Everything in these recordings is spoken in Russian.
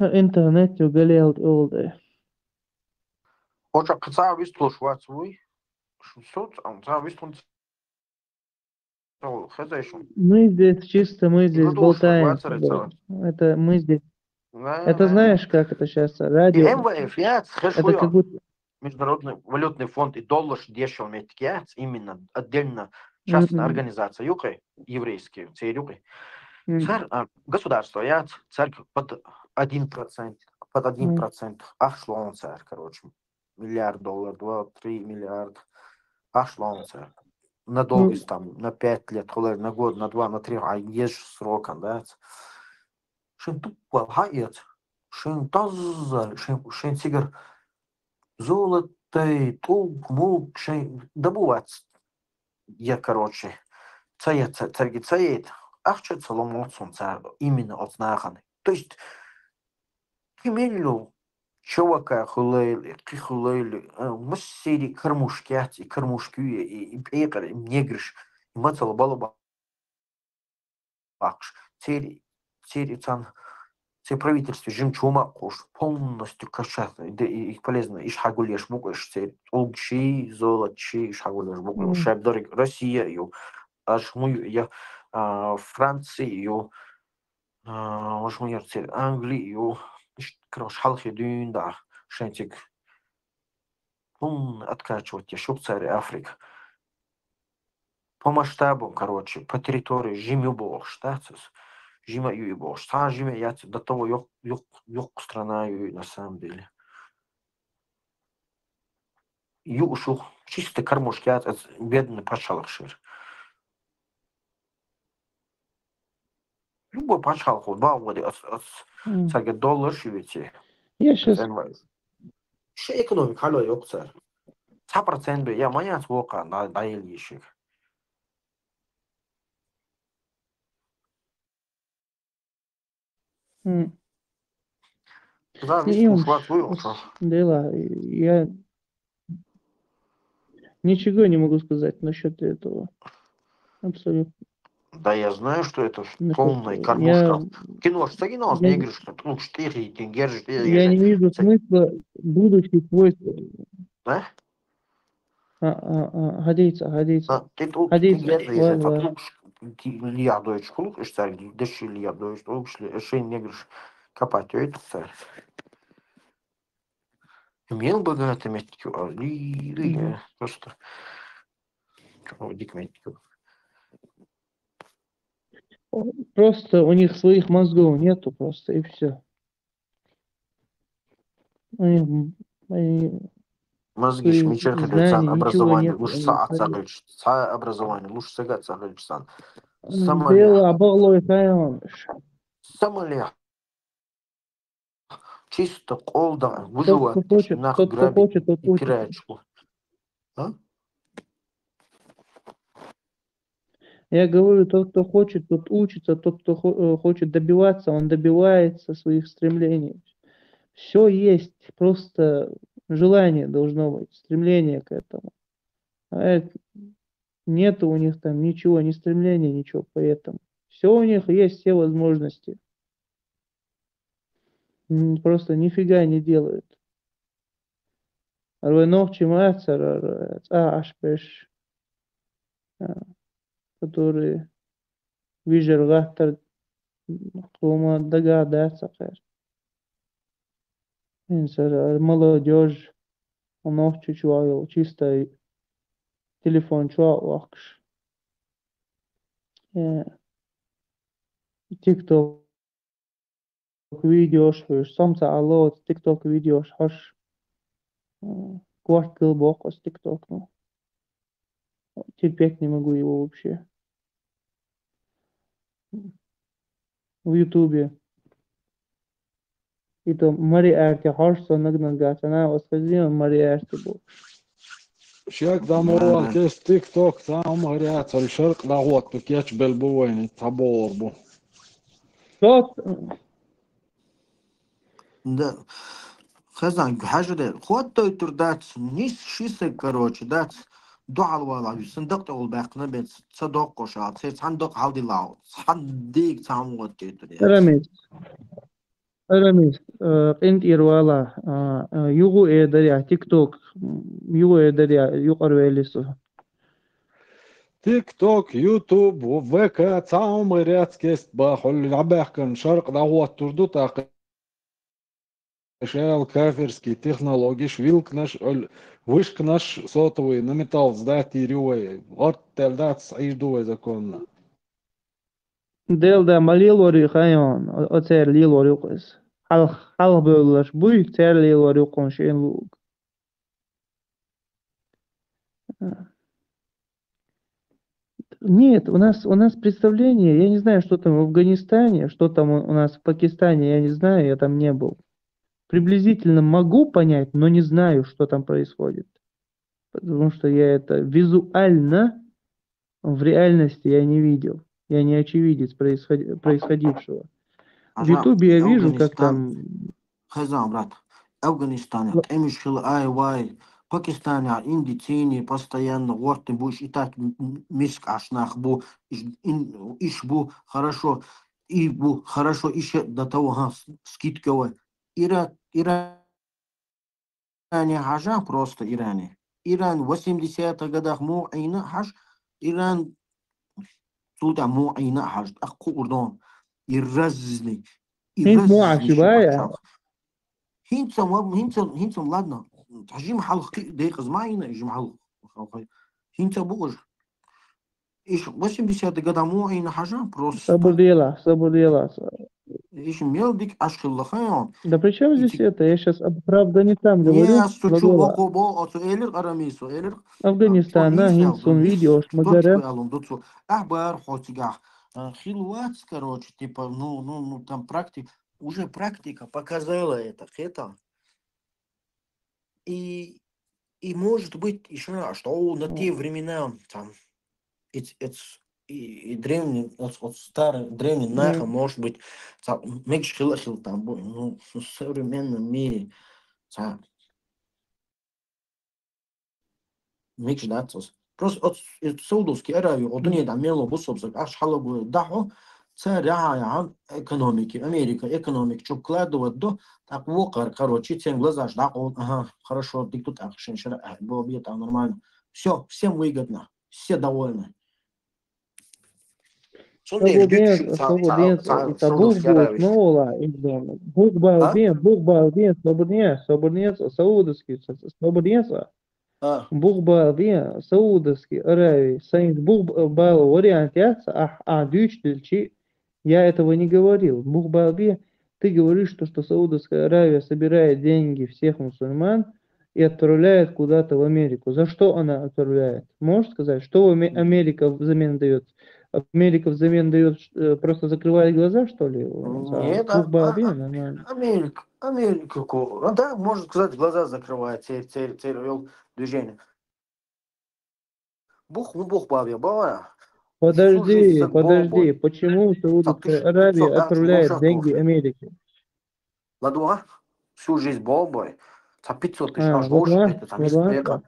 الإنترنت وقليل oldu. Ocak kısa vistloş vatsvuy. Шут, а он за вистун хозяйшун. Мы здесь И здесь гудошно болтаем с вацарится. тобой. Это мы здесь. Да, Это да. знаешь, как это сейчас? И Радио. МВФ, я Это как схожу. будто... Международный валютный фонд и доллар дешево меткият, именно отдельно частная М, организация, юкой, еврейские, церюкой. м, Государство, я церковь под 1%, под один м, процент, шло церковь, короче, миллиард долларов, 2-3 миллиарда, шло церковь. На долгий Ну, там, на 5 лет, на год, на 2, на 3, а есть сроком, да. Шин тупо хает, шин тазар, шин сигар, золотой, толк, мулк, шин добывать. Я, короче, царги цаит, что целом отцом именно от знаханы. То есть, кемелю, чувака хулейли, кихулейли, массири кормушки, кормушки, и пекар, и негриш, и мацала балаба. Акш. Цей правительство жемчума кош полностью кошатно. И полезно. Иш хагулеш букаш. Цей олгши, золотши, иш хагулеш букаш. м, Шабдарик Россия, ю. Аж мой, я Франция, ю. Аж мой цей Англия, ю. Короче, халхи дюнда. Шентик. Откачивать. Я шук царь Африка. По масштабу, короче, по территории жимю бог, штатус. Жима юй бог. Жима я до того yok страна юй на самом деле. Юшу чисто кормушки от бедный пачалах шир. Любой пачал ход, бауди от м. царга доллар шивите. Я сейчас... Ше экономик хало yok цар. 100% я моя свока на даил ешик. За весь И он ушват выучил. дела. Я ничего не могу сказать насчет этого. Абсолютно. Да я знаю, что это Насчет... полная кормушка. Кино, что кино, Я, не игры, что ну, 4, держишь, я не вижу смысла будущих войск. да? Годится. Ты тут, ты Годится. держишь, это лук, Илья Дойч, лук, и царь, дыши Илья Дойч, лук, шли, не игрыш, копать, это царь. Имел богатый меткю, а ли, просто, дик меткю. Просто у них своих мозгов нету просто, и все. Они Мозги своих шмичерка знаний, дойцан, ничего образование, нет. лучше саацагальч, образование, лучше сагацагальчсан. Дело обогло и Самоле. Чисто колда, Тот, кто выживать, хочет, нах тот, кто грабить хочет, тот и учится. пирачку. А? Я говорю, тот, кто хочет, тот учится, тот, кто хочет добиваться, он добивается своих стремлений. Все есть, просто желание должно быть, стремление к этому. Нету у них там ничего, ни стремления, ничего, поэтому. Все у них есть, все возможности. Просто нифига не делают. Ашпеш, которые вижергахтар хума догадаться, молодежь, ночью чуал, чисто телефон чуал, тикток видеош, самца алло, тикток видеош, хош, квартал бокос тикток, ну, терпеть не могу его вообще. В ютубе. И то Мари Арти, хош, сонагнан гатана, восхождение Мари Арти был. شيك دامو الكيس تيك توك تام هريات الشرق لاغوت بكيتش بالبوين تابور بو Тот, Да. Хазан, حاجة ده خود تويتر دات نيس شيسة короче دات دعال والله صندوق تقول باقنا بيت صدق قشات صندوق هاودي لاو صنديق تعمود تويتر يات Рамис. Aramis, intirvala, yugu ederya, TikTok, yugu ederya, yuqarı veilisu. تيك توك يوتيوب وفيكا تعاهم غيرات كيست باخل العباح كان شرق دعوة تردو تاق شال كافرسكي تكنولوجي شويلك نش وشك نش صوتوي نميتال زداتي ريوي غرط تلدات صعيش دوي إذا كنا Delda malilori hayon, o cer lilori uqis. Hal bölüler, buy cer lilori uqon şeyin lug. Нет, у нас представление, я не знаю, что там в Афганистане, что там у нас в Пакистане, я не знаю, я там не был. Приблизительно могу понять, но не знаю, что там происходит. Потому что я это визуально в реальности я не видел. Я не очевидец происходившего. В Ютубе я вижу, как там... خزان брат. Афганистан, эмишхил ай вай. Пакистан, инди цини, постоянно ворты будешь и так миск ашнах бу, иш бу хорошо, и бу хорошо еще до того скидково. Иране хажа просто Иране. Иран в 80-х годах муайна хаж, Иран суда муайна хаж, аккурдон, Хинт يرزني شبايا شبك هنتم ладно. تحجيم حلق دقيقة زماينا يجي حلق هنت بوج إيش 80 года муайна хажа просто. Sabırlıла. Ишь мелдик ашхиллахаyon. Да при чем здесь это? Я сейчас про Афганистан Не говорю. стучу в Глагола. окобо, а то элер арамису, элер. Афганистан, да, Хинтсон видео, Шмагара. Ахбар, хотигах. Хилуац, короче, типа, там уже практика показала это. И может быть еще, что на те времена там и древний, от старый древний наха, может быть, меньше хилахил там, в современном мире, меньше датос. Просто от Саудовской Аравии, от нее там мело бусобзак, аж халабу дахо, це реально экономики, Америка, экономик, что вкладывать до, так вокар, короче, тем глаза ждал, ага, хорошо, ты тут так, было бы это нормально. Все, всем выгодно, все довольны. Свободец, это Бог был, снова, Бог балден, свободец, саудовский, свободец, Бог балден, саудовский, Аравии, Saint Бог бал вариант яца, дючдельчи, я этого не говорил. Бог балден, ты говоришь, что Саудовская Аравия собирает деньги всех мусульман и отправляет куда-то в Америку. За что она отправляет? Можешь сказать, что Америка взамен дает? Америка взамен дает, просто закрывает глаза, что ли? Нет, Америка, да, можно сказать, глаза закрывает, цель движение. Бог бавя, бавя. Подожди, почему Саудовская Аравия отправляет деньги Америке? Ладуа, всю жизнь бобой. 500 тысяч это там есть приехал.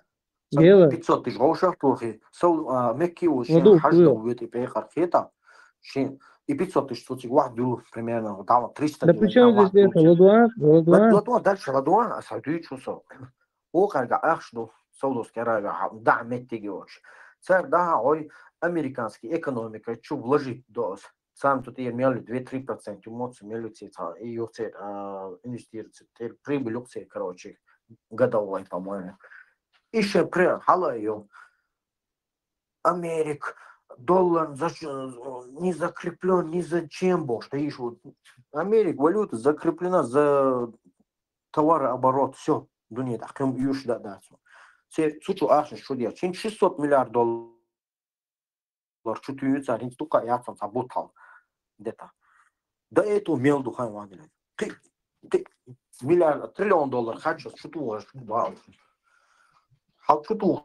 500 тысяч грошей тоже. Мекки уже хажда в этой приехал хета. И 500 тысяч тут واحد примерно, там 300. Да при чем здесь это? Ладуа, дальше Ладуа, Саудович что? О, как ахшду Саудовская Аравия, да, меттигиоч. Царь, да, ой, американский экономика, что вложить до сам тут имели 2-3%, эмоции имели и инвестиции, прибыль, короче, годовой, по-моему. Еще при халаю Америк, доллар не закреплен ни за чем, что еще Америк, валюта закреплена за товарооборот, все, дуния, так им юж дадаться. Сучу ашин, что делать? 600 миллиардов долларов. Что-то юца, не столько я там заботал. Где-то. До этого мел духай вагли. Ты миллиард, триллион долларов хочу, что-то уж, вау. Что-то.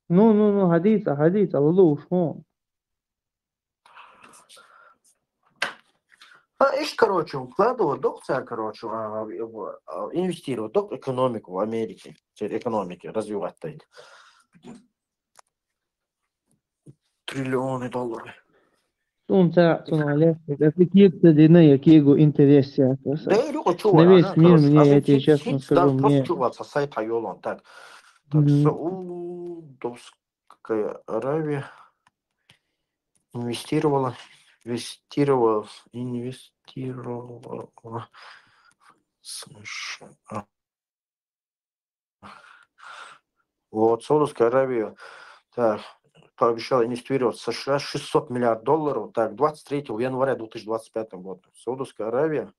Ну, годится, Аллах ушел. Ишь, короче, вкладывать доктор, короче, инвестировать в экономику в Америке, экономики развивать. Триллионы долларов. Какие длины, какие его интересы. Да и люди На чувствуют, весь мир короче, мне, я тебе Аргентина честно скажу, даже просто мне чувствует сайт Айолон. Так, м, Саудовская Аравия инвестировала США. Вот, Саудовская Аравия, так, пообещала инвестировать в США 600 миллиардов долларов, так, 23 января 2025 года. Саудовская Аравия,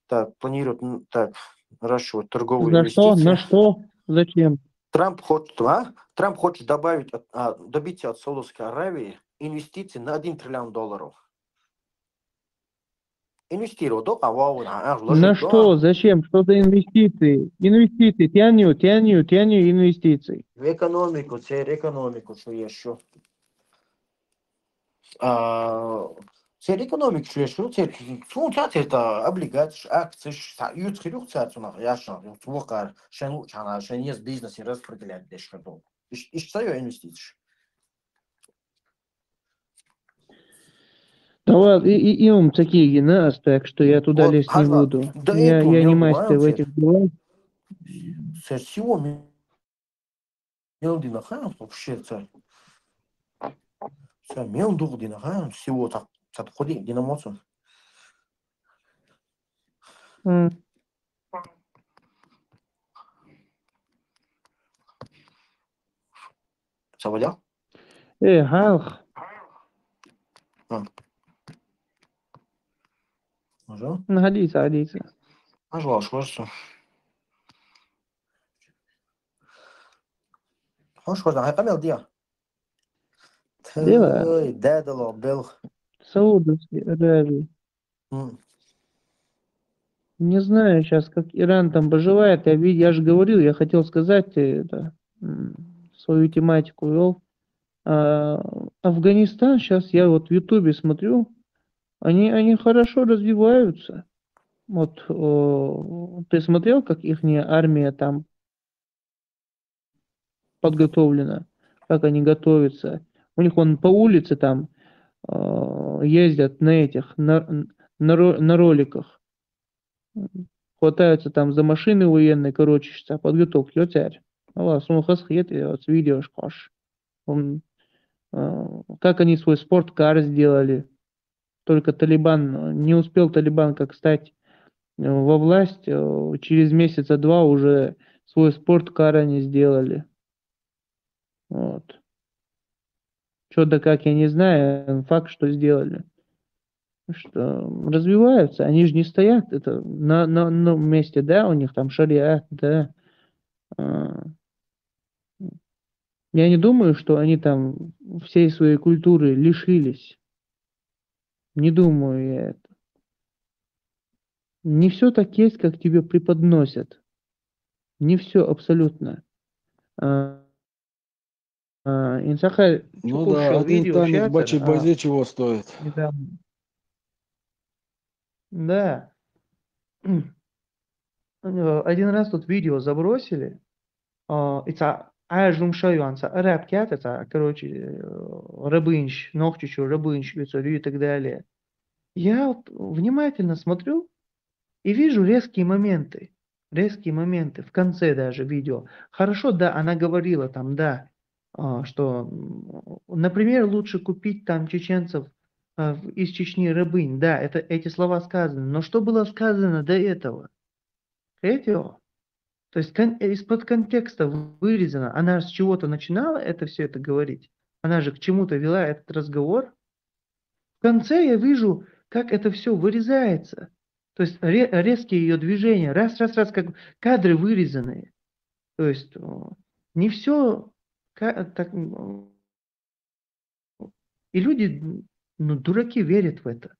так, планирует, так, наращивать торговые за что, на инвестиции. что, зачем? Трамп хочет добиться от Саудовской Аравии инвестиций на 1 триллион долларов. Инвестировать, да, На вложить, что, да, зачем, что за инвестиции? Инвестиции, тяню инвестиций. в экономику, что еще. Цер экономик что цер это облигации, акции, юцхирюх цацунах, яшна, юцвокар, шен чана, шен есть бизнес и распределять дешкадол. Иш цаю инвестиции. Да ладно, и он такие нас, так что я туда Вот, лезть не хажва, буду. до этого Я не не мастер убываем в цер. этих делах. Цер всего мелдина хаем вообще цер. Цер мелдугдина хаем всего так ходи динамоцу. М. Савадя? Халх, Уже? годится. Ажвал, шварцу. Шварцу, а камел диа. Дело Ой, дедало, был. Саудовской Аравии. Не знаю сейчас, как Иран там поживает. Я же говорил, я хотел сказать, это, свою тематику вел. Афганистан сейчас, я вот в Ютубе смотрю, они хорошо развиваются. Вот ты смотрел, как их армия там подготовлена, как они готовятся. У них он по улице там ездят на этих, на роликах. Хватаются там за машины военные, короче, подготовки, царь. Allah, хасхет, вот видео шкош. Как они свой спорткар сделали. Только Талибан, не успел Талибан как стать во власть, через месяца два уже свой спорткар они сделали. Вот. Что да как, я не знаю, факт, что сделали. Что развиваются, они же не стоят это на месте, да, у них там шариат, да. А, Я не думаю, что они там всей своей культуры лишились. Не думаю я это. Не все так есть, как тебе преподносят. Не все абсолютно. А, Инсахаль Ну да, чукушал один видео танец чатер, бачи базе чего стоит. недавно. Да. Один раз тут видео забросили. Это ажлумшаюанца, арабкят, это, короче, рабынщ, ногтичу, рабынщ, и так далее. Я вот внимательно смотрю и вижу резкие моменты. Резкие моменты в конце даже видео. Хорошо, да, она говорила там, да, что, например, лучше купить там чеченцев из Чечни рабынь. Да, эти слова сказаны. Но что было сказано до этого? Третьего? То есть из-под контекста вырезано. Она с чего-то начинала все это говорить. Она же к чему-то вела этот разговор. В конце я вижу, как это все вырезается. То есть резкие ее движения. Раз, как кадры вырезанные. То есть не все так. И люди, ну, дураки верят в это.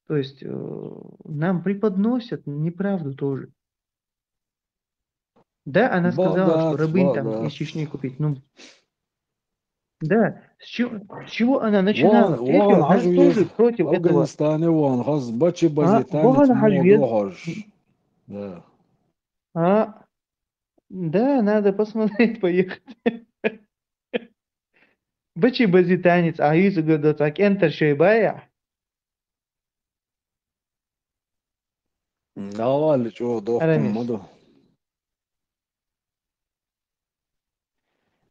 То есть нам преподносят неправду тоже. Да, она сказала, что Богат, рабынь там из богат. Чечни купить. Ну, да, с чего она начинала? Вон Третьего, нас عجوز тоже против этого. أفغانستاني وان خاص باتشي بازي تانت Вон مو Хажвед. دوخش. Да. А, да, надо посмотреть, поехать. بچی بازی танец, а yüzü gödötak enter şey baya. Давай, что, дохтум, Арамис. маду.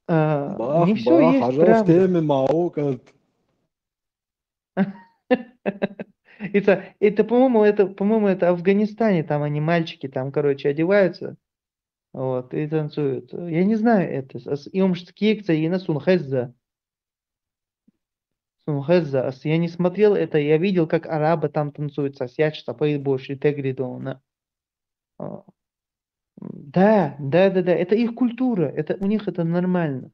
Не все Бах, есть ажал в правда. теме маукат. По-моему, это в Афганистане, там они, мальчики, там, короче, одеваются, вот, и танцуют. Я не знаю это. Юмшткикца и на Сунхезза. Сунхезза. Я не смотрел это, я видел, как арабы там танцуют. Сосячца, поебошь, и тегридона. Да, это их культура, это у них это нормально.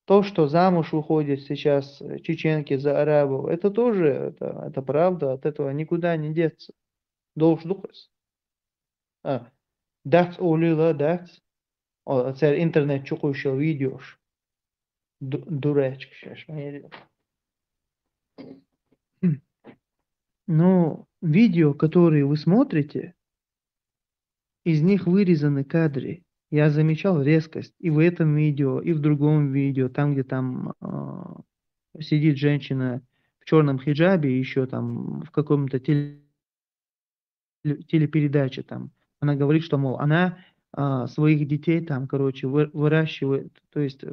То, что замуж выходят сейчас чеченки за арабов, это тоже, это правда, от этого никуда не деться. Долждухас. That's all that's. Это интернет чукающего видеош. Дурачка сейчас. Но видео, которые вы смотрите, из них вырезаны кадры. Я замечал резкость и в этом видео, и в другом видео, там, где там сидит женщина в черном хиджабе, еще там в каком-то телепередаче там. Она говорит, что, мол, она своих детей там, короче, выращивает, то есть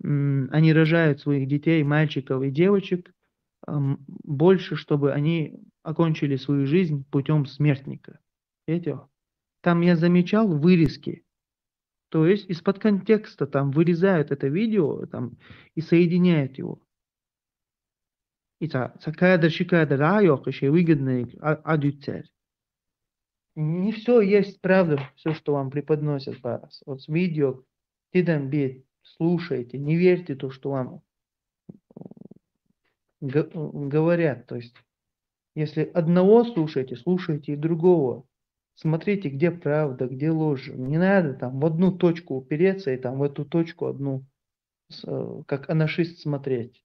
они рожают своих детей, мальчиков и девочек, больше, чтобы они окончили свою жизнь путем смертника. Видите? Там я замечал вырезки. То есть из-под контекста там вырезают это видео там, и соединяют его. И кадр, еще выгодный адюцер. Не все есть правда, все, что вам преподносят вас. Вот с видео, слушайте, не верьте то, что вам говорят. То есть, если одного слушаете, слушайте и другого. Смотрите, где правда, где ложь. Не надо там в одну точку упереться и там в эту точку одну, как анашист, смотреть.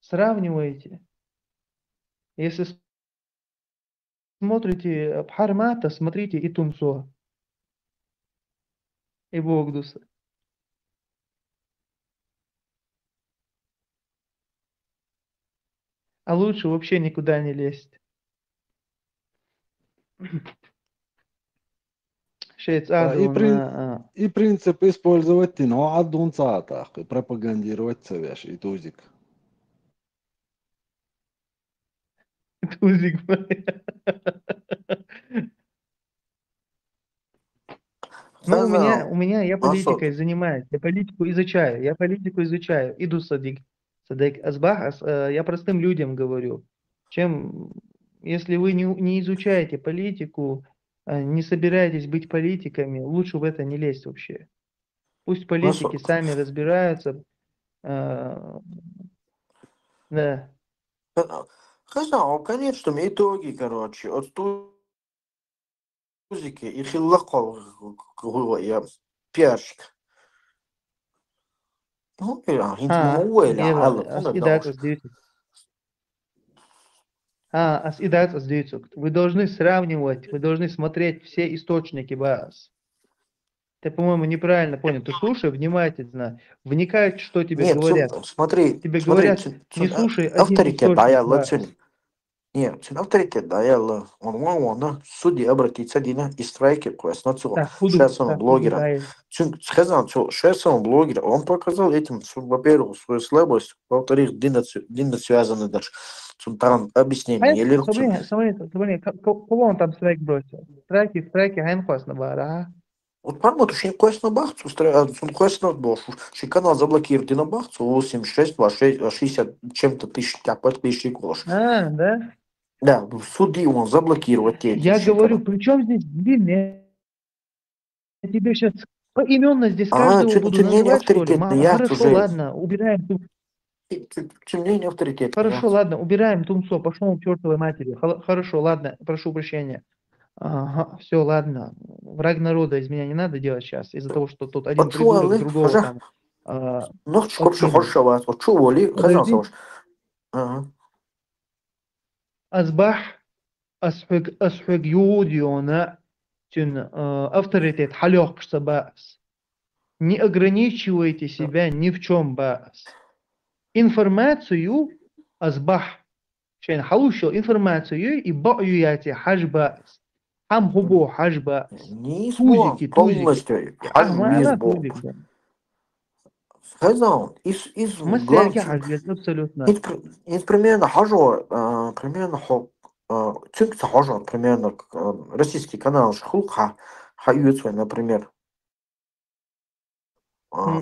Сравнивайте. Если смотрите Бхармата, смотрите и Тумсо, и Богдуса. А лучше вообще никуда не лезть. Шейц Аду И принцип использовать тино аддун цаатах, и пропагандировать цевеш, и тузик. Тузик. Ну, я политикой занимаюсь, я политику изучаю. Иду садик азбах, я простым людям говорю. Если вы не изучаете политику, не собираетесь быть политиками, лучше в это не лезть вообще. Пусть политики сами разбираются. Да. Хорошо, в конечном итоге, короче, от тузики и хиллаков, я пиарщик. Ну, انت ممول على Вы должны сравнивать, вы должны смотреть все источники вас. Ты, по-моему, неправильно понял. Ты слушай внимательно, вникай, что тебе говорят. Смотри, тебе говорят, не слушай один источник. Нет, авторитет, да, он судьи обратиться дина и страйки квест на цу. Сейчас он блогер. Сказал, что сейчас он блогер, он показал этим, во-первых, свою слабость, во-вторых, дина связаны даже. Там объяснение. Смотри, кого он там страйк бросил? Страйки, хэнхуас на бара. Вот парма, tu šī kojas no Bahcu, un kojas no Bošu. Šī канал заблокировали на Бахцу 86, 60 чем-то тысяч, так тысячи колош. Да? Да, суди он заблокировать эти. Я говорю, при чем здесь, блин, я тебе сейчас поименно здесь каждого буду называть, что ли? Хорошо, ладно, убираем. Тем не менее авторитет. Хорошо, ладно, убираем Тумсо, пошел к чертовой матери. Хорошо, ладно, прошу прощения. Ага, все, ладно. Враг народа из меня не надо делать сейчас, из-за того, что тут один придурок другого там. Ну, сколько хочешь вас, вот что воли, хозяин. أصبح أسحق يوديونا авторитет халёх бас. Не ограничивайте себя ни в чем бас. Информацию азбах. Шен халушил информацию и бою яти хаж бас. Хам хубо хаж бас. Не Тузики, полностью Ахмана хажвизбо. тузик. Сказал, из Мастерки главных, хаж абсолютно. примерно хажо, примерно цинк хажо, примерно российский канал Шхулха, Хаюцвай, например.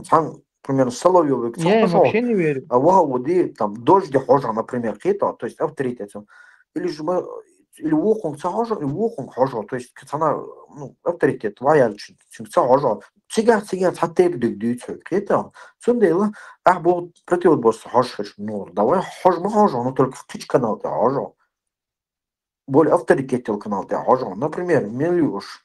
Там, примерно, Соловьевый, Я им вообще не верю. воды, там, дождь хожа, например, какие-то, то есть авторитет. Или же мы, или вохунг хожа, и вохунг хожа, то есть она, ну, авторитет, лояль, хожа. Сега, хатер дюйцу, какие-то. Сундела, был противоборство хожа, ну, давай хожа, но только в канал ты хожа. Более авторитетный канал ты хожа. Например, Мелюш.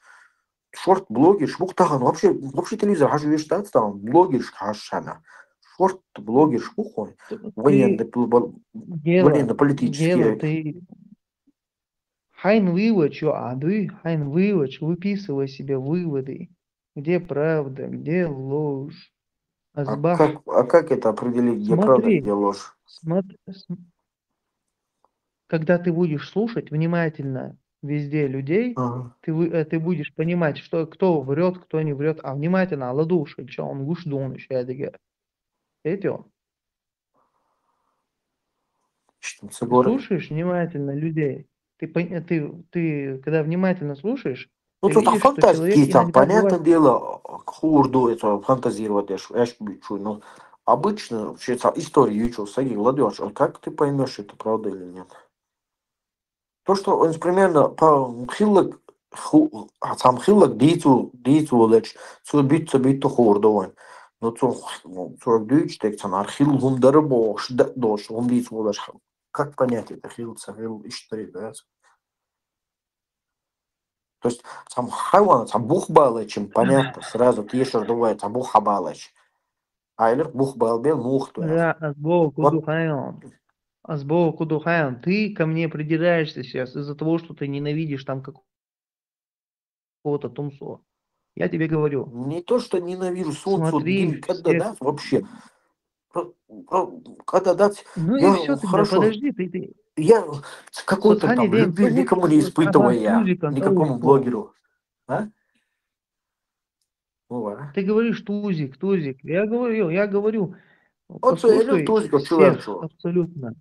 Шорт-блогер, шмухтахан, вообще телевизор хажу вештат там, блогер хашана. Шорт-блогер шмухой, военно-политические. Ты хайн вывод, хайн вывод, выписывай себе выводы, где правда, где ложь. Азбах. Как это определить, где правда, где ложь? Когда ты будешь слушать внимательно везде людей, ты будешь понимать, что кто врет, кто не врет, а внимательно аладуши, что он гуш дон это. Слушаешь внимательно людей. Ты когда внимательно слушаешь, ну, ты тут видишь, что человек там, иногда понятное бывает... дело, хурду это фантазировать, но обычно вообще историю учил, саги, ладешь, а как ты поймешь, это правда или нет? То, что он примерно по хиллок, сам хиллок дицу лечь, цу бит хурдован. Но цу дюйч тек цан архил гундары бош, дош, он дицу лечь. Как понять это хилл, цахил, иштри, да? То есть сам хайван, сам бухбалычем, понятно, сразу тешер думает, сам бухабалыч. А или бухбалбел мухту. Да, азбо кудухайон. Ты ко мне придираешься сейчас из-за того, что ты ненавидишь там какого-то тумсо. Я тебе говорю. Не то, что ненавижу солнце, Смотри, когда дать вообще. Когда дать, ну и я все тогда, хорошо. подожди, ты. Я какой-то там День, любви никому не испытываю я, тузиком, никакому блогеру. А? Ты говоришь тузик. Я говорю, Вот я люблю послушай тузиков, всех чувак. абсолютно.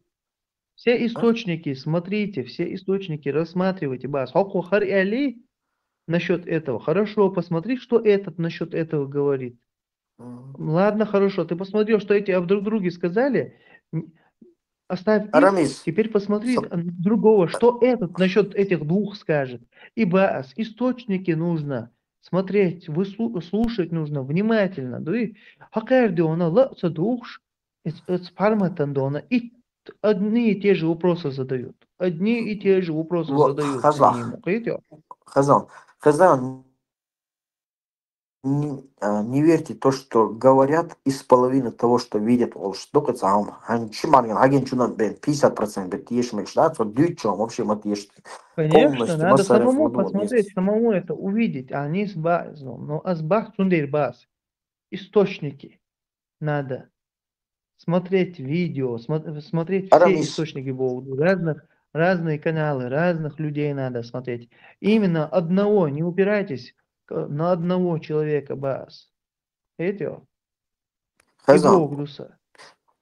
Все А? источники, смотрите, все источники рассматривайте, бас. Хокухар али насчет этого. Хорошо, посмотри, что этот насчет этого говорит. Ладно, хорошо, ты посмотрел, что эти друг друге сказали, оставь их, Арамис. теперь посмотри другого, что этот насчет этих двух скажет. Ибо источники нужно смотреть, слушать нужно внимательно. Да и хакердиона лаца духш, спарматандона, и одни и те же вопросы задают. Одни и те же вопросы задают они ему. Хазан, не верьте то, что говорят, из половины того, что видят, только сам. 50% бетишь, да, то дючом вообще матеш. Конечно, надо самому посмотреть, самому это увидеть, а не с базом. Но азбах сундер баз. Источники надо смотреть видео, смотреть все источники Бога, разные каналы, разных людей надо смотреть. Именно одного, не упирайтесь на одного человека, бас. Это и Богдуса.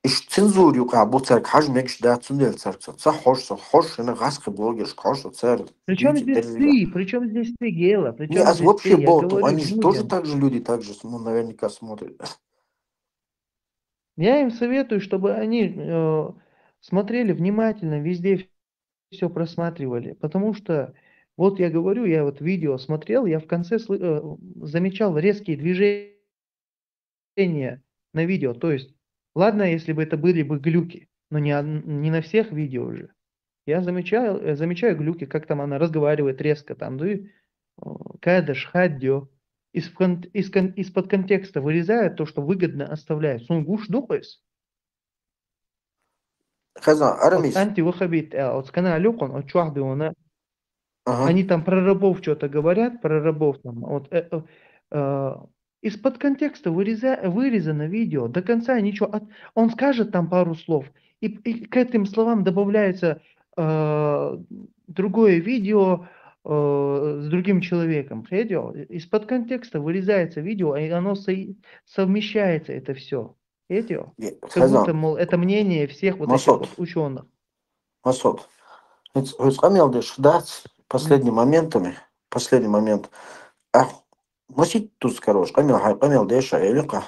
Ich цензурю, bu церк хажмекш да цундер церк. Ца хош, на гаски блогер, хош церк. Причем здесь ты, Гела? Не, а вообще болту, они же тоже людям. так же люди, так же, ну, наверняка смотрят. Я им советую, чтобы они смотрели внимательно, везде все просматривали. Потому что, вот я говорю, я вот видео смотрел, я в конце замечал резкие движения на видео. То есть, ладно, если бы это были бы глюки, но не на всех видео уже. Я замечаю глюки, как там она разговаривает резко, там, да и кадыш, хаддё. Из-под контекста вырезает то, что выгодно оставляет. Сунгуш духайс. Хазан, Арамис. Антивахабит, от канала Люкон, от Чуахдиона. Ага. Они там про рабов что-то говорят, про рабов там. Вот, из-под контекста вырезано видео, до конца ничего. Он скажет там пару слов, и к этим словам добавляется другое видео с другим человеком. Видео? Из-под контекста вырезается видео, и оно совмещается, это все. Видео? Как будто, Хазан, мол, это мнение всех вот этих Масот, вот ученых. Масот. Хамелдыш, да, последними моментами, последний момент. Масит тут скорош, Хамел Деша, Элика,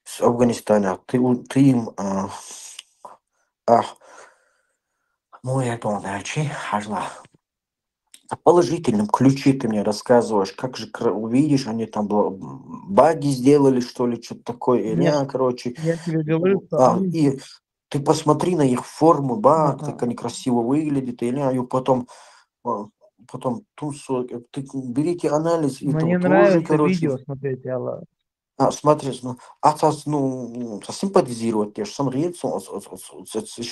с Афганистана, ты им, ну, я думаю, хажла. В положительном ключе ты мне рассказываешь, как же увидишь, они там баги сделали, что ли, что-то такое, или, Нет, короче. я тебе говорю, что И ты посмотри на их форму, как они красиво выглядят, или, и потом ты берите анализ, и мне тоже, нравится короче, видео смотреть, Алла. смотри, симпатизировать, те же самые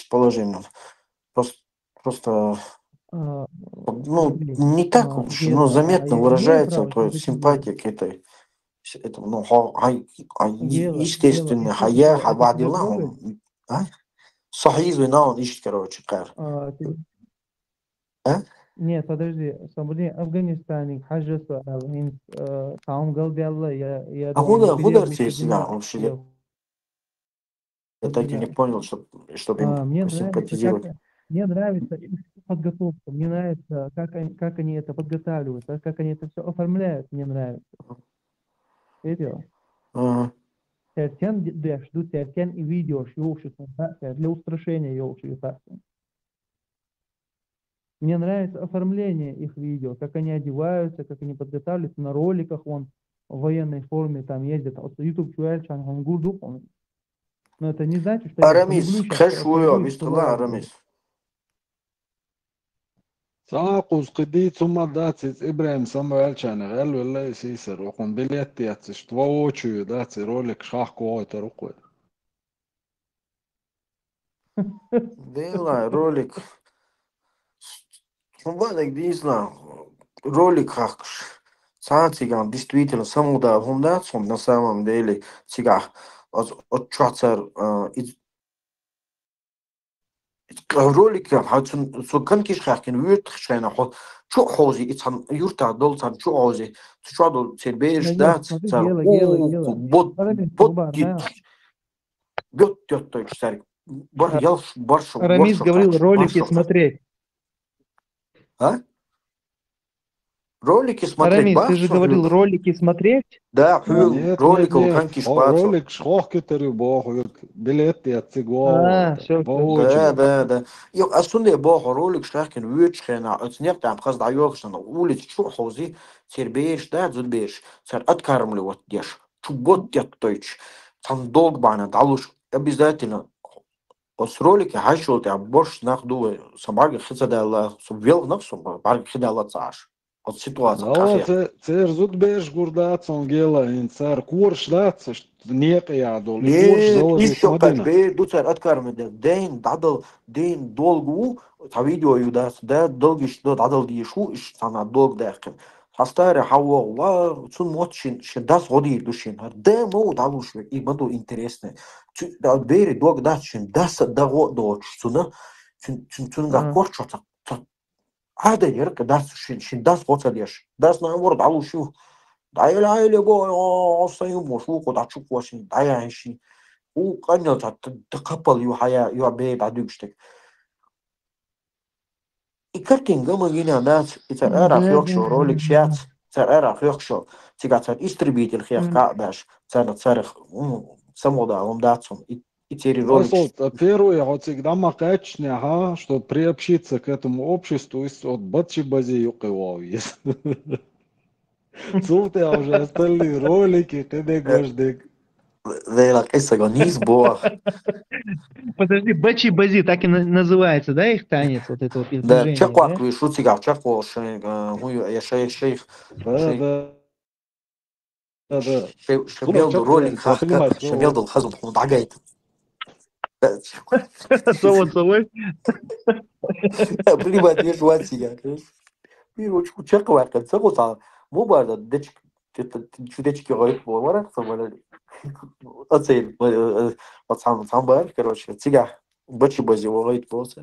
положением. Просто не так уж, но заметно Я имею выражается право твоя симпатизировать. симпатия к этому, И естественно, что, это тебя хавадилахум, трогает? صحيح он ищет, короче, кар. А? Нет, подожди, смотри, Афганистане, Хаджа Суал, Таум Галбиалла, я думаю, Куда период все себя Мишкадима. вообще? Я так и не понял, чтобы им Мне посимпатизировать. нравится их подготовка, мне нравится, как они это подготавливают, как они это все оформляют, мне нравится. Видео? Ага. Terken жду terken и видео, для устрашения Мне нравится оформление их видео, как они одеваются, как они подготавливаются на роликах, в военной форме там ездят. Вот YouTube чуэльчан, он гурдук, но это не значит, что я их Арамис, полюблю сейчас, кэшуё, пойду и вистала сказал. Арамис. Saaqus qidit summa datsis Ibrahim Samuel chana gal wala sisar وقم بليت ياتس تووچu datsi rolik shah ko taruqo. Дела, ролик. Валик дизла. Ролик циган действительно самуда фундацом на самом деле цигах от чатер ролик so kan kish khakhin wird khshana hot chu hozi itsan yurta dolsan chu hozi chu dol serbesh Да нет, dat смотри, sar дело. bot git то чсар бар ял Рамис говорил ролики смотреть. А? Ролики смотреть Рамис, ты же бахчу. говорил ролики смотреть? Да, Нет, ролик нет, канкиш бахчу. ролик шхох кетерю бог билет ятsi go. Все. Да. Йо, асунде бах ролик шахкин вючхена, отснят там хаз даёхшна, улиц чу хози, сербеш, да, зудбеш, сар откармливать деш. Чу бот тяттойч. Там долг бана далуш обязательно. Ос ролики хашул ты борщ нахду собаки хицадала, субвел нахсу, барг хидала цаш. От ситуация Дала кафе. цер зудбеш гурдат он гела ин цар курш дат нек ядол и курш Нет, заложит еще как мадина. бы дуцар откармыды. День долгу, та видео юдас, да, долги что дадал дишу, sana долг дехкен. Хастаре хауа, цун мотчин, шендас годи душин. Да, мол, далуш, и маду интересно. Да, бери долг датчин, дас даго доч, цуна, цун гакорчота. Ада ерка дас шин дас гоцадеш. Дас наоборот далушу. Дайлайле го, осаю мошу, да чуквашин, даяшин. وقناة تقبل يو بي بعد يشتك إكرتين قام جينا ناس إتر خيوخشو رولك شات إتر خيوخشو تيجاتر إستربيت الخيخ كعباش تاريخ самода он датсом и теперь ролик. Первое, вот всегда макачня, ага, чтобы приобщиться к этому обществу, из от батчи бази юкивал есть. Сумте уже остальные ролики, ты гождик. Вела кайса гонис бо. Подожди, Бачи Бази, так и называется, да, их танец, вот это вот их Да, движение, чаквак да? вы шутига, чакво я шейх. Да. Шебел ролик хахка, понимаешь, шебел хазум дагайт. Совой. Prima de Joația, Miročku čekavāt, kad sagūtā mubārdā dečki غريب ورا самолет أتصير أتصام بار كروش تيجا بتشي بزي وغيت بوس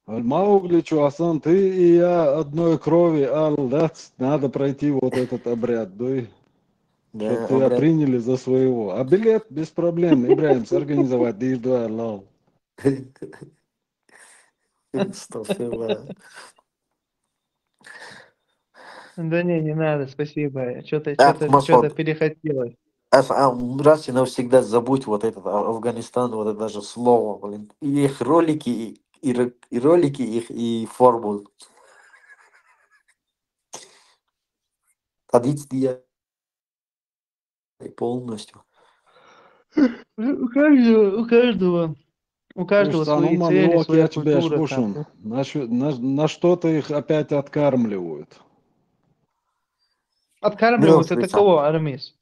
Маугличу, Асан, ты и я одной крови, Аллац, надо пройти вот этот обряд, да, чтобы да тебя обряд приняли за своего. А билет без проблем, Ибраим, сорганизовать, да и жду Аллах. Да не надо, спасибо. Что-то Масод, перехотелось. раз и навсегда забудь вот этот Афганистан, вот это даже слово, блин. И их ролики, и ролики их, и форму. Традиции полностью. У Слушай, каждого свои Сануман, цели, Юлак, я своя тебя культура там. шпушун. На что-то их опять откармливают. Мирон Откармливают это швейцар. кого, Армис?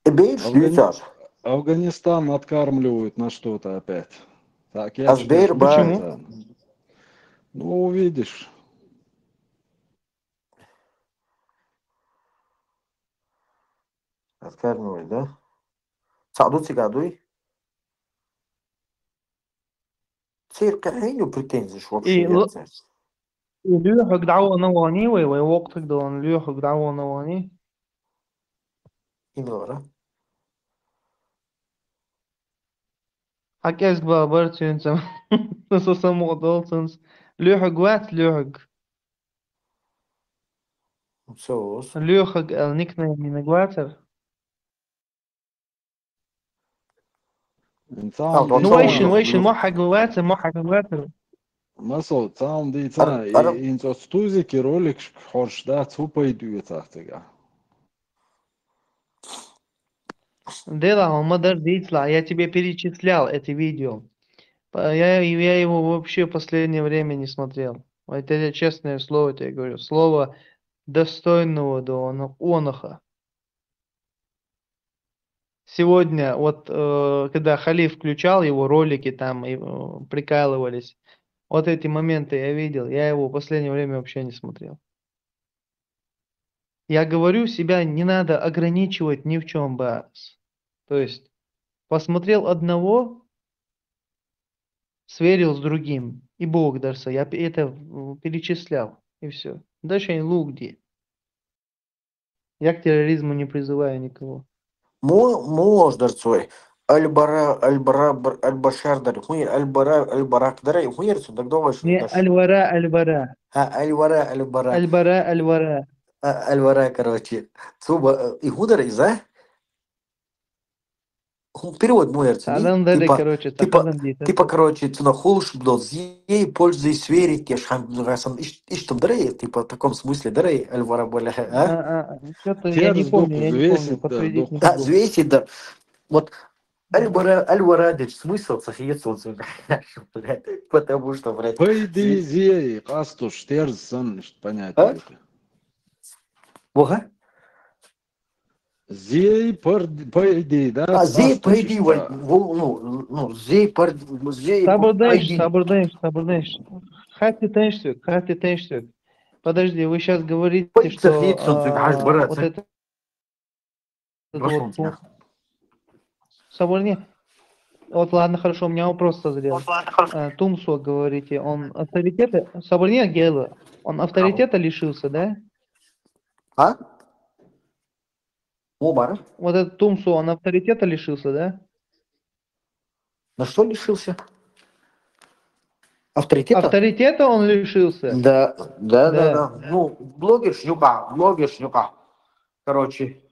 Бейн швейцар. Афганистан откармливают на что-то опять. Так, я А тебе Сбер, шпушун. Почему? Ну, увидишь. Откармливать, да? Саду цигадуй. Цирка хейню претензий вообще, И я знаю. Лёхак дعوة نواني ووقتك دون Лёхак دعوة نواني. Именно, Hakes Bartjens så samo Dolsons. Lёхак ват Lёхак. все. Lёхак никнейм не. Сам Вот Ну дицан. ويشن ما حق واتر. Масо, сам дицан. И инцостузики ролик хорш да цупа идует ахтега. Да, он модер дицла. Я тебе перечислял эти видео. Я его вообще в последнее время не смотрел. Это честное слово тебе говорю. Слово достойного до оноха. Сегодня, вот когда Халиф включал его ролики там и прикалывались, вот эти моменты я видел, я его в последнее время вообще не смотрел. Я говорю, себя не надо ограничивать ни в чем, бас. То есть, посмотрел одного, сверил с другим, и Бог дарса, я это перечислял, и все. Дальше я лугди. Я к терроризму не призываю никого. Мождар цой. Альбашар дар хуй, Альбарак дар хуйерцу, так думаешь, Не даш. альвара. Альбара. Альвара. Альвара, короче. Цуба, и худар из-за? Перевод муерцу, не? Тадан даре, короче, тадан Типа, короче, цуна хулш, блот, ей пользуясь сверить, я шам, иш там дарей, типа, в таком смысле дарей, Альвара боля, а? Что-то я не Терс дук помню, взвесит, да, подтвердить не дук. могу. Взвесить, да. Вот Альварадич, смысл софиец, блядь, потому что, блядь, Пойди зей, кастуш, терс сан, понятие а? это. Бога? Зей пойди, да, А, зей кастуш, пойди, что. зей пойди. Sabırдaymış. Хати тенштюк. Подожди, вы сейчас говорите, Пойди, что софиец, вот брат, это вот тебя. Соборне. Вот ладно, хорошо, у меня вопрос созрел. Тумсо, говорите, он авторитета, Соборне Гела, он авторитета лишился, да? А? Мубара? Вот этот Тумсо, он авторитета лишился, да? На что лишился? Авторитета? Авторитета он лишился? Да. Да. Ну, блогер шлюха. Короче,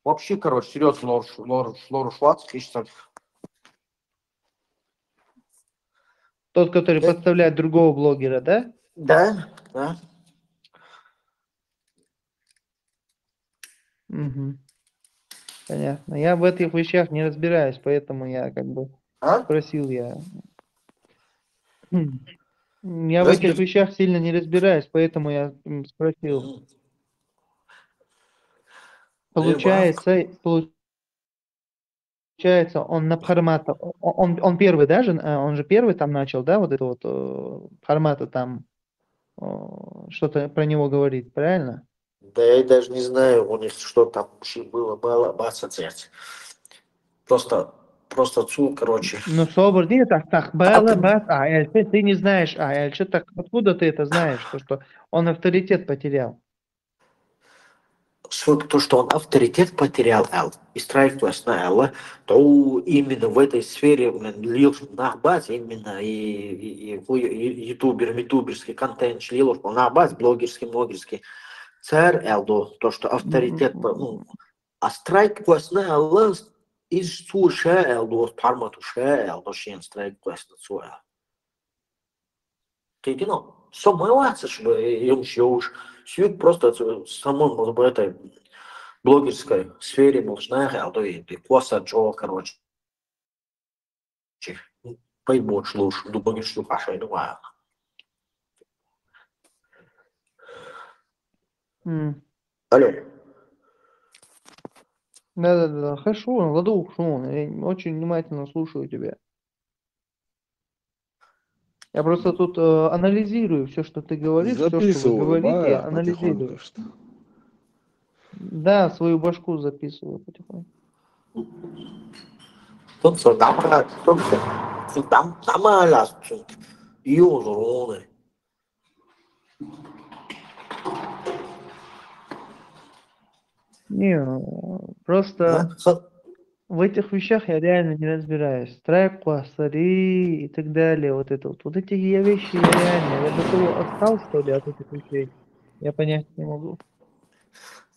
вообще, серьезно, Лору Швац, Тот, который подставляет другого блогера, да? Да. Угу. Понятно. Я в этих вещах не разбираюсь, поэтому я как бы А? спросил я. Я в этих вещах сильно не разбираюсь, поэтому я спросил. Получается, получается, он на Пармата, он первый даже, он же первый там начал, да, вот это вот Пармата там что-то про него говорит, правильно? Да я даже не знаю, у них что там вообще было ассоциация. Просто цу, короче. Ну, собор, нет, так, А было, ты, ты не знаешь, что так, откуда ты это знаешь, то, что он авторитет потерял? то, что он авторитет потерял, Эл, и страйквест на Элла, то именно в этой сфере лишь на базе именно и ютуберский контент лишь на базе блогерский. Царь Элдо, то, что авторитет, ну, а страйквест на Элла из суша Элдо, пармату ша Элдо, шен страйквест на суа. Ты ну, сомневаться, чтобы им уж сюда просто самому, может быть, этой блогерской сфере можно, а то и просто Джо, короче, поймешь лучше, думаю, что хорошо, я думаю. Алло. Да, хорошо, Ладу, я очень внимательно слушаю тебя. Я просто тут анализирую все, что ты говоришь, все, что вы Записываю, говорите, я ба, анализирую. потихоньку что. Да, свою башку записываю потихоньку. Тут там юзуроны. Не, просто в этих вещах я реально не разбираюсь. Страйк, классари и так далее, вот это вот. Вот эти вещи я реально, я до того отстал, что ли, от этих вещей. Я понять не могу.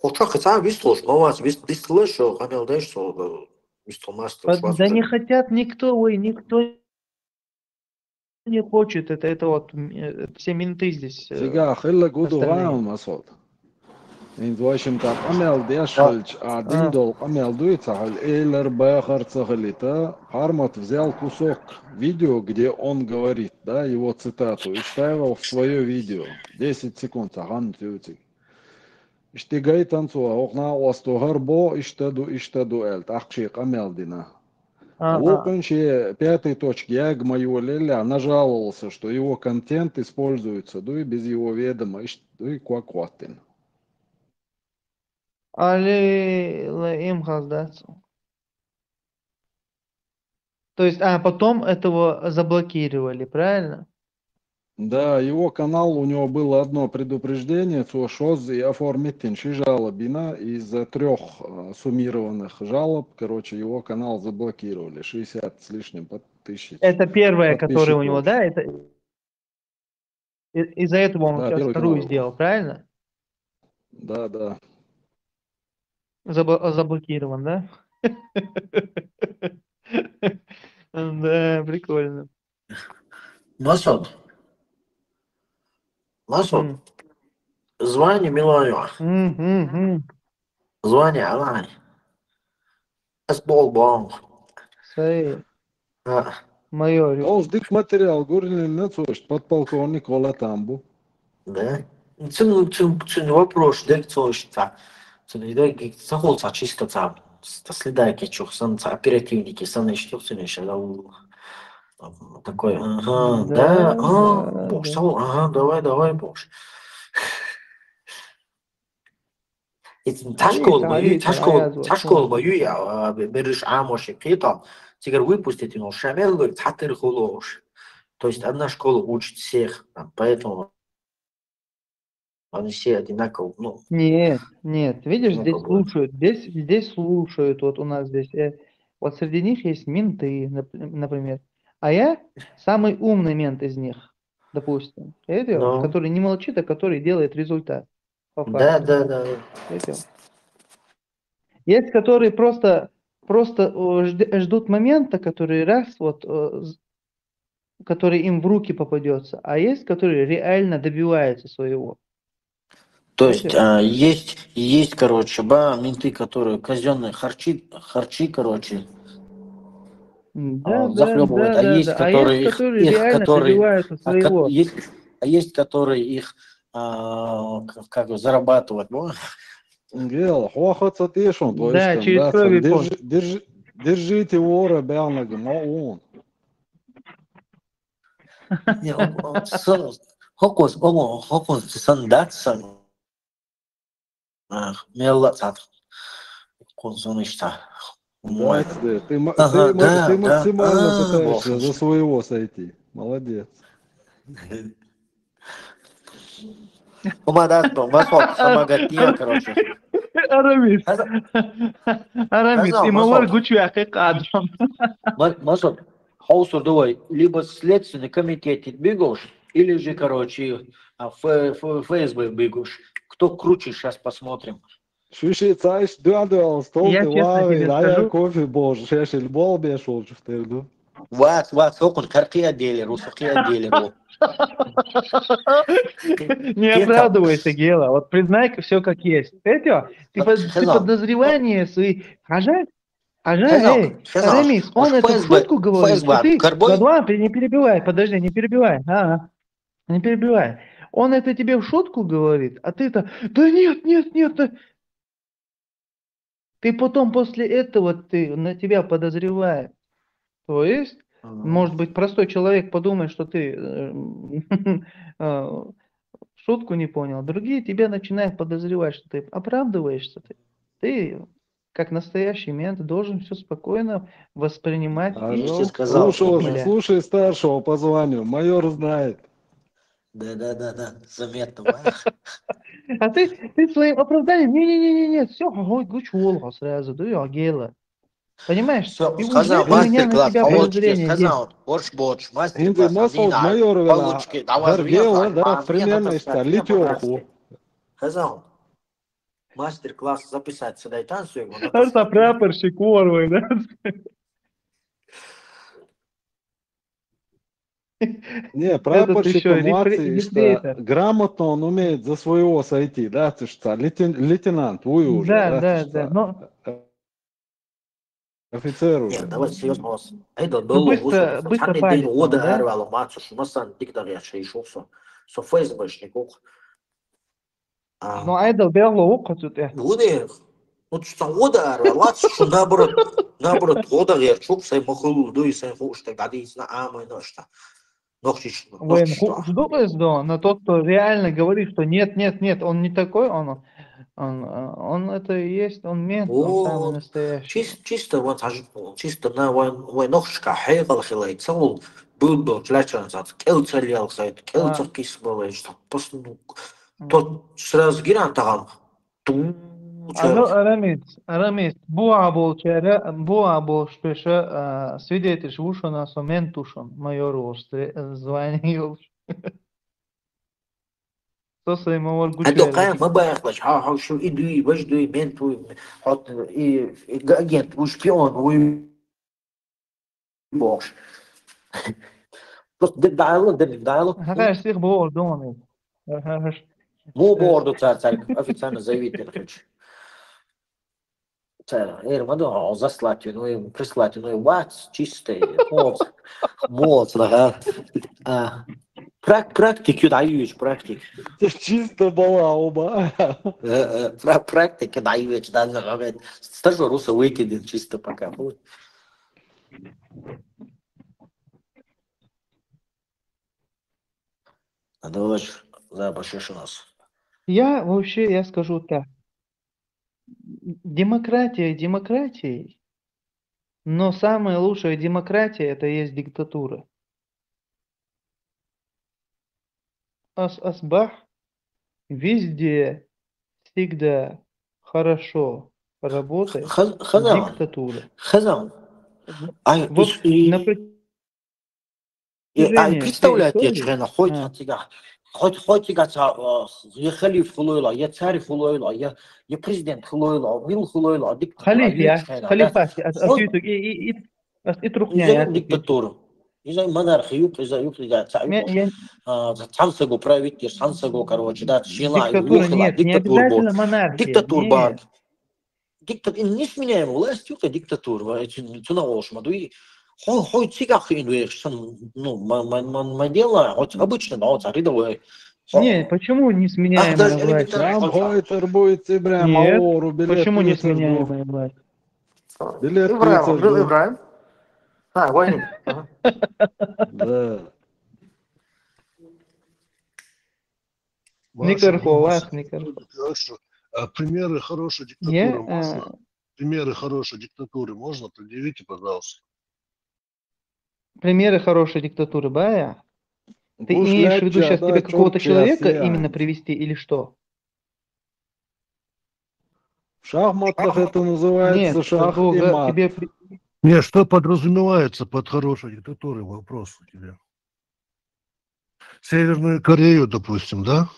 Хотя хотя вислош, но вас вислош, камел дэш, что висломастер, Да не хотят никто, никто не хочет. Это вот все менты здесь Фига, хилла гуду остальные. гаун масот. انت واش انت قمل ديشخلج قاعدين дол قمل дуется эйлер бахар цахалита Пармат взял кусок видео, где он говорит, да, его цитату, и вставил в свое видео. 10 секунд, аган тюти. Иштигай танцуа, окна осту гарбо, иштаду эльт, ахши قمل дина. А вот он ще пятой точки, я гмаю леля, нажаловался, что его контент используется, да и без его ведома, и квакватин. Али им хаздаться. То есть, потом этого заблокировали, правильно? Да, его канал, у него было одно предупреждение, что и оформить жалобина из-за 3 суммированных жалоб, короче, его канал заблокировали, 60 с лишним тысяч Это первое, которое у него, подписчиков. да? Это из-за этого он Да, сейчас первый вторую канал его. сделал, правильно? Да. Заблокирован, да? Да, прикольно. Масот, звони Милаю, звони Алане. Бол. Сэй, А. майор. Он ждик материал, говорили, подполковник Волатамбу. Да? Цин вопрос, да, что да, захолца чисто следайки, чухсан, оперативники, саны штуцины, такой, ага, да, боже, ага, давай, боже. Ташкол бою я, берешь амоши, кетал, теперь выпустить, но шамел, говорит, хатыр хулош. То есть одна школа учит всех, поэтому они все одинаково, ну. Нет, видишь, Ну, здесь как бы. слушают, здесь слушают, вот у нас здесь, вот среди них есть менты, например, а я самый умный мент из них, допустим, видел, Ну, который не молчит, а который делает результат, по да. факту, видел. Есть, которые просто ждут момента, который раз, вот, который им в руки попадется, а есть, которые реально добиваются своего. То есть есть, короче, менты, которые казенные харчи, короче, захлебывают, а есть, которые реально добиваются своего. Есть, которые их как зарабатывают. Гел, хвахаться тешон, Да, через кровь и пот. Держите вора бялнага, но он. Не, Хокус, сандатсан. Мелла цат. Консуништа. Да, ты Ага, да, максимально пытаешься волшебство. за своего сойти. Молодец. Умадас был, масот, самагатия, короче. Арамис. Арамис, Сказал, и мавар масот. гучу яхи кадром. Масот, хаусу давай, либо следственный комитет бегаешь, или же, короче, ФСБ бегаешь. Кто круче, сейчас посмотрим. Шуши цайш дуадуал, стол Я ты честно вави, тебе а я скажу, кофе бож, шешель бол бешол чуфтерду. Ват, сокун, каркия делер, усахия делер. не Кета, оправдывайся, Гела. Вот признай все как есть. Ты хазал, подозревание свои. Эй, хазал, Арамис, вот он это в шутку говорит, что ФСБ, ты... карбой, Ладно, не перебивай, подожди, не перебивай. Не перебивай. Он это тебе в шутку говорит, а ты-то... Да нет, да. Ты потом после этого на тебя подозревает. То есть, может быть, простой человек подумает, что ты шутку не понял. Другие тебя начинают подозревать, что ты оправдываешься. Ты, как настоящий мент, должен все спокойно воспринимать и видишь, ты сказал, земля. Слушай старшего по званию, майор знает. Да, заметно. А ты своим оправданием, не, все, гучу сразу, да, Гела. Понимаешь, Все, ты сказал, уже у меня на мастер-класс, тебя получки, подозрение есть. сказал, борщ, Инди мастер-класс, масол Адина, майор вела, получки, давай, гаргела, да, мне примерно надо иста, сказать, мне летеху. по-братски. Сказал, мастер-класс записать сюда и танцую его, Это натаскать. прапорщик Орвой, да? Не, Этот прапорщиком еще младший, что ефрейтор. грамотно он умеет за своего сойти, да, ты что, лейтенант, вы уже, да, ты Да, что, но офицер Нет, уже. давай серьезно, вас. Это ну, было лучше, быстро сами день палится он, года да? арвало, мацу, что масан диктор я шел, со ФСБшников. Ну, айдал берло оқыту те. Буде, вот что года арвало, мацу, что наоборот, года я чук, сай махалу, дуй, сай хуш, так гадис на амай, ношта. Нохчи, Вен что. жду но тот, кто реально говорит, что нет, он не такой, он это и есть, он мент, он самый О, настоящий. чисто вот чисто на вой нохшка хейгал хилай цел был тлачан зат келцелел сайт келцеркис было что просто тот сразу гиран таган ту Арамис, буа бол шпеша свидетель швушона со ментушон майору звание. Со своим عنده оргучу. قايم ما بياخدش ها شو إيدي وجده يمنتو حط أجنت وشبيون ويبوش بس ضد دايلو Хагаш сих боор доны. مو بوردو царь официально заявитель хочешь царь мадо заслать ну и прислать ну и ват чистый молод ага практику даешь практик Чисто была оба. практика даешь даже стажер руса выкиден чисто пока а давай запишешь у нас Я скажу так. Демократия демократией, но самая лучшая демократия это есть диктатура. Асбах везде всегда хорошо работает диктатура. Хазан Вот на протяжении всей представляете истории. члена хоть я халиф хулойла, я царь хулойла, я президент хулойла, мил хулойла, диктатура. Халиф я, халифат, Из-за диктатуры. Из-за монархии, из-за сансаго правитель, сансаго, короче, да, жила, диктатура нет, не обязательно монархия. Диктатур бар. Несменяемая власть, это диктатура. Это на ошмаду. Хоть сигах инвеш, ну, модела, хоть обычно, да, вот рядовой. Не, почему несменяемая власть? Там Хойтер будет тебя Нет, Маору билет. почему несменяемая власть? Билет İbrahim, kıyıca Bil bu. İbrahim. Ha, oyun. Aha. Да. Ваша Никархова, диктатура Никархова. хорошо. А примеры хорошей Я, диктатуры можно? Примеры хорошей диктатуры можно? Предъявите, пожалуйста. примеры хорошей диктатуры, Бая? Ты Bu имеешь в виду сейчас тебе şlatçada какого-то çok человека siyasi именно yani. привести или что? В шахматах это называется Нет, шах и мат. тебе... Не, что подразумевается под хорошей диктатурой? Вопрос у тебя. Северную Корею, допустим, да?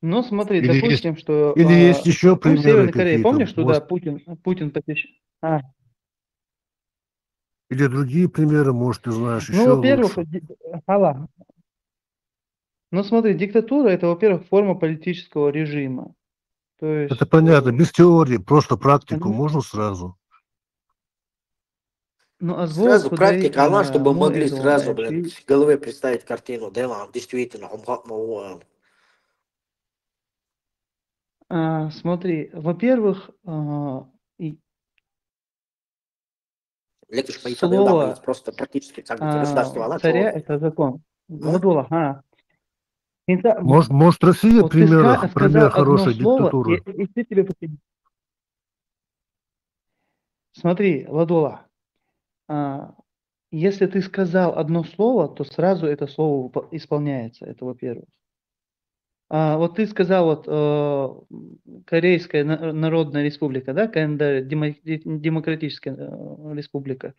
Ну, смотри, Или есть, допустим, что... или есть еще ну, примеры Северная Корея, какие-то? помнишь, туда Путин посещал? Или другие примеры, может, ты знаешь Ну, еще во-первых, лучше? Алла, ну смотри, диктатура это, во-первых, форма политического режима. То Это есть, понятно, без теории, просто практику ну, можно сразу? а Сразу сбоку дай практика, она, чтобы мой могли этого, сразу, знаешь, блин, в голове представить картину. Да, ладно, действительно, смотри, во-первых, и Лекиш поиса да слово просто практически как бы государство, она царя что? это закон. Да? Владула, Может, Россия вот ты пример сказал одно хорошей слово, диктатуры? и ты тебе... Смотри, Владула, если ты сказал одно слово, то сразу это слово исполняется, это во-первых. Вот ты сказал, Корейская Народная Республика, да, КНДР, Демократическая Республика.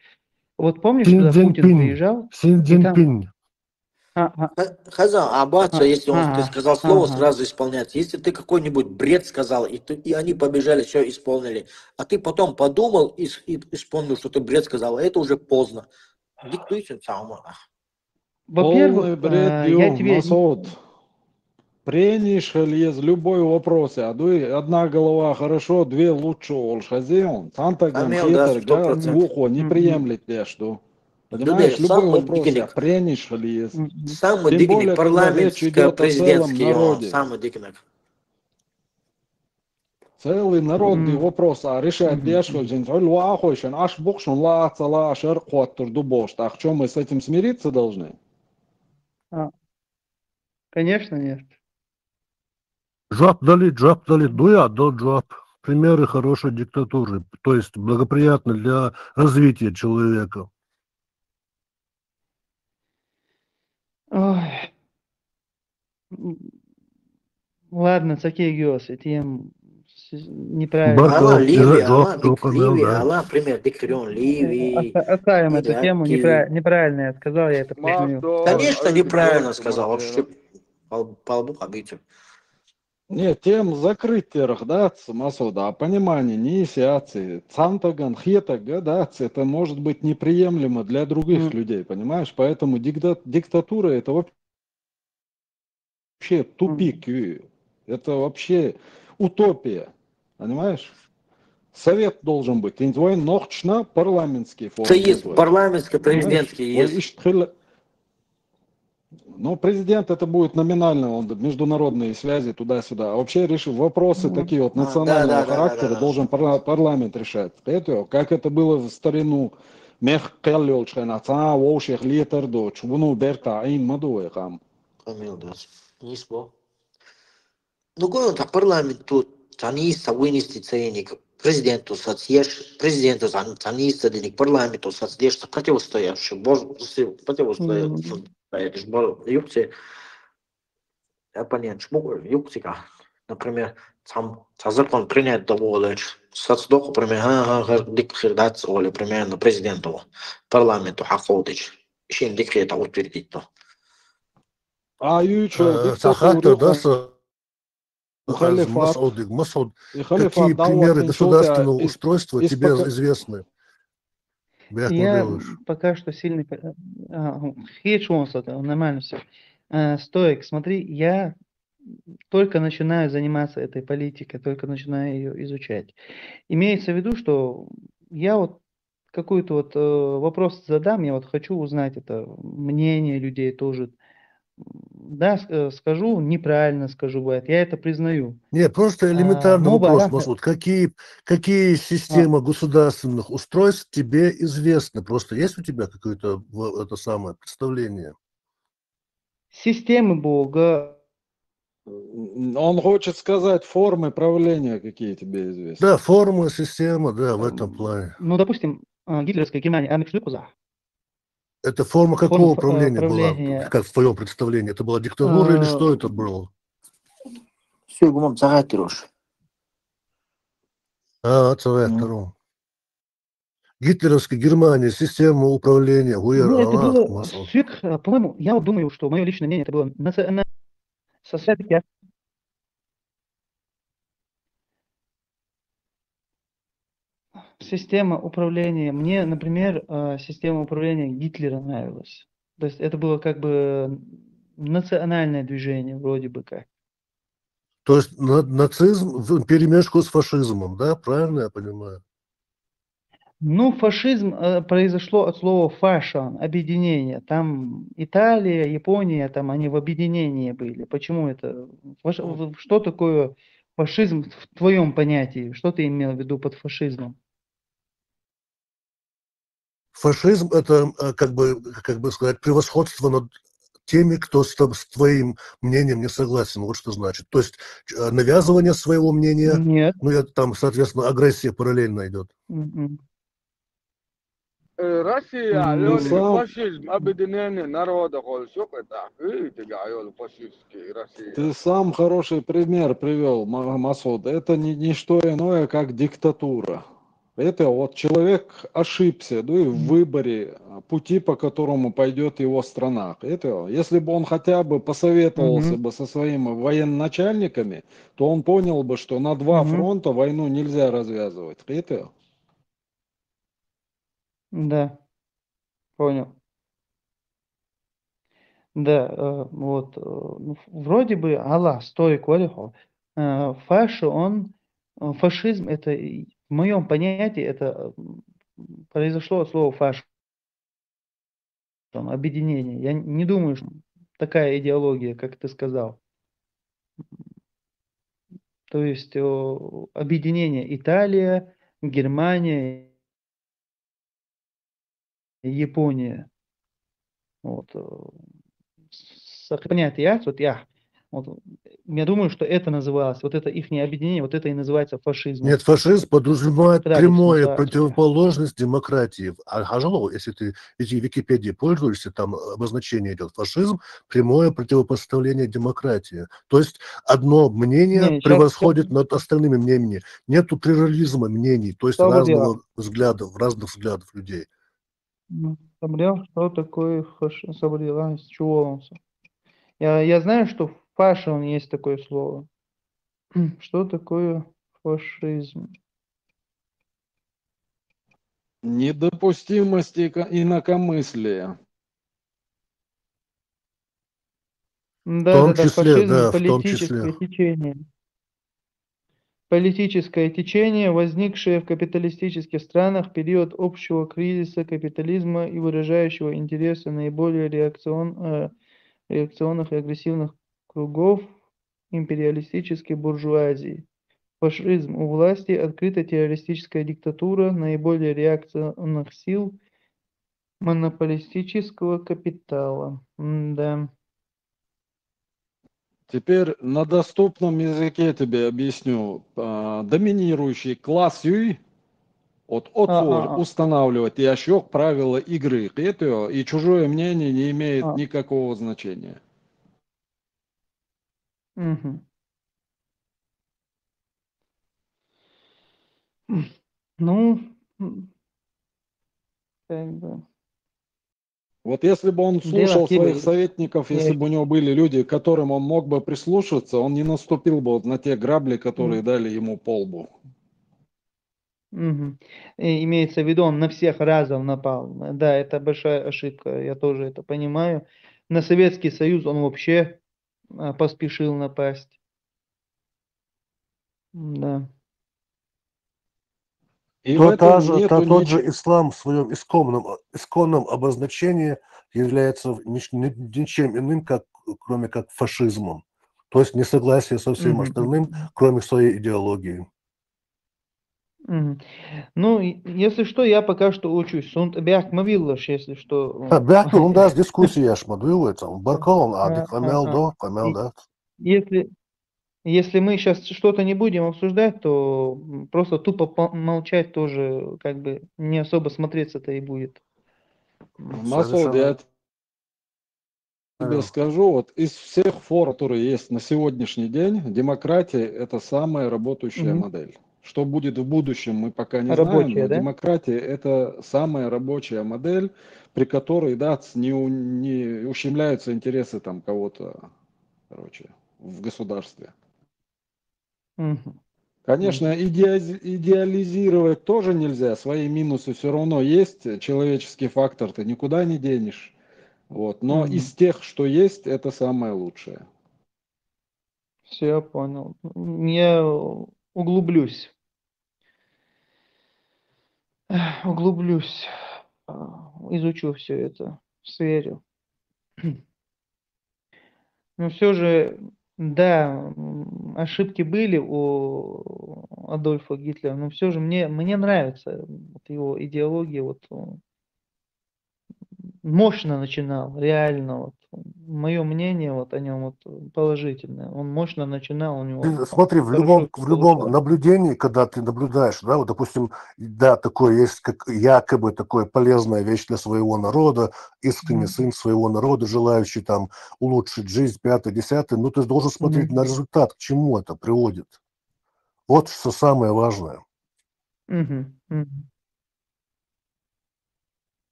Вот помнишь, Син туда Путин Цзиньпинь. приезжал, Син и там... Цзиньпинь. Хаза, аббатство, если ты сказал слово, ага. сразу исполняется. Если ты какой-нибудь бред сказал, и они побежали, все исполнили, а ты потом подумал и вспомнил, что ты бред сказал, это уже поздно. Диктуйте сам. Полный Во-первых, бред я дю, тебе... Масуд. Пренишь лез любой вопрос. Одна голова хорошо, две лучше. Олшазион. Сантаган Камел, да, хитр, га, 100%. глухо, не приемлет я что. Дуде, Понимаешь, любой самый вопрос, дикник, пренишь лез. самый Тем дикник, более, когда речь идет о целом парламентско-президентский, народе. самый дикник. Целый народный вопрос, а решать дешевле, аж бокшун ла цала шер кваттер дубош. Так что мы с этим смириться должны? Конечно, нет. Джаб дали, дуя до джаб. Примеры хорошей диктатуры, то есть благоприятны для развития человека. Ой. Ладно, такие геосы, тем неправильно. Ала Ливи, Джаб, ала дик Джаб, Ливи, да. ала, пример диктарион Ливи, Оставим эту тему, Ираки. неправильно я сказал, я это признаю. Конечно, неправильно сказал, вообще по лбу побить. Нет, тем закрытых, да, Масуда, а понимание, не инициации. Цантаган, хетага, да, это может быть неприемлемо для других людей, понимаешь? Поэтому диктатура это вообще тупик, это вообще утопия, понимаешь? Совет должен быть. Интвой нохчна парламентский Это форм. есть парламентско-президентский есть. Ну, президент это будет номинально, он международные связи туда-сюда. А вообще решил вопросы такие вот национального характера должен парламент решать. Это, как это было в старину. Мех кэллёлчэ наца воушех литер до чубуну берта айн мадуэ хам. Камил, да. Не спо. Ну, гонта парламент тут цаниста вынести ценник. Президенту соцъешь, президенту цаниста денег, парламенту соцъешь, противостоящий, противостоящий. Это же юкти, оппонент, юктика. Например, сам закон принять доволечь. Соцдох, например, дикхирдать, или примерно президенту, парламенту, хаходыч. Еще дикхирда утвердить то. А ючо Сахатер, да, диктатуру, Масуд, и какие халифат примеры государственного из устройства тебе пока... известны? Я пока что сильный... Нормально все. Стоик, смотри, я только начинаю заниматься этой политикой, только начинаю ее изучать. Имеется в виду, что я вот какой-то вот вопрос задам, я вот хочу узнать это мнение людей тоже, да, скажу, неправильно скажу, бывает, я это признаю. Нет, просто элементарный Моба вопрос, Аллах, Масуд. Какие системы государственных устройств тебе известны? Просто есть у тебя какое-то это самое представление? системы Бога, Он хочет сказать формы правления, какие тебе известны. Да, форма, система, да, в этом плане. ну, допустим, гитлеровская Германия, Это форма форма какого управления была, правления, как в твоем представлении? Это была диктатура или что это было? Sögümüm sağa duruş. Целая второго. Гитлеровская Германия, система управления, Гуер, ну, это Аллах, было Масуд. по-моему, я вот думаю, что мое личное мнение, это было система управления. Мне, например, система управления Гитлера нравилась. То есть это было как бы национальное движение, вроде бы как. То есть нацизм в перемешку с фашизмом, да? Правильно я понимаю? Ну, фашизм произошло от слова фашан, объединение. Там Италия, Япония, там они в объединении были. Почему это? Что такое фашизм в твоем понятии? Что ты имел в виду под фашизмом? Фашизм – это, как бы сказать, превосходство над теми, кто с твоим мнением не согласен. Вот что значит. То есть навязывание своего мнения, Нет. ну, это там, соответственно, агрессия параллельно идет. Мгм. Россия, Ты люди, сам, фашизм, объединение народа, все это, видите, фашистский Россия. ты сам хороший пример привел, Масуд. Это не что иное, как диктатура. Это вот человек ошибся, да, в выборе пути, по которому пойдет его страна. Это, если бы он хотя бы посоветовался Мгм. бы со своими военачальниками, то он понял бы, что на два Мгм. фронта войну нельзя развязывать. Это. Да, понял. Да, вот, ну, вроде бы Аллах стоит квалифо. Фашизм это, в моем понятии, это произошло от слова фаш, там, объединение. Я не думаю, что такая идеология, как ты сказал. То есть объединение Италия, Германия, Япония. Вот, понятие, вот я. Вот, я думаю, что это называлось, вот это их объединение, вот это и называется фашизмом. Нет, фашизм подразумевает Тогда прямую объясню, противоположность демократии. Если ты Википедией пользуешься, там обозначение идет. Фашизм – прямое противопоставление демократии. То есть одно мнение Не, сейчас превосходит над остальными мнениями. Нету плюрализма мнений, то есть разных взглядов людей. Собрал, что такое собрала, с чего он? Я знаю, что фашион есть такое слово. Что такое фашизм? Недопустимость инакомыслия. В том Да, числе, фашизм, да, в том числе. Политическое течение, возникшее в капиталистических странах в период общего кризиса капитализма и выражающего интересы наиболее реакционных и агрессивных кругов империалистической буржуазии. Фашизм у власти, открытая террористическая диктатура наиболее реакционных сил монополистического капитала. Да. Теперь на доступном языке тебе объясню. Доминирующий класс Юй от отцу А. устанавливать и ощек правила игры. Это и чужое мнение не имеет А. никакого значения. Мгм. Ну, как бы, Вот если бы он дело слушал своих хитрое. советников, если бы у него были люди, к которым он мог бы прислушаться, он не наступил бы вот на те грабли, которые дали ему по лбу. Мгм. И имеется в виду, он на всех разом напал. Да, это большая ошибка, я тоже это понимаю. На Советский Союз он вообще поспешил напасть. Да. И в этом нету Тот ничего. же ислам в своем исконном обозначении является ничем иным, кроме как фашизмом. То есть несогласие со всем остальным, кроме своей идеологии. Ну, если что, я пока что учусь. Бях мавиллаш, если что. Бях, он даст дискуссии, шмадуется. Он баркал, адик фамел, да. Если мы сейчас что-то не будем обсуждать, то просто тупо молчать тоже как бы не особо смотреться-то и будет. Масуд, я тебе скажу, вот из всех фор, которые есть на сегодняшний день, демократия – это самая работающая модель. Что будет в будущем, мы пока не знаем, но да? демократия – это самая рабочая модель, при которой, да, не ущемляются интересы там кого-то, короче, в государстве. Конечно, идеализировать тоже нельзя, свои минусы все равно есть, человеческий фактор ты никуда не денешь. Вот. Но из тех, что есть, это самое лучшее. Все, понял. Я углублюсь. Изучу все это, сверю. Но все же, да, ошибки были у Адольфа Гитлера, но все же мне нравится вот его идеология, вот мощно начинал, реально, вот, мое мнение вот о нем вот положительное. Он мощно начинал, у него Смотри, в любом наблюдении, когда ты наблюдаешь, да, вот, допустим, да, такое есть, как якобы такое полезная вещь для своего народа, искренний сын своего народа, желающий там улучшить жизнь, 5-10, ну ты должен смотреть на результат, к чему это приводит. Вот что самое важное.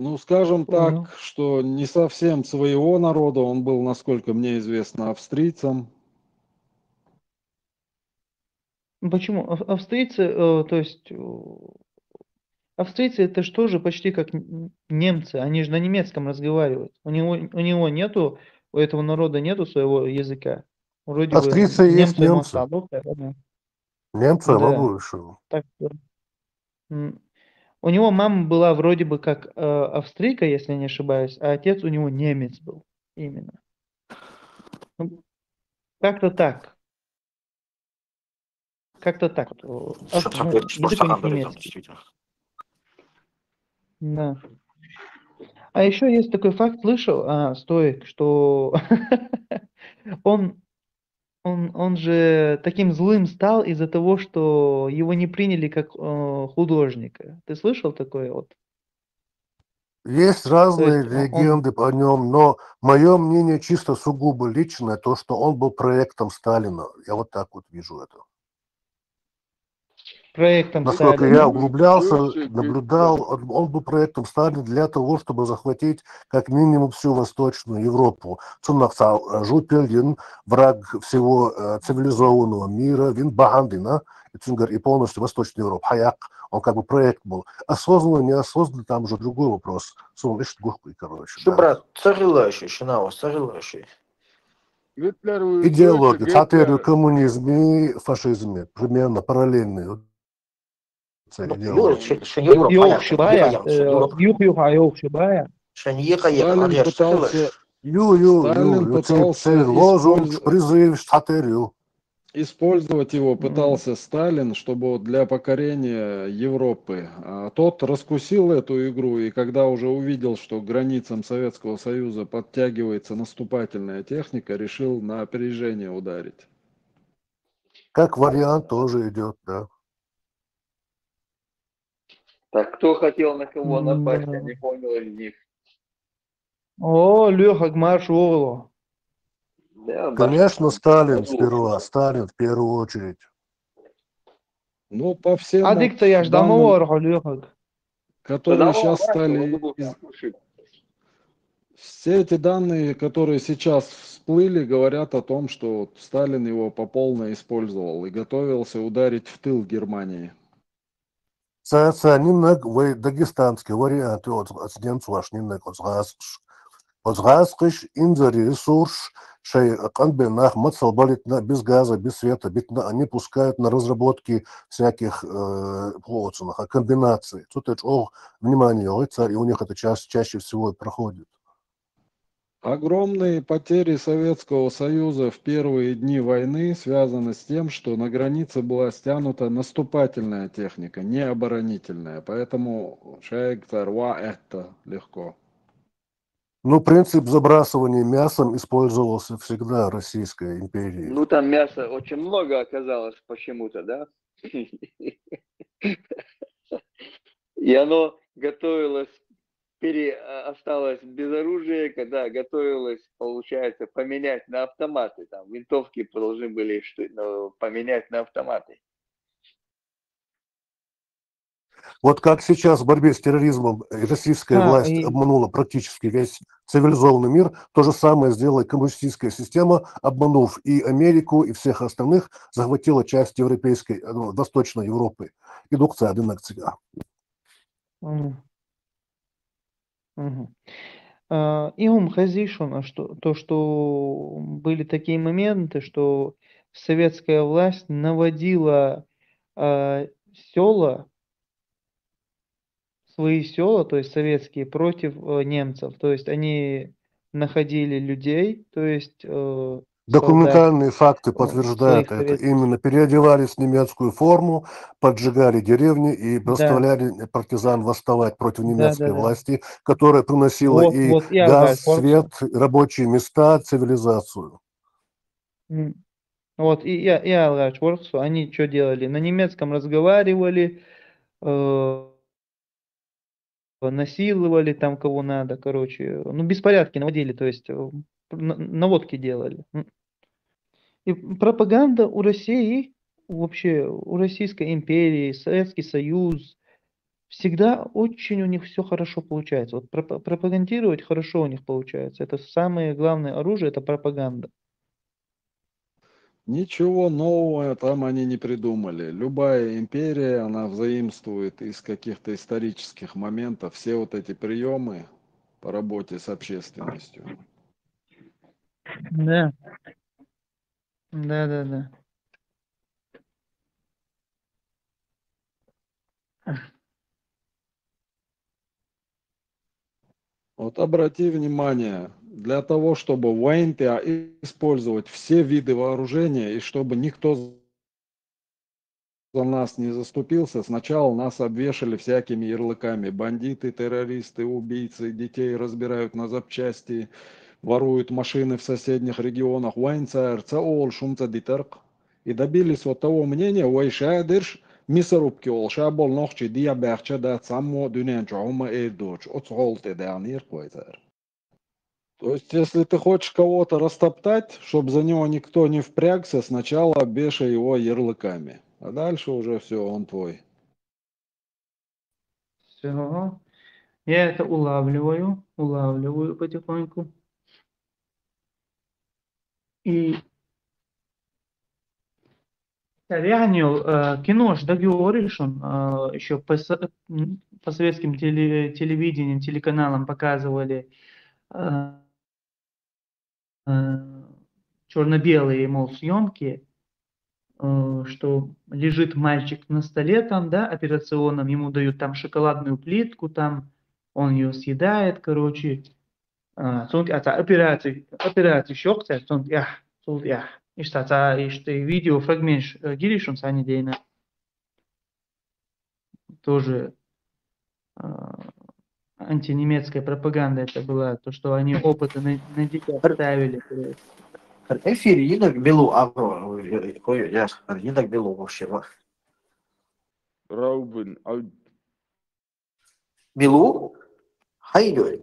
Ну, скажем так, что не совсем своего народа, он был, насколько мне известно, австрийцем. Почему? Австрийцы, то есть австрийцы это что же почти как немцы, они же на немецком разговаривают. У него нету, у этого народа нету своего языка. Вроде австрийцы бы есть немцы. Немцы, я могу решил. У него мама была вроде бы как австрийка, если не ошибаюсь, а отец у него немец был. Именно. Как-то так. Как-то так. Язык у них немецкий. Да. А еще есть такой факт, слышал, Стоик, что он же таким злым стал из-за того, что его не приняли как художника. Ты слышал такое вот? Есть разные легенды о нем, но мое мнение чисто сугубо личное, то, что он был проектом Сталина. Я вот так вот вижу это. Насколько я углублялся, наблюдал, он был проектом Сталина для того, чтобы захватить как минимум всю Восточную Европу. Цуннахсал, Жупельдин, враг всего цивилизованного мира, Винбахандина, и полностью Восточную Европу. Хаяк, он как бы проект был. Осознанно, неосознанно, там уже другой вопрос. Короче. Что, брат, согрелающий, шинао, согрелающий. Идеология, теория коммунизме и фашизме примерно параллельные. Использовать его пытался Сталин, чтобы для покорения Европы. Тот раскусил эту игру, и когда уже увидел, что к границам Советского Союза подтягивается наступательная техника, решил на опережение ударить. Как вариант тоже идет, да. Так кто хотел на кого напасть, я не понял из них. О, Леха Гмашово. Да, конечно, Сталин сперва, Сталин в первую очередь. Ну, по всем данным, которые сейчас стали... Все эти данные, которые сейчас всплыли, говорят о том, что Сталин его по полной использовал и готовился ударить в тыл Германии. Дагестанский вариант, от немцев аж не от инзери ресурс, шей канбенах мацалбалит без газа, без света, они пускают на разработки всяких комбинаций. Тут внимание, царь, и у них это чаще всего проходит. Огромные потери Советского Союза в первые дни войны связаны с тем, что на границе была стянута наступательная техника, не оборонительная. Поэтому это легко. Ну, принцип забрасывания мясом использовался всегда Российской империей. Ну, там мяса очень много оказалось почему-то, да? И оно готовилось, осталось без оружия, когда готовилось, получается, поменять на автоматы. Там винтовки должны были поменять на автоматы. Вот как сейчас в борьбе с терроризмом российская власть обманула практически весь цивилизованный мир, то же самое сделала коммунистическая система, обманув и Америку, и всех остальных, захватила часть европейской, Восточной Европы. И дукция один акция. Игум Хазишин, что были такие моменты, что советская власть наводила свои села, то есть советские, против немцев. То есть они находили людей, то есть документальные факты подтверждают это. Именно переодевались в немецкую форму, поджигали деревни и заставляли партизан восставать против немецкой власти, которая приносила газ, свет, рабочие места, цивилизацию. Вот, и я они что делали? На немецком разговаривали, насиловали там кого надо, короче, беспорядки наводили, то есть наводки делали. И пропаганда у России, вообще у Российской империи, Советский Союз, всегда очень у них все хорошо получается. Вот пропагандировать хорошо у них получается. Это самое главное оружие, это пропаганда. Ничего нового там они не придумали. Любая империя, она взаимствует из каких-то исторических моментов все вот эти приемы по работе с общественностью. Да. Да. Вот обрати внимание, для того, чтобы в войне использовать все виды вооружения и чтобы никто за нас не заступился, сначала нас обвешали всякими ярлыками. Бандиты, террористы, убийцы, детей разбирают на запчасти, воруют машины в соседних регионах. И добились вот того мнения, мясорубки олша болнохчи дия бахча да само дюнен чома эйдоч оцголте данир койзер. То есть, если ты хочешь кого-то растоптать, чтобы за него никто не впрягся, сначала обвешай его ярлыками, а дальше уже все, он твой. Все. Я это улавливаю потихоньку. И реально, кино ж договоришь, он еще по советским телевидениям, телеканалам показывали черно-белые, мол, съемки, что лежит мальчик на столе там, да, операционном, ему дают там шоколадную плитку, там он ее съедает, короче. Операция щекся, işte видео фрагмент girişim sani deyine тоже антинемецкая пропаганда это была, то, что они опыты на детях ставили. Эфир yine Белу Агро, я yine Белу вообще. Раубин, Белу? Хайдой.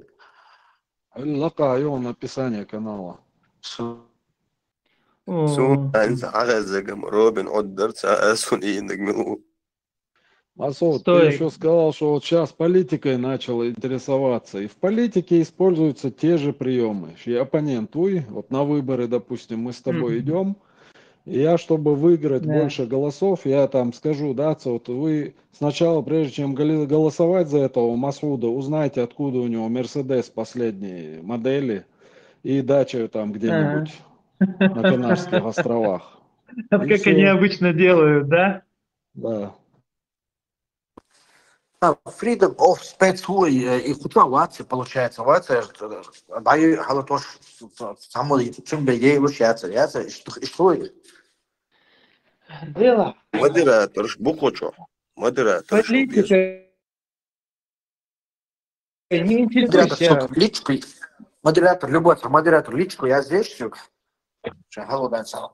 Лакаю написание канала. Масот, ты еще сказал, что вот сейчас политикой начал интересоваться. И в политике используются те же приемы. И оппонент твой, вот на выборы, допустим, мы с тобой идем, и я, чтобы выиграть больше голосов, я там скажу, да, вот вы сначала, прежде чем голосовать за этого Масуда, узнайте, откуда у него Мерседес последней модели и дача там где-нибудь на Канарских островах. И Как они все. обычно делают, да? Да. Freedom of Speech и куда ватsi получается. Ватси, даю халатош самой чем бы ей лучается. Что дело? Модератор, бухочо. Модератор, что без. Политика не Модератор, интересуйся. личку. Модератор, любой модератор, личку я здесь все.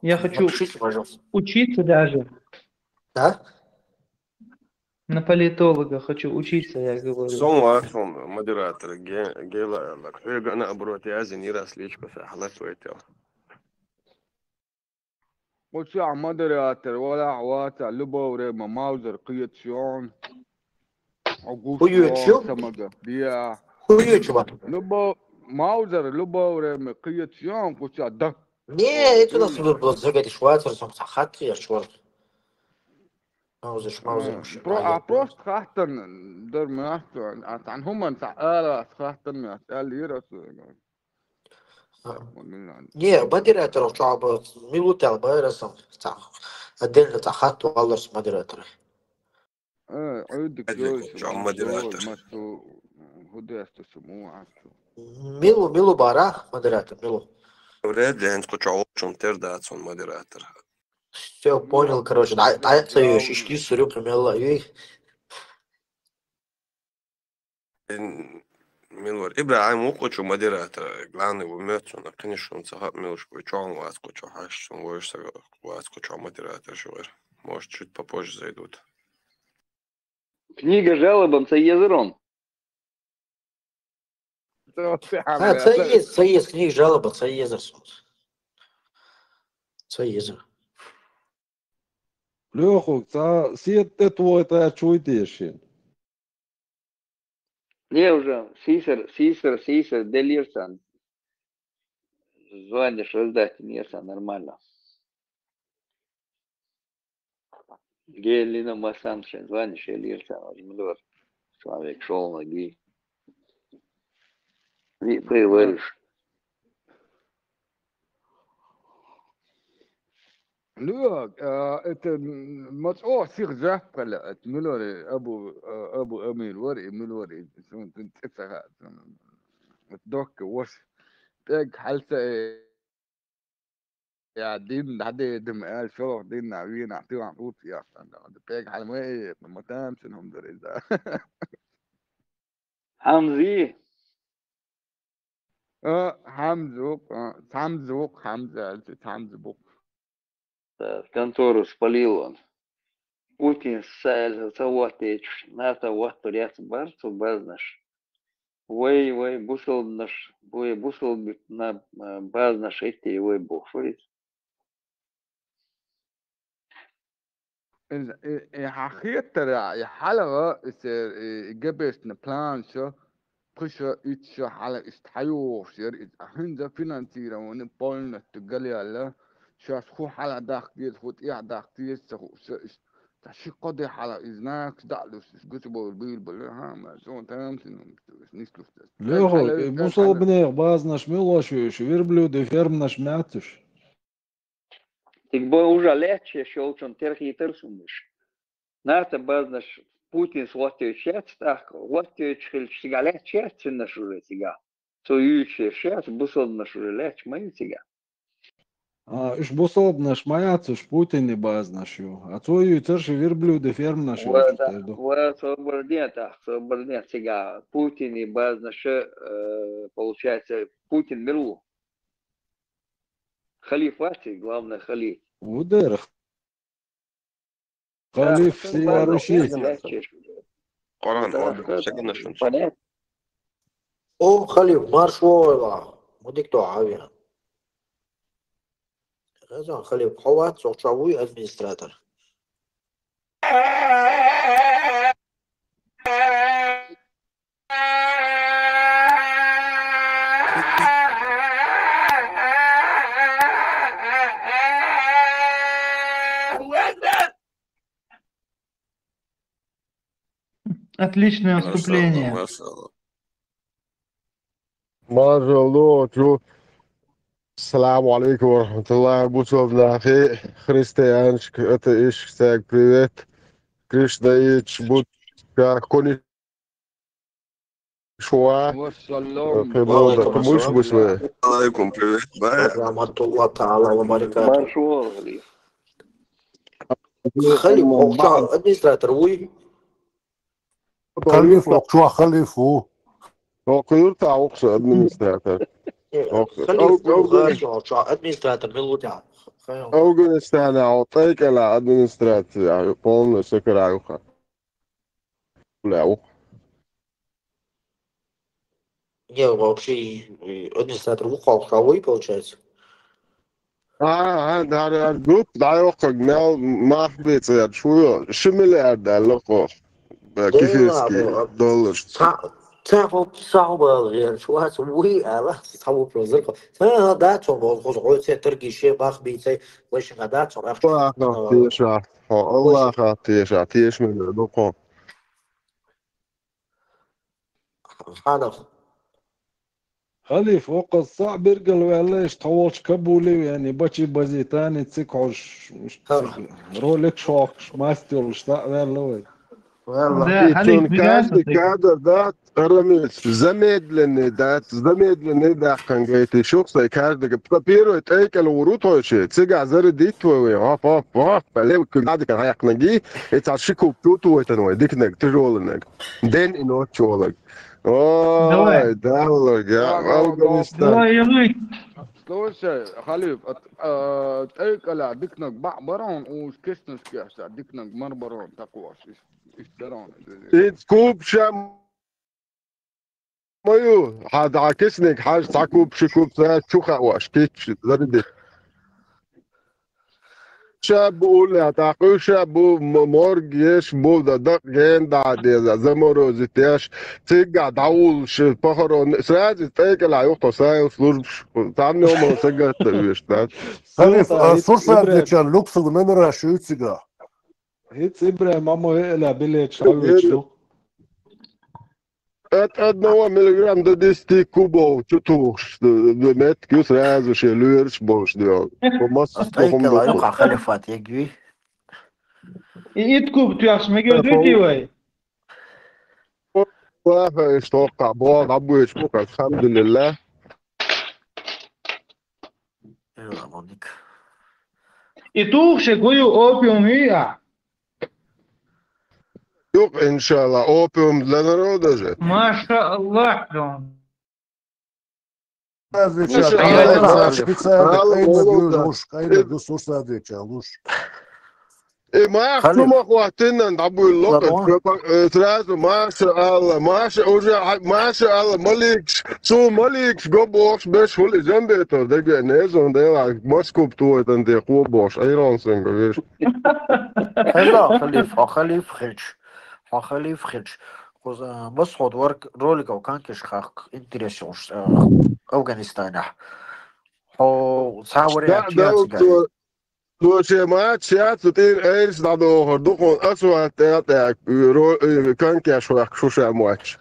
Я хочу Напишите, пожалуйста. учиться даже. Да? На политолога хочу учиться, я говорю. Сон Ватсон, модератор, гела, лакфега оборот, я зенира сличку, сахлат уэтел. وسع مودراتر ولا عواتع لبوري ماوزر قيت شون عقوش Хуючу? سمجة بيا Хуючу вам. لبو ماوزر لبوري قيت شون وسع دك Не, это у нас было загадать Швайцар, сам сахатки, я швар. Маузер. بروست خاطن در ماستر عن هم سعالة خاطن مسألة يرس Не, модератор, что минута, байрасом. Отдельно сахат, алларс модератор. عندك أدلك شو مودراتор. ماتو هداست سموع Милу бара, модератор, милу. Вряд ли он скучал, чем тердаться, он модератор. Все, понял, короче. А это ее шишки, сурю, примела. Милор, Ибраим укучу модератор, главный в мёцу, на конечно, он сахат милушку, чон вас кучу хаш, он войш вас кучу модератор живер. Может, чуть попозже зайдут. Книга жалобам це єзерон. Це є книг жалоба, це є засуд. Це є. Леху, сетте твой, это чуйте. Я уже Сисер, Делирсан. Звонишь, раздать Нирсан, нормально. Гелина Масаншин, звонишь, Элирсан, Милор. Человек шел ноги. Ты говоришь. لا انت مسؤول سيغ زهقة ملوري ابو امير وري ملوري شلون تنتفع الدوك وش تاج حالته يا دين حد دم قال شو دين نعوين اعطيه عطوط يا تاج حال ما ايه ما تامس انهم دري ده حمزي حمزوق حمزة контору спалил он. Путин саватеч, ната вахторяц барцу базнаш. Вой, бусел наш, бусел на базнаш эти, вой бухфорит. حقيقة يا حلقة جبس نبلان شو قشة إتش حلقة استحيو شير هنزا فينانسيرا ونبولنا تقالي على شاس خو حلقة داختيز خود إيه داختيز تشي قضي حلقة إزناك دعلوس قسبو البيل بلها ما شو تامسين نسلوس Леху, бусал бнех, базнаш милошу, верблюды фермнаш мятуш. Тик бой уже лече, шел чон терхи терсумыш. Ната базнаш Путин сватıyor şert, сватıyor çıgalет şert наш уже сега. Союющий шерсть, бусол наш уже леч, мою сега. Иш бусал бнаш маяцуш, Путин не базнаш ю. А твою церши верблюды фермнаш ю. Вот свободнее сега. Путин и базнаш, получается, Путин миру. Халиф Ати, главное халиф. Удер. Халиф всея Руси. Коран, он, секунду, Понятно? О, халиф, маршвола. Мудик то авиа. Это халиф, хават, сохчавуй администратор. Отличное вступление. Мажало, السلام عليكم ورحمة الله. Бутовна ахи, христианчик, это Ишак, привет. Кришнаич, будка, конишуа, والسلام хеброда, وعليكم кумыш السلام. бусве. عليكم привет. Бая. ورحمة الله تعالى وبركاته. Маршвол, Халиф. خلي من فوق بعض شهر أدمنستراتور وي خليف وقشوع خليفه وقيور تعوقش administrator. خلي فوق خارج شهر أدمنستراتور بالوضع. أفغانستان أعطيك على administrator. полный секрауха. Ляу. Не, вообще администратор вухал шавой, получается. هذا جروب دايوخ مال ما حبيت يعني شو مليار لقو كيفيسكي دولار تعرفوا صعبة غير شو هسوي على صعبة بروزركو هذا شغل خذ تركي شيء باخ بيتي وش هذا شغل الله خاطيشة الله خاطيشة تيش من لقو هذا خليف وقت صعب يرقل وعلاش تحولش كابولي يعني باتشي بازيتاني تسكعوش رولك شوكش ما استيولش تعمل ده Халиф يتون كاسي بجد كادر دات رميس زميد لني دا كان جايتي شخص كادر بابيرو يتأكل ورود هوشي تسيجع زر ديت وي هاف بلي كل عادي كان هيك نجي يتعشيكو بتوتو ويتنوي ديك نك تجول نك دين إنو تشولك دواء دولك يا أفغانستان دواء يلوي слушай, Халиф, تأكل ديكنك بعبرون وش كيسنس كيسا ديكنك مربرون تقواش اشترون كوب شام مايو هذا عكسنك حاج تعكوب شكوب شو خواش كيتش زردي شاب بقول يا تعقو شاب مورج يش بول دا دق جين دا دي زمرو زيتياش تيجا داول ش بحرون سراج تيجا لا يوقف ساي وصلور تعمل يوم سجل تبيش ده خليف صرصة ديتشان لوكسو نمرة شوتسيغا هيت إبراهيم أمو هيلا بليت شعويتشو ات نوع مليغرام ده ديستي كوبو تشوتوش دمت كيوس راز وشيلورش بوش ديو ومص أستيقظ بهم لا لوكو يقع خلفات يجوي يتكوب تياس مجدودي وي وافا اشتوقع بوض عبو يشبوك الحمد لله يلا مونيك يتوخ شكويو أوبيوم هي يوق ان شاء الله اوبيوم لنرودجه ما شاء الله دون ديتشان أيوة، أنا خليف. شبيتسادك أين بيوزوش أين بيوصوصا ديتشان لوش ما خليف. يحكم اخواتنا عبو اللقط ثلاث ما شاء الله ما شاء الله مالكش سو مالكش قبوش بس هو اللي جنبيته دقي نيزون ديلا مسكوب توت انت قوبوش ايران سنجو هلا خليف خليف بس خود ورك رولك او كان كش خاق انتريسيونش افغانستان هو تصور يا تشاتس لو شمعت شات تطير ايش دادو هردوخون اسوا تاعك كان كاش وقت شو شامواتش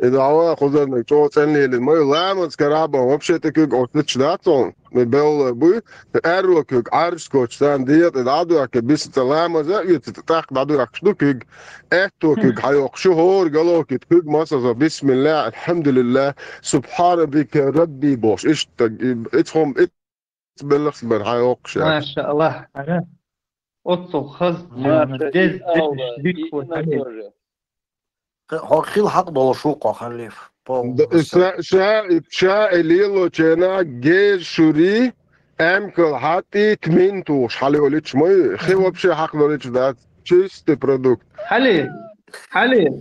إذا هو خذنا جو تاني للمي لامس كرابة وبشيت كيك أوتش داتون من بيل بوي أروك كيك عارش كوتش تان ديت إذا عدو يك بيس تلامة زي تتاخد عدو يك شنو كيك إحتو كيك حيوق شهور قالوا كيك مصر بسم الله الحمد لله سبحان بك ربي بوش إيش إتهم بلغت بن حيوق ما شاك شاء الله أطو خز دز بيك وحليف هو خيل حق دول شوقه خليف شا ليلو تشينا جيز شوري امكل هاتي تمنتوش حالي وليتش مي خيو بشي حق دوليتش دات تشيست برودكت حليف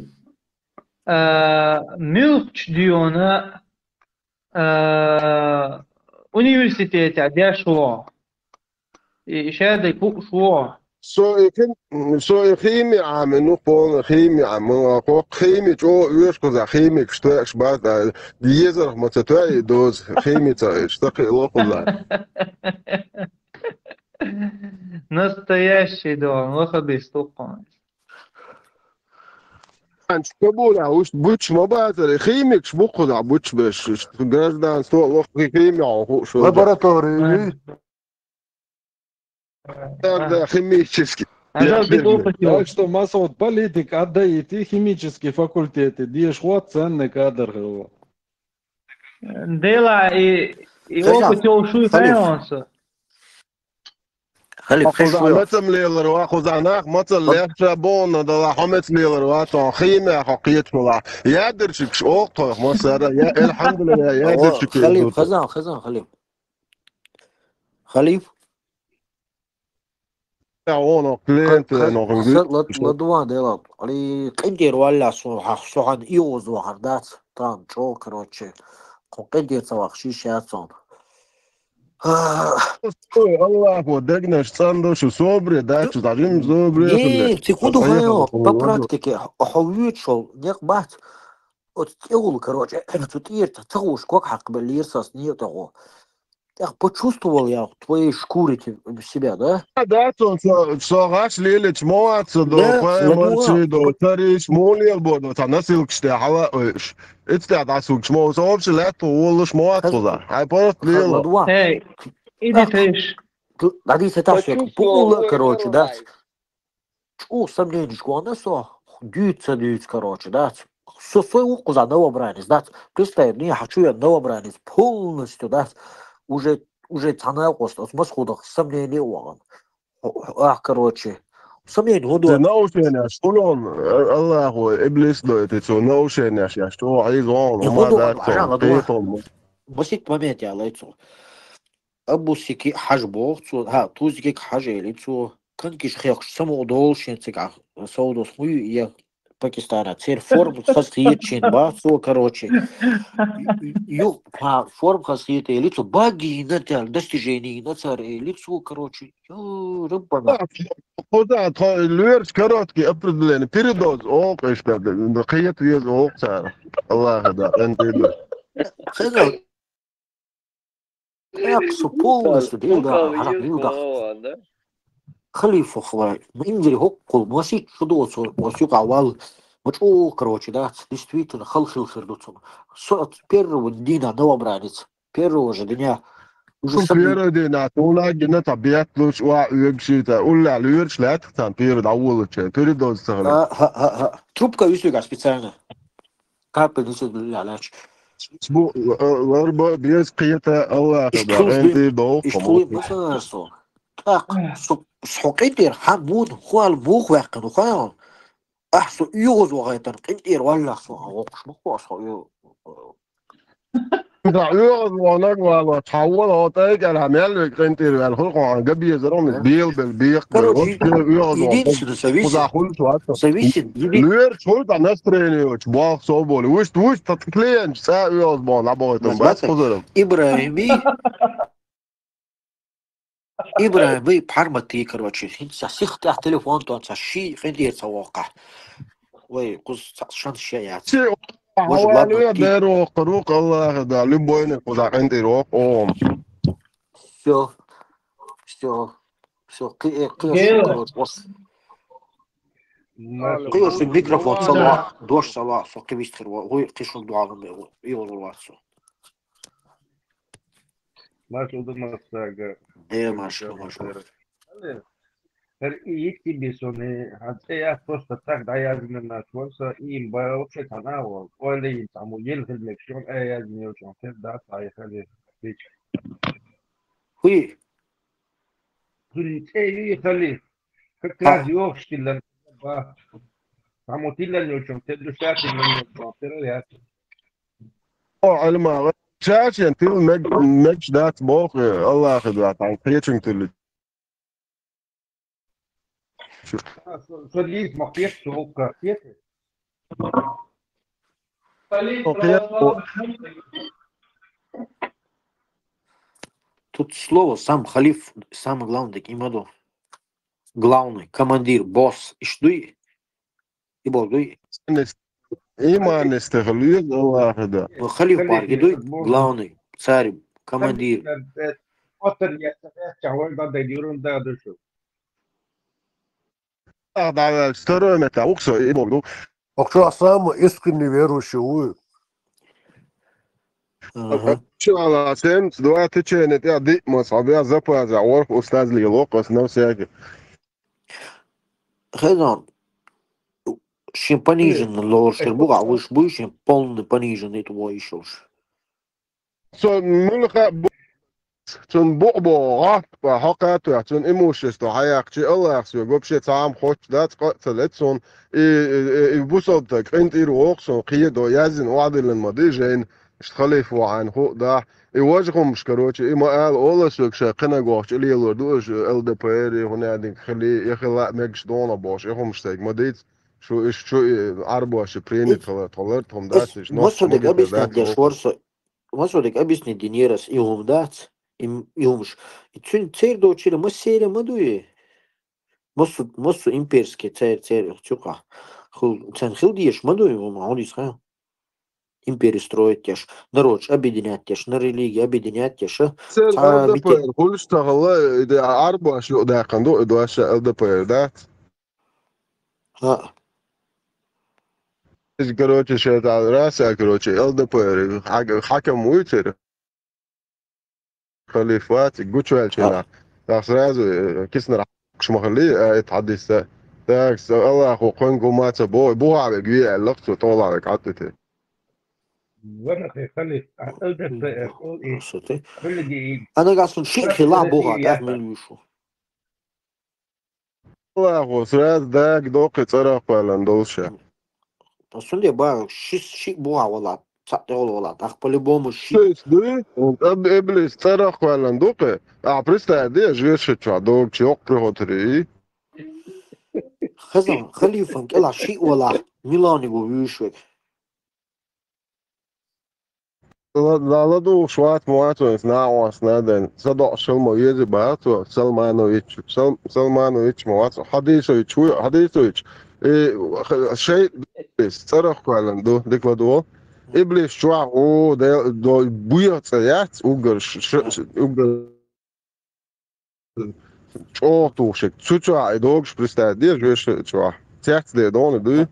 ميلكش ديونا universitete der شو شهادة يكون شو سو خيمي عم نقول خيمي عم نقول خيمي جو يشكو خيمي كشتاش بعد ديزر ما تتوعي دوز خيمي تشتاقي لوقو настоящий дом выходы из тупо Скабуля, уж будь мобатор, химик, шбуку да, будь беш, гражданство, лох химия, что Лаборатории. да, химический. Ажал бит опыт Так yok. что, Масуд, политик отдает и химические факультеты. Дишь, вот ценный кадр его. Dela i Hocam, opet yok şu Halif. fayansı. Halif خذ مثل ليلر واخذ عناك مثل ليبرابون ده حمت ليلر واتو خيمة حقيت ملا يادر شكش اوقف مصر يا الحمد لله يادر شكش Halif خزان Halif. Halif. اونو كلينت نوغن لدوان ديلا علي قدير ولا صوحان يوز وحردات طان جو كروتشي قدير سواق شيشاتون الله ودقنا ساندوش وصبري داتش تعليم صبري Не, секунду хаю, по практике, охуючил, не бать. Вот тягул, короче, тут есть, тягуш, как хак лирсас, не того. Так почувствовал я в твоей шкуре себя, да? داتون صغاش ليلة موات دو Да, قيمرشي دو تريش مولي البودو تنسيل كشتي حواش اتستعد عسوك شمو صوبش لا طولش موات خذا هاي بارت ليلة Ладуан. Hey, idi treš. Ради се ташек, пула, короче, да? Чу, сомненечку, она со, дюйца, короче, да? Свой уку за новобранец, да? Представь, не хочу я новобранец полностью, да? Уже цена коста, с масходах сомнений уган. Короче, сомнений году. نوشين شلون الله هو ابليس دو تسو نوشين يا شو عايزون وما داتون قيتهم بسيط момент я лайцо. Абусики хажбо, ها توزيك حاجة ليتو كان كيش خيق سمو دول شين تيجا سودوس хуй я Пакистана. Цер форм хасхиет чин ба, со короче. Ю форм хасхиет лицо баги натял достижений на царе лицо короче. Ё рыбана. خذها لويرش كاروتكي افرض لنا بيريدوز اوق ايش بعد بقية يز اوق صار الله هذا انت Хазал. Аксу полностью да. Халифу хвай. Индири хоккул масик чудоцу масюк авал. Мачу короче да. Действительно халхил хердуцун. Первого дня новобранец. Первого же дня. Уже بيرو دي ناتونا جنة طبيعت لوش ويكشيتا ولا لويرش لا تختان بيرو دعوه شيء بيريدوز تخلي Трубка висюга специально. Капель несет علاج. اسبوع ضربة بيز قيتا الله هذا انت دوق اشتوي مثلا سو так سحقيتير حمود خوال بوخ واقن وخيال احسو يوز وغيتن قنتير ولا سو اوقش مخوص دعوه وانا والله تحول هو تايق على عمل انت الخلق عن قبي زرون بيل بالبيق единственное зависит لوير شو ده ناس تريني باخ صوبول وش تتكلين ساعه يوز بون ابوتم بس خذهم ابراهيمي بحرمتي короче سيخ تاع تليفون تو شي فين واقع وي قص شان شيء حوالي ديرو قروق الله هذا لبوين خذا عندي روح все قيش الميكروفون صلاح دوش صلاح سو قيش خير هو قيش دعاء يوضوا Машу. И тебе соны, я просто так доязно начался, им вообще канал, или там уехали, я не очень, да, поехали. Хуй. Ехали, как раз ёшкин, там утилля не очень, ты душа ты не очень, علما شاش انت المج ذات بوق الله خذ عن قيتشن تل Фалис махет шелка. Тут слово сам халиф, самый главный имаду. Главный, командир, босс. Ишдуй. И богдуй. إيمان استغلية الله هذا. خليف بارجدوي главный, царь, командир. هذا سترو متى وقصو إيه بقولو Что самый искренне верующий. Ага. شو على سنت دلوقتي كانت يا دي مصابيح زبا زعور أستاذ لي لوقس نفسي Хедан, чем понижен ложь, буга, вы ж будешь полный пониженный твой еще. سون ملخ سون بقبوغة وحقات سون إيموشيس تو حياك شيء الله يخسو قبل شيء تعام خوش دات قتلت سون بوصلتك أنت يروق سون قيدو يزن وعدل الماضي جين اشتخليفوا عن خو ده يواجههم مش كروتش إما قال أولا سوك شيء قنا قوش اللي يلوردوش LDPR هنا عندك خلي يخلق مجش دونا باش يخو مشتاق مديت شو عربوا شبريني طلرتهم داتش نص Масудек مديت объяснять, دات где шворса, Масудек объяснить, Денерас, и умдать, имуш. И церь дочери, мы серия мадуи. Масу имперский церь, чука. Цен хилдиеш мадуи, он искал. Империю строить тяж, народ объединять тяж, на религии объединять тяж. سيل LDPR كل اشتغل إذا عربوا شو ده قندوق ده أشياء LDPR ده إيش كروتش شيء على رأسه كروتش LDPR حكم ويتر خليفات جوتشوال شينا تأخذ كيسنا شو مخليه يتحدث تاكس الله أخو قنقو مات بو على جوية اللقط وطول على قعدته وانا خلي LDPR كل دي أنا قاعد شيء خلا بوها ده من وشو. الله أخو سراد داك دوق تصرف ولا ندوشة بس اللي بقى شيء بوها ولا تعطيول ولا تقبل بوم الشيء. إيش ده؟ أب إبليس تصرف ولا ندوقه أعبرست هديه جيش شو دوق شيء بروتري خزن خليفة كلا شيء ولا ميلاني ويشوك. لا دو شوات مواتو ناوس نادن صدق شلمو يجي باتو سلمانويتش مواتو حديثويتش شيء بس تصرف ولا دو ديك ودو إبليس شو هو دو بويا تسيات أوجر شو توشك شو عيدوش برستادير جوش شو تيات دي دون دو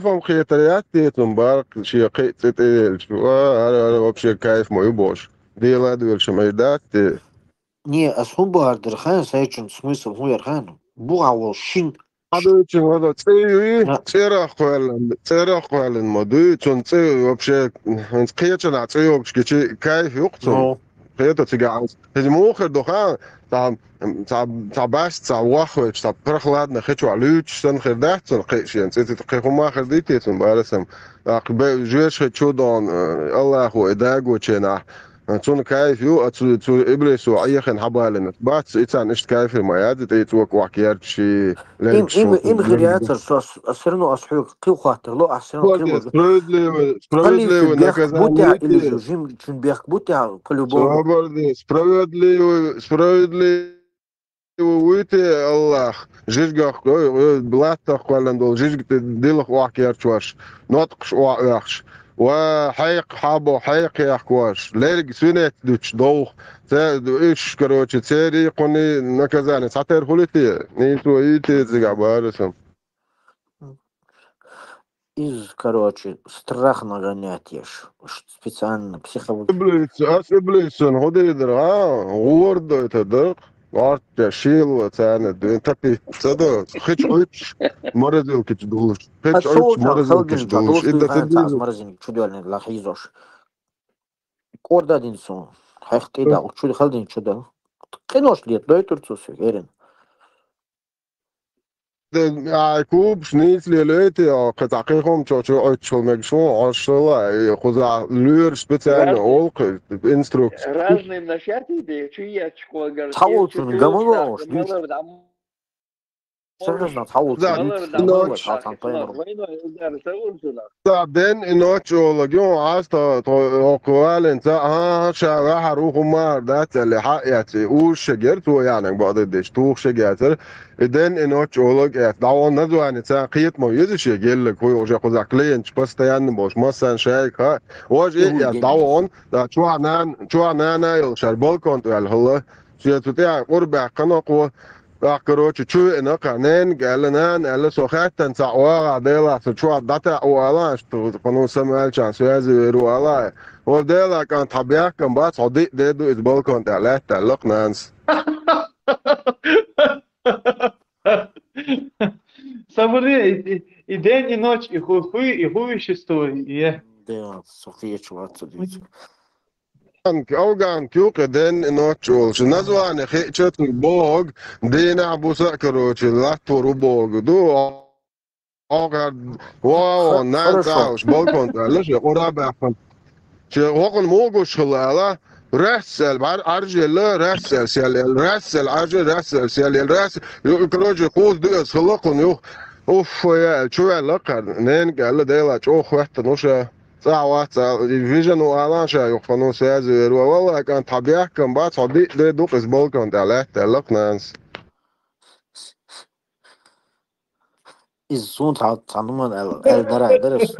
فهم خيطريات ديتهم بارك شي قيت تيل شو أنا وبشي كيف ما يبوش دي لا دول شميدات Не, асхун бардыр хан сайчун смысл хуяр хан. Бугавол шин. هذا شو هذا تيرا قوالن مدو چون تي вообще قيتنا تيو بشكي كيف يقتل قيتا تيجا هذي موخر دخان تاع باش تاع واخوج تاع برخلادنا خيتو علوش سن خير دحت سن قيش يعني تقيخو ما خير ديتي سن بارسم جوش خيتو دون الله اخو اداغو تشنا تون كيف يو تو ابليس وعيخن حبالنا بات ايتان ايش كيف ما ياد تيتوك واكيار شي إم خريات أسرنو أصحوك كيو خاطر لو أحسنو كيو справедливо наказание или же жим чин бех бутя по-любому справедливо ويتي الله جيجك بلاتك ولا ندول جيجك ديلك واحكي ارتواش نطقش واحش وحيق حابو حيق يحكواش ليرك سنت دوتش دوخ ايش كروتش تسيري قني نكزاني ساتر خليتي نيتو ايتي زيغا بارسم короче, страх нагонять ешь. Специально психологически. ابليس هودي درا ورد تدق وارت شيل وتانا تكي تصدق خيتش مرض كيتش دولش خيتش مرض كيتش دولش إذا تدي مرضين чудельный лахизош. Корда динсон. Хайхтида учуд халдин чудел. Кинош лет до турцус верен. يعقوب شنيتلي لقيتي قطعقيهم شو مجشون عشرة خذ لور سبيتال أولق إنستروكت разные нащати де чуячко гар Тауцун гамало Серьезно, тауцун بعدين إنه شو لقيهم عاستا أقوال أنت شارع روح مار ده اللي حقيقتي وش شجرته يعني بعض الدش توخ شجرته إذن إنه شو لقي دعوان ندو يعني تاقيت ما يدش يجيل لك هو وجه خذ كلينش بس تيان باش مثلا شيك ها وجه دعوان ده شو عنان يلشر بالكونت والله شو تطيع قرب قناقه короче, чую, на канен, галанан, alla sohatan sa ora dela so chua data ora что кону самалчан связи руала. Вот дела кан табяк кан ба сади деду из балкон талата локнанс. Собри, и день, и ночь, и хуйщество, и... Да, София чуваться дивиться. Ауган кюка ден ночул. Название хечет бог, дена буса короче, латуру бог. Ду аугад вау, нантауш балкон талаш, орабафан. Че وقن موجو شغلة رسل بعد أرجل رسل سيال رسل أرجل رسل سيال رسل يكروج قوس دقس خلقن يو أوف يا شو علاقة نين قال ده شو وقت نوشة ساعة فيجن وعلان شيء يقفنون سيازي والله كان طبيعي كان بعد صديق ده دقس بالكون تعلق ناس الصوت عندهم درس.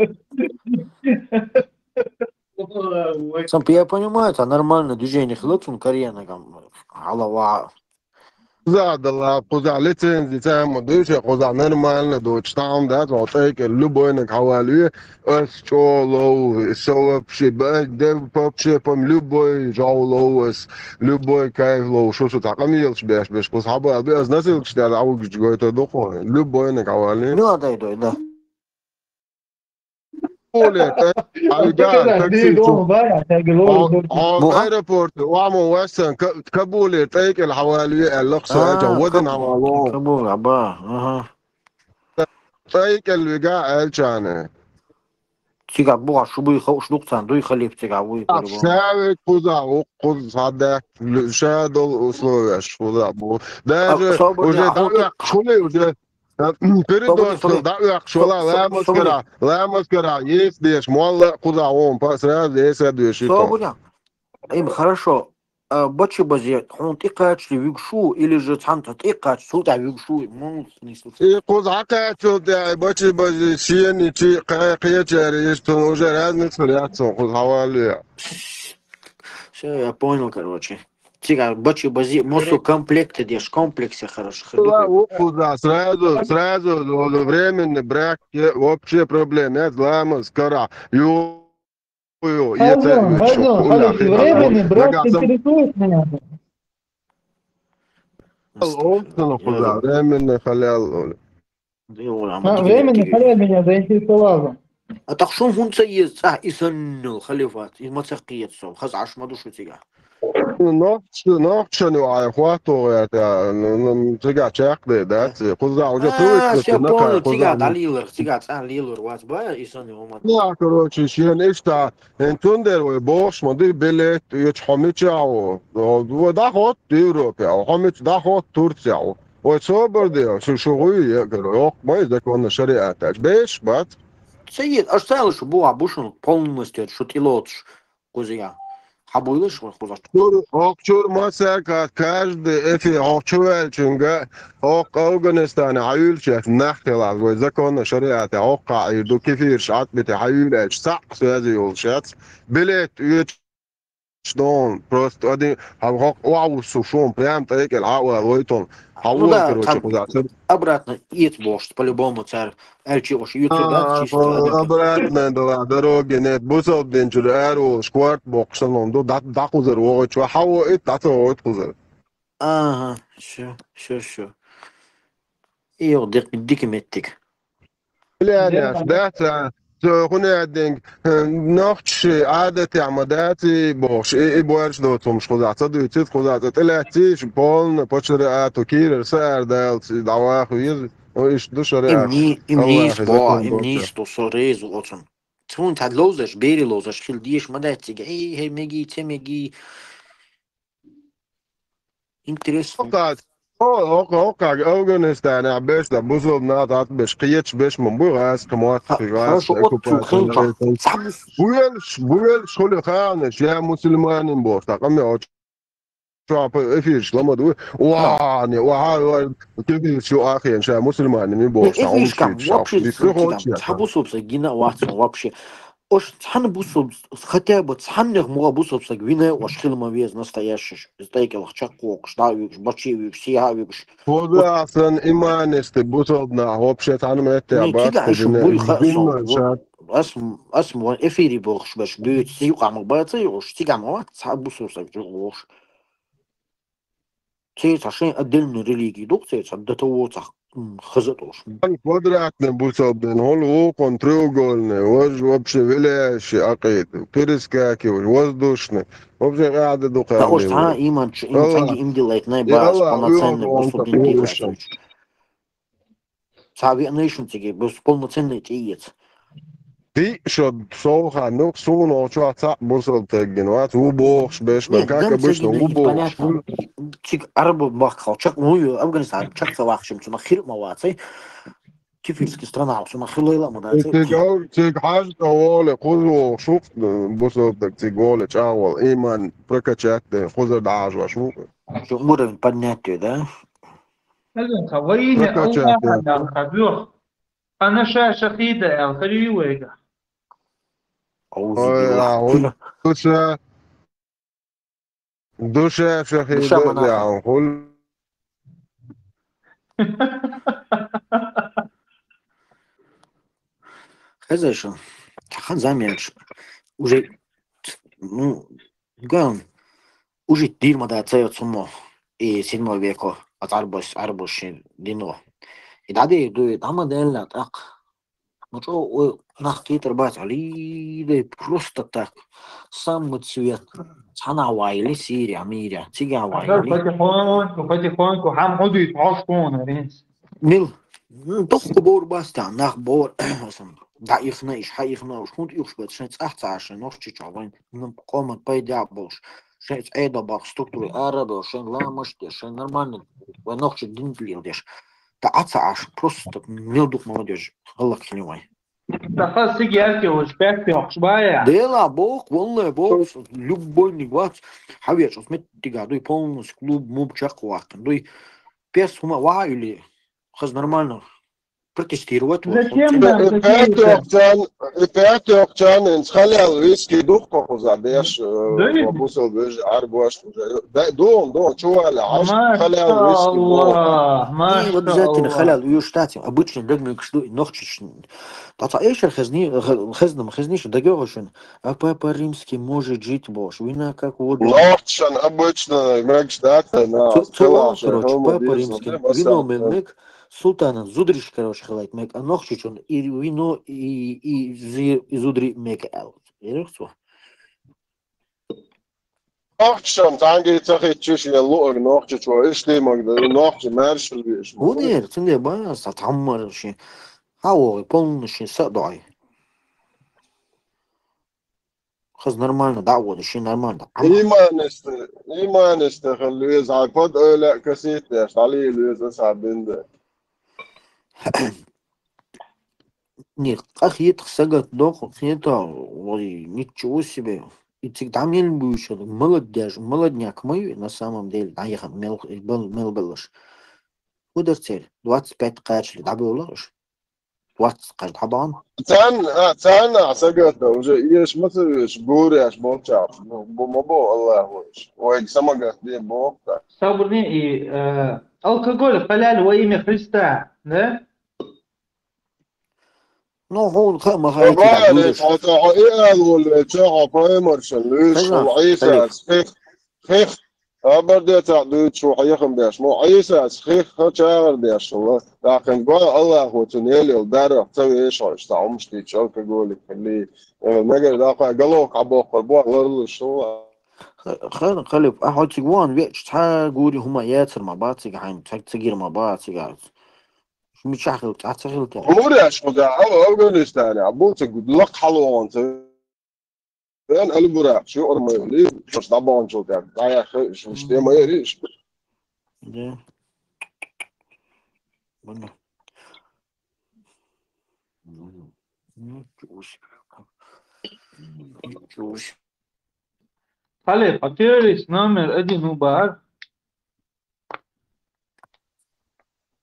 Сам я понимаю, это нормально движение хлопцам карьерно голова. Задала поза лицензии там дыши поза нормально дочь там да вот эти любой на кавале чоло все вообще да вообще пом любой жауло любой кайфло что так амил без позаба без насил что да ауг это дохо любой на кавале. Ну да иду да. ايربورت وعمو وسن كابول تايك الحوالي الاقصى جودن حوالو كابول عبا اها تايك الوقاع الجانه تيجا بوع شو بيخوش نقطان دو يخليك تيجا وي ساوي كوزا وقوز صدق شادو اسلوش كوزا بو даже уже так шуле уже передос да шула ла маскара есть здесь мало куда он сразу здесь следующий им хорошо бачи базе он тикач вигшу или же цанта тикач суда вигшу мон и кузака да бачи базе сиени чи каячари что уже разных вариаций кузавали все я понял короче Тига, бачу бази, мосу комплекты дешь, комплексы хорошо. Да, сразу временный брак, вообще проблем нет, злама, скоро. Временный брак интересует меня. Временный халял. Временный халял меня заинтересовало. А так шо функция есть? И саннул халифат, и мацакиет сов, хаз ашмаду шутига. نوكشن وعيخواته يعني تيجا تشاكلي ده خذها وجا تويت سيبون تيجا تعليلر تيجا تعليلر وات با يسوني وما لا كروتشي شين إشتا إنتوندر وبوش مدي بلت يتحميتشا وده خط أوروبا وحميت ده خط تركيا وتصبر ده شغوي يقدر ما يذكرون الشريعة بيش بات سيد أشتغل شو بوع بوشن полностью شو تلوتش كوزيا حبولش وخلاص أكتر مساك каждый эти أكتر чунга أفغانستان عيول شاف نحكي على وإذا كنا شريعة أوقع يدو كثير شعات بتحيول إيش صح هذه الشات بلت يشتون بروست أدي هم واو سوشون прям так العقل رويتون обратно есть по-любому царь эльчиош обратно да дороги нет бусов денчуру шкварт боксаном до да кузер очо хау это кузер ага شو ايو ديك متك لا ده هنا دينج نوتش عادتي عمداتي بوش بوارش دوتهم شخوزات دوتيت خوزات تلاتيش بولن بوشرات وكير سعر دالت دعواخ ويز ويش دوشرات имниш то сорезу отон тун тад лозаш бери лозаш хил диеш мадатиг эй меги темеги интересно أفغانستان عباس لبوزو ناطات باش قيتش باش من بوغاس كموات في غاس بويلش خلي خانش يا مسلمان بوش تقمي أوش شو إفيش لما دو واني وها كيف شو أخي إن شاء مسلمان من بوش إفيش كم вообще حبوسو بس جينا واحد вообще Ош цхан бусоб, хотя бы цханных муа бусобсак вине ош хилма вез настоящий. Стейкел чакок, штавик, бачивик, сиявик. خدا اصلا ایمانسته بوتو نه هوبشه تانم اتیا Не بات тига шу خودینه буй جبین хасо. شد Асм эфири бохш баш бют сиюкам бацы ош тигам ва ца бусобсак ош. Цей عشان отдельную религию докцей до того цах хазатош. قدرتنا بوتو بين هول كنترول وبشه ولاش عقيد بيرسكاكي ووزدوشنا وبشه قاعدة Да ош دقامي та ورد иман يلا цанги им делает найбас يلا полноценный ويوم бусоб تقولش интеграцию. Цави нейшн тиги бус полноценный тиец. دي شد صوخة نوك سونو شو عطاق بوصل تجنوات وبوخش باش Нет, بكاكا гам بوشنا цагина وبوخش непонятно. Чик арабу бахал, чак ну Афганистан, чак салахшим, чуна хил мавацай. Кефирский страна, чуна хилайла мадацай. تيج حاجة طوالي خذوا شوف بوصل تيجولي شاول إيمان بركة خذوا دعاج شو Что уровень поднятия, да? Во имя بركة شات Аллаха, да, Хабюр. Она шахида, Алхариуэга. Аузи билlah. دوشة Душа شهيدة монаха. يعني كل Хаза еще. Хан заменш. Уже, ну, ган. Уже дирма да цеет сумо. И 7 веку от арбуш дино. И даде дует, ама делла так. Ну что, нах китер бать, али, да просто так. Сам цвет. Цана вайли, Сирия, Мирия, тига أخذ вайли. فتحونكو حام عدو يتعصقون رينس. Мил, toch geboren bastaan, nach boor, da ich nicht, ich nicht, und ich bin schon 18, noch nicht, aber kommen bei der Bosch. Schon Edelbach, Struktur, Arabe, schon Lamasch, schon normal, weil noch nicht Dinglisch. Da 18, просто мил дух молодежь, Allah хлевай. تخص سيجارتي وشباك في عقبايا. Дела Бог, волная Бог, любой негвац, хавеш, осмет тигаду и полностью клуб муб чакуак, дуй перс хума вайли, хаз нормально. Протестировать вот. Зачем нам إفات يقتان إن خلى الويسكي دوق وزعبيش такие? وبوصل بيج عربوش دون شو على عش ما خلى شاء الويسكي بوق الله ما И شاء обязательно الله. халял ее штате. Обычно догмик что ногчиш. Тата эшер хазниш догёшен. А папа римский может жить бош. Вина как воду. نوتشن обычно ماكش داتا ناس Целом, خلاص короче, هم папа ديزن римский. بس Вино мек. Султана зудриш, короче, халайт мек. А ногчиш он и вино и зудри мек эл. Ерехсо. نوتشن تانجي تخي تشوش يلوق نوتش شو إيش لي مقدر نوتش مارش البيش Унер, ценде бас, атаммар ши. Хао, полностью садой. Хаз нормально, да, вот, еще нормально. إيمان استخلي إذا كنت أقول كسيت يا علي لوز سابين ده Нет, как я так сагат доху, это, ой, ничего себе. И всегда мне будешь, молодняк мой, на самом деле, да, я был, куда цель? 25 качели, да, было ж? 20 качели, табан. تان عسقت ده وجا إيش مثل إيش بوري إيش بوتشاف ما بو الله وإيش سمقت دي بوقتا صبرني إيه алкоголь халяль во имя Христа, да? Ну, он хама хайти, да, وبعد будешь. تعطيه والشاع برايمرشن ليش وعيسى خيخ أبدا تعديت شو حيخم داش مو عيسى خيخ خشار داش الله لكن قال الله هو تنيلي ودارك تسوي إيش عايش تعوم مش تيجي كقولي اللي نقدر داقة قالوك عبوق البوق غير شو خلف أحد تجوان بيش تقولي هما ياتر ما باتي عين تجير ما باتي قاعد مش شغل تعتقل كده موري أشوف ده أفغانستان عبوتك لق حلوان فين البراق شو أرمي مش طبعا شو كان يا أخي مش ما يريش ده بنا نشوش خليفة تيريس نمر أدي نوبار.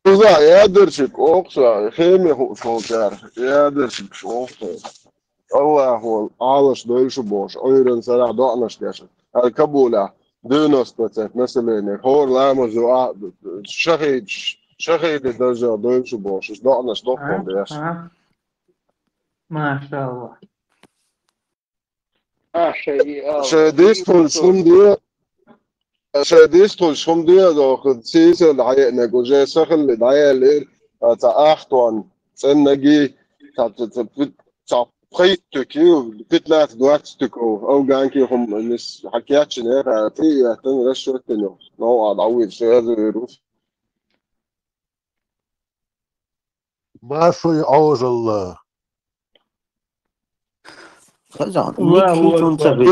إذا يادرشك أقصى خيمي هو شو كار يادرشك شو الله هو عالش دويل شو بوش أيرن سرع دعنش ديش الكابولا دونس بتاعت مثلا هور لامز شهيد الدرجة دويل شو بوش دعنش دقون ديش ما شاء الله. شديستول شوم دي داخل سيسة العيق وجاي سخل العيق تا أختوان سنجي تا بخيتكي بتطلع دواتكو أو جانكي هم الناس حكياتش نير تي تنرشوا التنو نوع العويل شيء هذا يروح Машу и Ожил. خزان نيكي تنتبه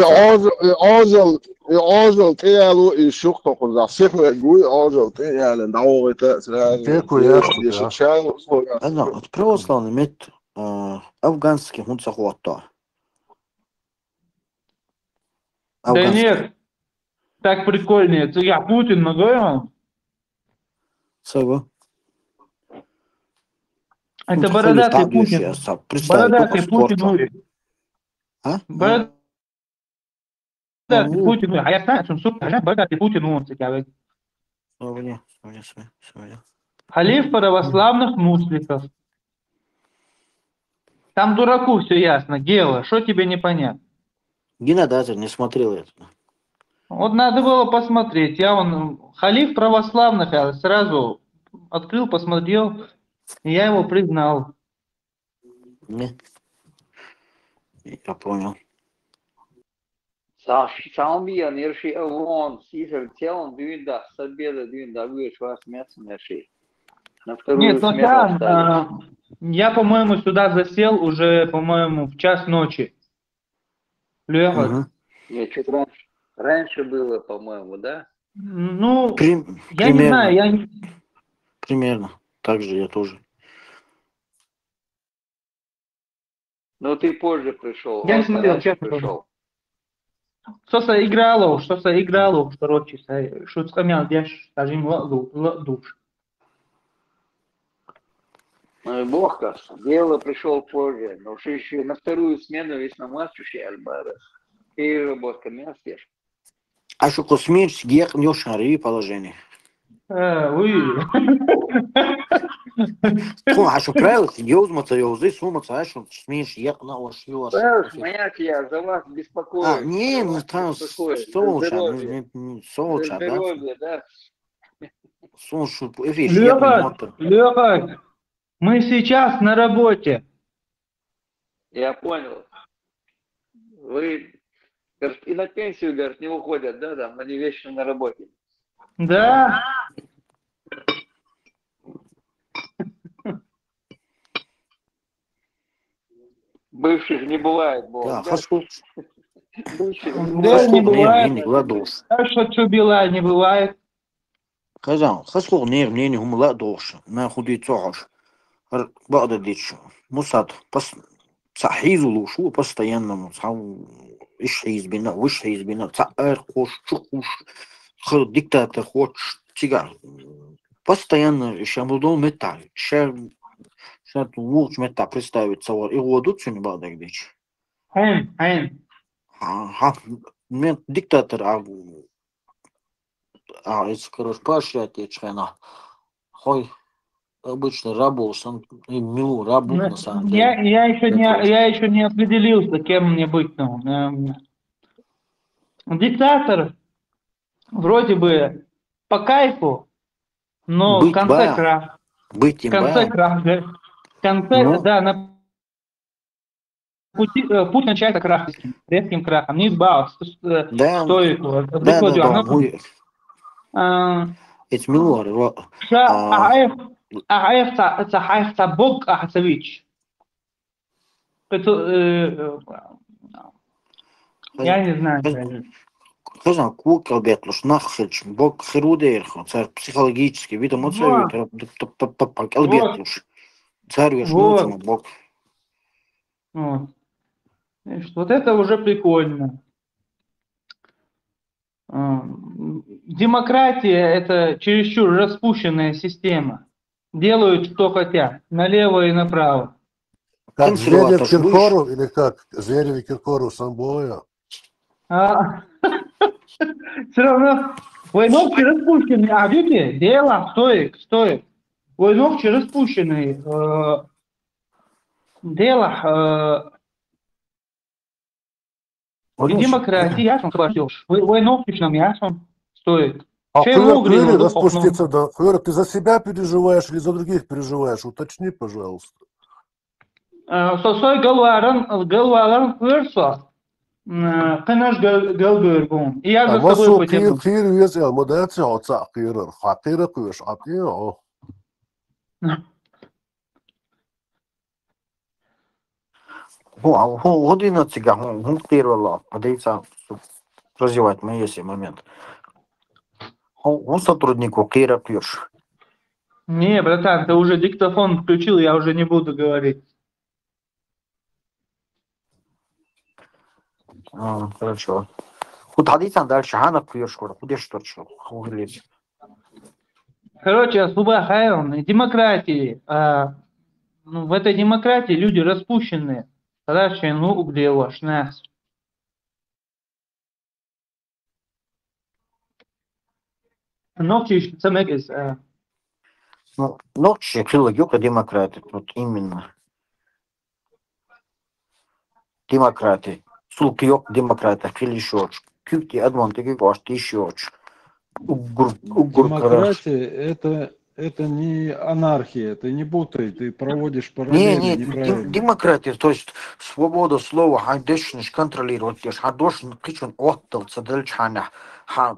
يعوزل تيالو يشوق تقول ذا سيخ يقول يعوزل تيال دعوة تأثير Теку ясно, да. يشتشال خزان православный мет афганский он захватал. Да нет, так прикольнее. Это я Путин наговорил. Сего. Это бородатый Путин. Бородатый Путин. А? Бородатый Путин. А я знаю, что он супер. Бородатый Путин он цикавый. Халиф православных мусликов. Там дураку все ясно. Дело, что тебе не понятно? Гена даже не смотрел это. Вот надо было посмотреть. Я халиф православных, я сразу открыл, посмотрел, и я его признал. Нет. Я понял. Самбия нерши авон сисер телом дюнда собеда дюнда выш вас мясо нерши. На вторую Нет, ну я, по-моему, сюда засел уже, по-моему, в час ночи. Леха. Нет, что-то раньше было, по-моему, да? Ну, я примерно. не знаю, Примерно. Так же я тоже. Ну, ты позже пришел. Я не смотрел, честно пришел. Что играло, второй часа, что скамял, дешь, скажем, душ. Ну и бог как, дело пришел позже, но что еще на вторую смену весь на матчу альбара. И работа месте. А что космич гех не шари положение. А что правило, ёзматься ёзы, суматься, а что смеешь ехать на ваш ёз. Моя я за вас беспокоюсь. Не там солнце, да? Солнце, Леха, мы сейчас на работе. Я понял. Вы, говорит, и на пенсию, говорит, не уходят, да, там, они вечно на работе. Да. Бывших не бывает, да, бывших не бывает. Что бела не бывает. Казан, хасло нер мне не умла доша, на худи цош. بعد ديتش مصاد بس صحيز وشو постоянно مصاو إيش هيز بينا وش هيز بينا تعر خوش شخوش خل диктатор خوش تيجا постоянно شامل متع شر لوش متع представить صور يغودوت شنو بعد ديتش عين ها من диктатор это короче поощрять чхена хой обычно работал, милу работал на самом деле. Я еще не определился, кем мне быть. Диктатор вроде бы по кайфу, но быть в конце крах. Быть в конце крах. В конце, да, на путь начинается крах, резким крахом. Не избавился. Да, стойку. это милу. Ахаев Табок Ахацевич. Я не знаю. Казан кук албетлуш нахшич бок херудерхо царь психологически видом оценивает албетлуш царь вешнуцем бок. Вот это уже прикольно. Демократия – это чересчур распущенная система. Делают, что хотят, налево и направо. Как Зверев Киркоров или как? Зверев и Киркоров Самбоя? Все равно Войнов через Пушкин, а видите, дело, стоит. Войнов через Пушкин, дело, и демократия, ясно, спасешь. Войнов нам ясно, стоит. А Флёр распуститься, да. Флёр, ты за себя переживаешь или за других переживаешь? Уточни, пожалуйста. Сосой Галваран Флёрсо, конечно, Галгыргун. И я за собой потяну. Кир везел, модация отца Кирер. Хатира куешь, а ты, Година цыга, гунктировала, подается развивать мои есть момент. Он сотрудник Кира пьешь. Не, братан, ты уже диктофон включил, я уже не буду говорить. Хорошо. Худадисан дальше, Хана пьешь, куда что чё? Короче, Асуба Хайрон, демократии. В этой демократии люди распущенные. Короче, где ваш нас? Ночи самекис. Ночи филогюка демократы, вот именно. Демократы. Сулкиок демократа, филишоч. Кюкти адвантыгы гош, тишоч. Демократия это не анархия, ты не путай, ты проводишь параллели неправильно. Демократия, то есть свобода слова, хайдешниш контролировать, хайдошн кичун оттался дальчаня, хай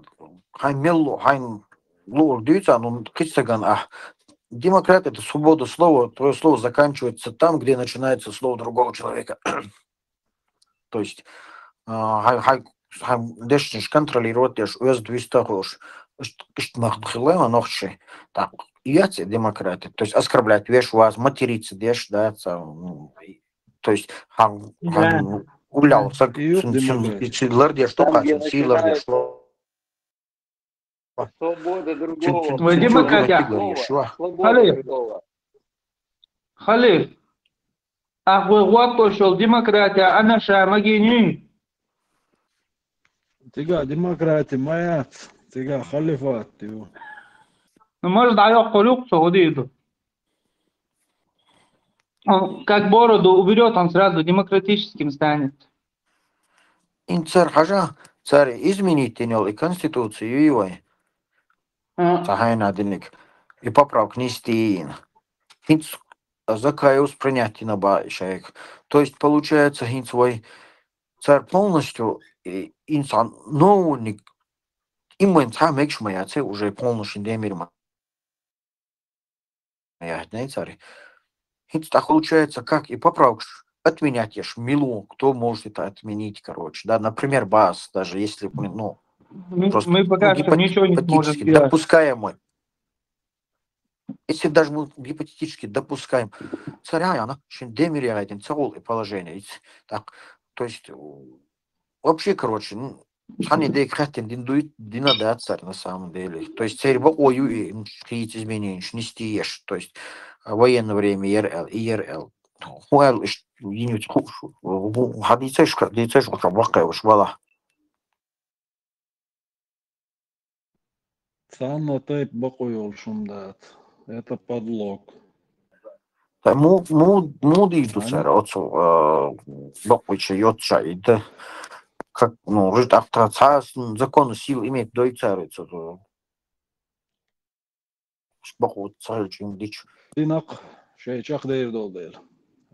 мелло, хай лор дюйца, ну кичтаган, демократия это свобода слова, твое слово заканчивается там, где начинается слово другого человека. То есть хайдешниш контролировать, өз дюйстахош, иштмахдхилема нохши, так. Яйца демократия, то есть оскорблять, веш вас, материться, деш, да, то есть гулял, силар, деш, что хотел, силар, деш, что. Свобода другого. Демократия. Халиф. Вот пошел, демократия, а наша магини. Тига, демократия, моя, тига, халифат, его. Ну, может, даёт колюк, что ходит. Он как бороду уберет, он сразу демократическим станет. Царь хажа, царь изменить тенел и конституцию его. Сахайнадельник. И поправок нести. Хинц закаюс принять на баишек. То есть, получается, хинц свой царь полностью инсан новник. Им сам экшмаяцы уже полностью демирма. Царь. Так получается, как и поправок отменять ешь милу, кто может это отменить, короче, да, например, БАС, даже если, ну, просто мы пока что ничего не можем сделать. Допускаемый. Если даже мы гипотетически допускаем царя, она демиряет целое положение. Так, то есть, вообще, короче, они декретен динада царь на самом деле. То есть, царь ою и какие-то изменения нести ешь, то есть, военное время ИРЛ, ИРЛ. Хуэл иш юнит хушу. Хадицешка, дицешка вакаевш вала. Санна тайп бакуйол шумдат. Это подлог. Муди иду царь, отцу бакуйча йотча и да. Как, ну, автор закон сил имеет до и царица. Бакуй царь чем дичь. Динак, шейчах дейр долдел.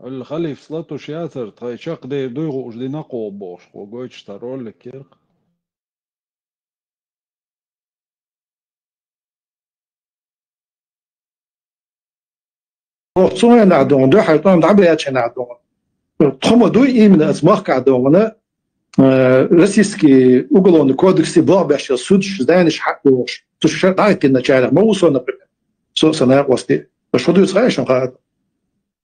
الخليف صلاته شياتر تايشاق دير دوغو جدينا قوبوش وقويتش تارول لكير Soja nacdon, de haytan dabeyache nacdon. Toma do imin az mark adona российский уголовный кодекс Блабящий суд знаешь хакку, то что так и начало, мы усо, например, собственно, власти. Что ты знаешь, он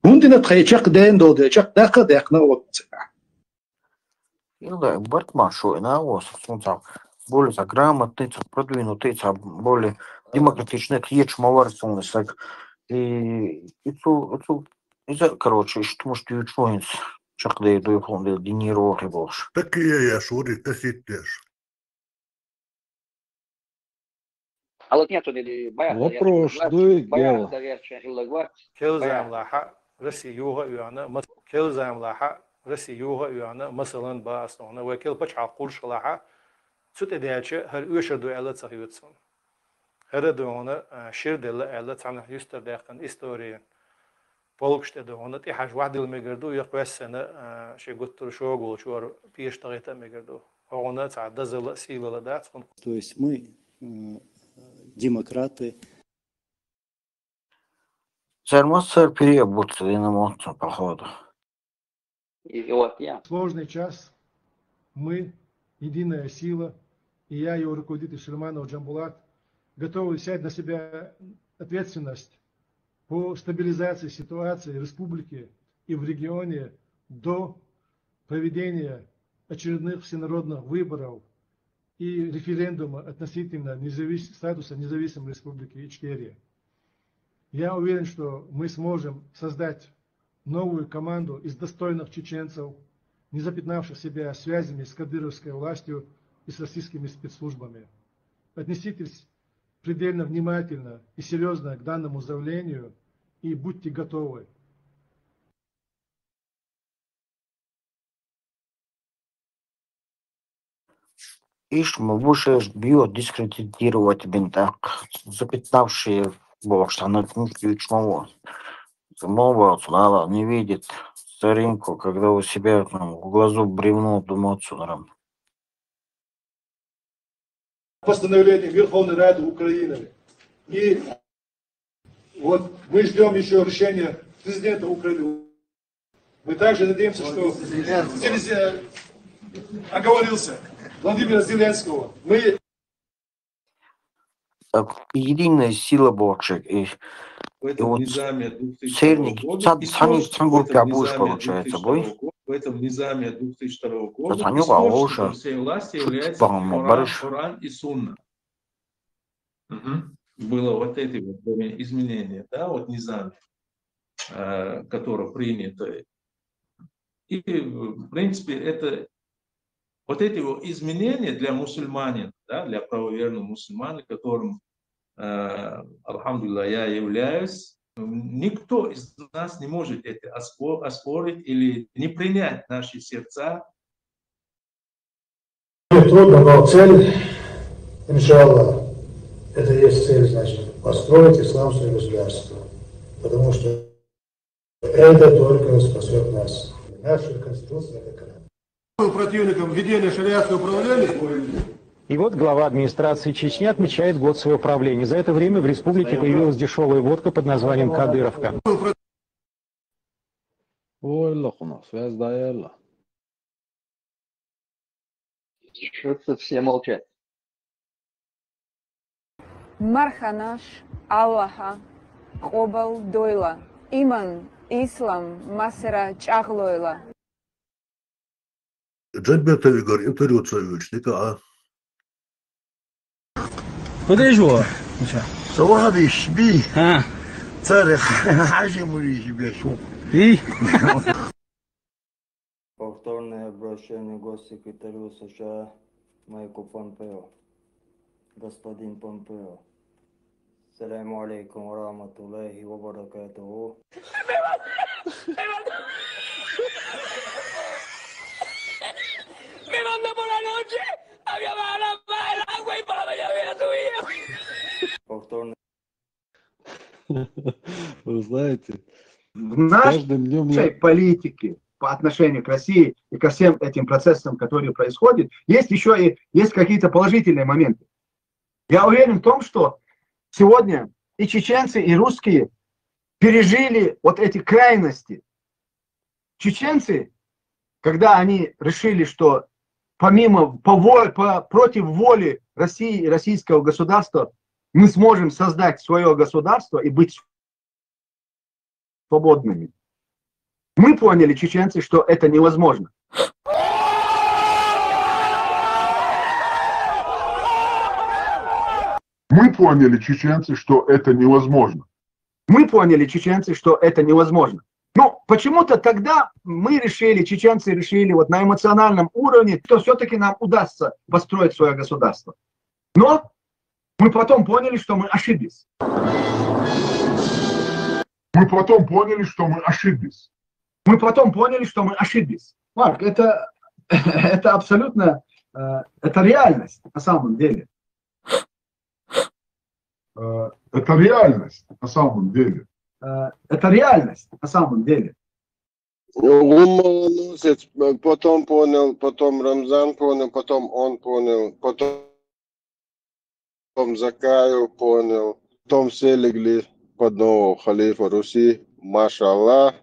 Гундина тхайчак ден долде, чак дака дакна вот. Да, Бартмашу, на вас, более грамотный, продвинутый, более демократичный, ечмоварственный, и короче, что может ючоинс, чакда и дуйхон дел динеро ребош. Так и я шурик, ты сидишь. А вот нету ли боя, Вопрос, дуй гел. كلزام لاحق رسيوها يانا كلزام لاحق رسيوها يانا مثلا باستونا وكل بچ عقول شلاحق سوت ديالش هر يشر دو الا تصيوتسون هر دونا شير دل الا تعمل يستر دقن استوري بولكشت دونا تي حاج واحد الميغردو يقوس سنه شي قلت شوغل شور بيش طريقه ميغردو هنا تعدى زل سيله دات. То есть мы демократы. Царь переобут на походу. Сложный час. Мы, единая сила, и я, его руководитель Шерманов Джамбулат, готовы взять на себя ответственность по стабилизации ситуации в республике и в регионе до проведения очередных всенародных выборов и референдума относительно статуса независимой республики Ичкерия. Я уверен, что мы сможем создать новую команду из достойных чеченцев, не запятнавших себя связями с кадыровской властью и с российскими спецслужбами. Отнеситесь предельно внимательно и серьезно к данному заявлению и будьте готовы. Ишь, мы больше биодискредитировать бинтак, запятнавшие бошта на ключного. Самого слава не видит старинку, когда у себя там, в глазу бревно думает сударом. Постановление Верховной Рады Украины. И вот мы ждем еще решения президента Украины. Мы также надеемся, что оговорился Владимира Зеленского. Мы единая сила бочек и вот цельник сам будешь получается бой. В этом низаме 2002 года источником всей власти является Коран и Сунна. Было вот эти вот изменения, да, вот низаме, которое принято. И в принципе это вот эти вот изменения для мусульманин, да, для правоверных мусульман, которым, алхамдулилlah, я являюсь, никто из нас не может это оспорить или не принять наши сердца. Трудно, но цель, иншаллах, это есть цель, значит, построить исламское государство. Потому что это только спасет нас. Наша конституция — это Коран. Противником введения шариатского управления. И вот глава администрации Чечни отмечает год своего правления. За это время в республике появилась дешевая водка под названием «Кадыровка». Что-то все молчат. Марханаш Аллаха Хобал Дойла Иман Ислам Масера Чахлойла. Джаббет Игорь, интервью Царевичника, Подожди. Салаби шби. Царь хажи мури себе шум. Повторное обращение к госсекретарю США Майку Помпео. Господин Помпео. Саляму алейкум ва рахматуллахи ва баракатуху. Me manda por la noche a mi hermana para el agua y para ver a tu hijo. Повторно. Вы знаете, в нашей политике по отношению к России и ко всем этим процессам, которые происходят, есть еще и есть какие-то положительные моменты. Я уверен в том, что сегодня и чеченцы, и русские пережили вот эти крайности. Чеченцы, когда они решили, что против воли России и российского государства мы сможем создать свое государство и быть свободными. Мы поняли, чеченцы, что это невозможно. Мы поняли, чеченцы, что это невозможно. Мы поняли, чеченцы, что это невозможно. почему-то тогда мы решили, чеченцы решили вот на эмоциональном уровне, что все-таки нам удастся построить свое государство. Но мы потом поняли, что мы ошиблись. Марк, это абсолютно, это реальность на самом деле. Это реальность на самом деле. Он молодец, потом понял, потом Рамзан понял, потом он понял, потом Закаев понял, потом все легли под нового халифа Руси, машаллах.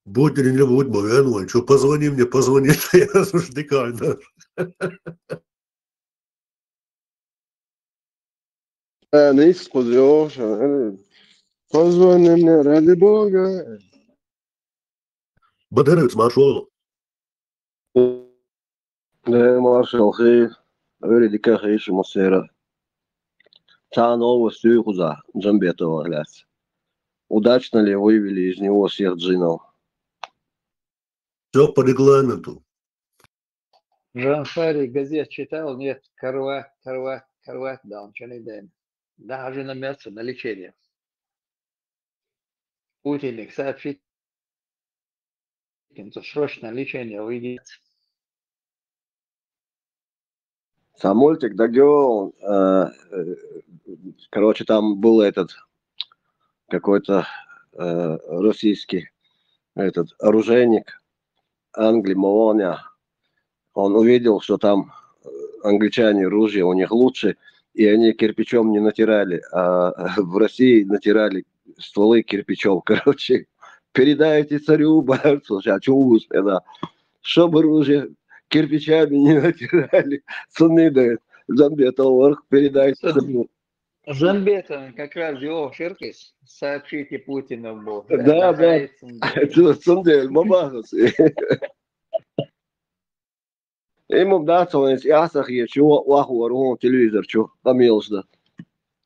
Будь или не будь, Богдан, что позвони мне, позвони, я рождекально. Nichts позвонил, позвони мне, ради Бога. Бадерец, маршал. Да, маршал, öyle каха еще масера. Та нового стюхуза, Джамбетова, глядь. Удачно ли вывели из него всех джинов? Все по регламенту. Жансари газет читал, нет, Хорват, да, он что не дает. Даже на мясо, на лечение. Путин сообщит, что срочно лечение выйдет. Сам мультик, да, короче, там был этот какой-то российский этот оружейник Англии, Молония. Он увидел, что там англичане ружья у них лучше, и они кирпичом не натирали, а в России натирали стволы кирпичом. Короче, передайте царю Барцу, чтобы ружья кирпичами не натирали. Цены дают. Замбетов передайте царю. Жанбетов как раз его ширкис, сообщите Путину. Да. Это цундель, бабахас. Ему вдаться, он ясах є, чого лаху рухом телевізор, чого помилжда.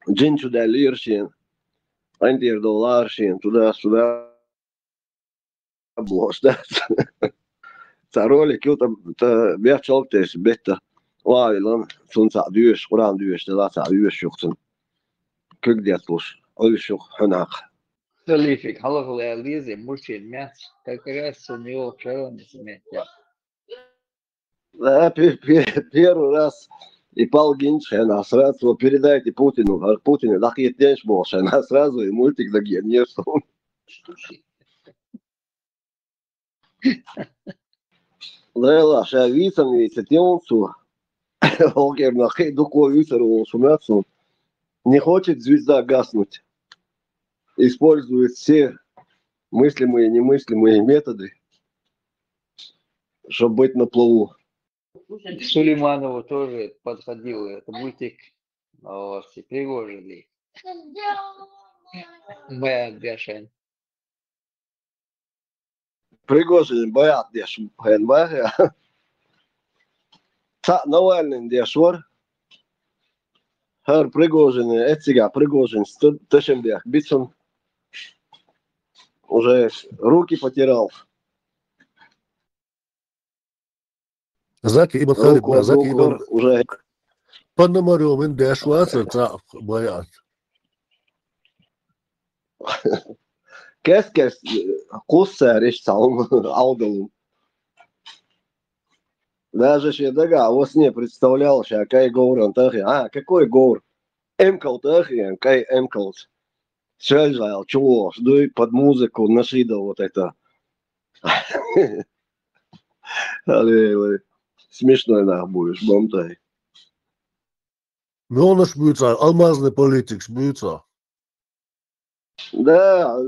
Джин сюда лиршин, $1 долларшин, туда-сюда блошдаться. Це ролик, это бехчалк тес, бетта. Лавилан, сунца дюш, Құран дюш, делаца дюш шухтын. Күк детлуш, ойшух хынақ. Салифик, халаху лизе, мужчин мяц, как раз у него вчера не заметил. Да, первый раз и Пал Гинчена сразу передайте Путину, а Путину так и тенш больше, она сразу и мультик да генерсон. Лейла, ша вицам вице тенцу, окер на хей дуко вицеру шумяцу, не хочет звезда гаснуть, использует все мыслимые и немыслимые методы, чтобы быть на плаву. Сулейманову тоже подходил этот мультик, все Пригожины. Баят Бяшен. Пригожин Баят Бяшен, Баят. Навальный Дяшвар. Хар Пригожин, Эцига Пригожин, Ташембях, Битсон. Уже руки потирал. Заки Ибн Хариб, Заки Ибн... Уже... Пономарев, Индешваца, Цах, Баят. Kes кусариш салом алдалум. Даже ще дага, во сне представлял, что какой говор он тахи. Какой говор? Эмкал тахи, кай эмкал. Шельжал, чего? Жду под музыку, нашидал вот это. Смешной нах будешь, бомтай. Ну, он аж бьется, алмазный политик бьется. Да,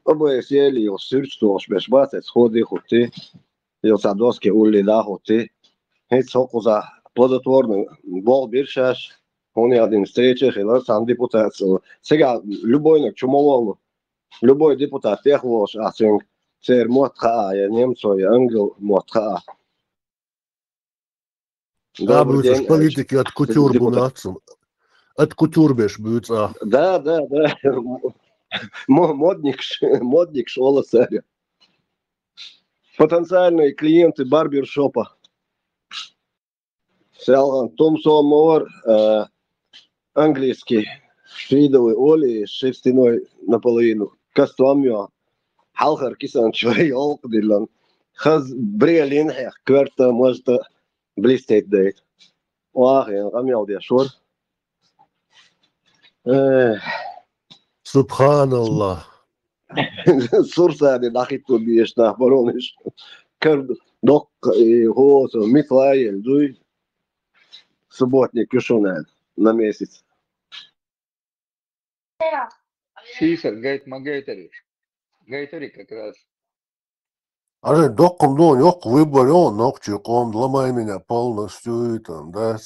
оба сели, его сырчто, шбешбатец, ходы, хуты, его садоски, улли, да, хуты. Это соку за плодотворный бол биршаш, он и один встречах, и сам депутат. Сега, любой, чумолову, любой депутат, тех лош, а цер мотха, я немцо, я ангел мотха. Да, бьется политики от кутюр бунацу. От кутюр беш бьется. Да. модник Шола Царя. Потенциальные клиенты барбершопа. Том Сомор, английский, швидовый Оли, шерстяной наполовину, кастомио, халхар кисан чай олкдилан, хаз брелин хех, кверта может блистать дает. Вах, я камел дешор. Субханаллах. Сурсади нахиту биеш на воронеж. Кер док хозо Митраэль, дуй. Субботник юшунает на месяц. Сисар, гайт магайтари. Гайтари как раз. А доком yok выбор, он ногчиком, ломай меня полностью, и там, да,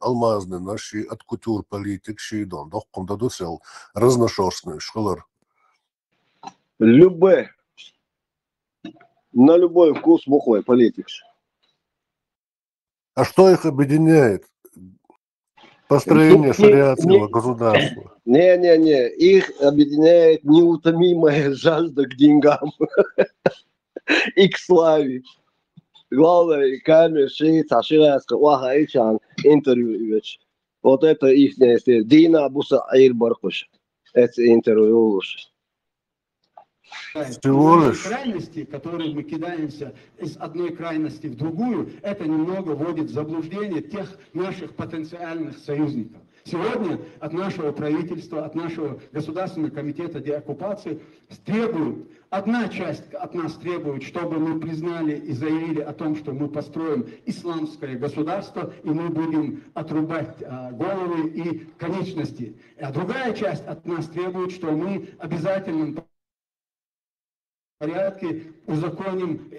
алмазные наши от кутюр политик, шидон, доком дадусел разношерстный школар. Любе. На любой вкус мухой политик. А что их объединяет? Построение шариатского государства. Не. Их объединяет неутомимая жажда к деньгам и к славе. Главное, камер, шиица, шиица, уахаичан, интервью. Вот это их действие. Дина Абуса Аир Бархуш. Это интервью. Всего лишь. Крайности, которые мы кидаемся из одной крайности в другую, это немного вводит в заблуждение тех наших потенциальных союзников. Сегодня от нашего правительства, от нашего Государственного комитета деоккупации требуют, одна часть от нас требует, чтобы мы признали и заявили о том, что мы построим исламское государство, и мы будем отрубать головы и конечности. А другая часть от нас требует, что мы обязательно порядке узаконим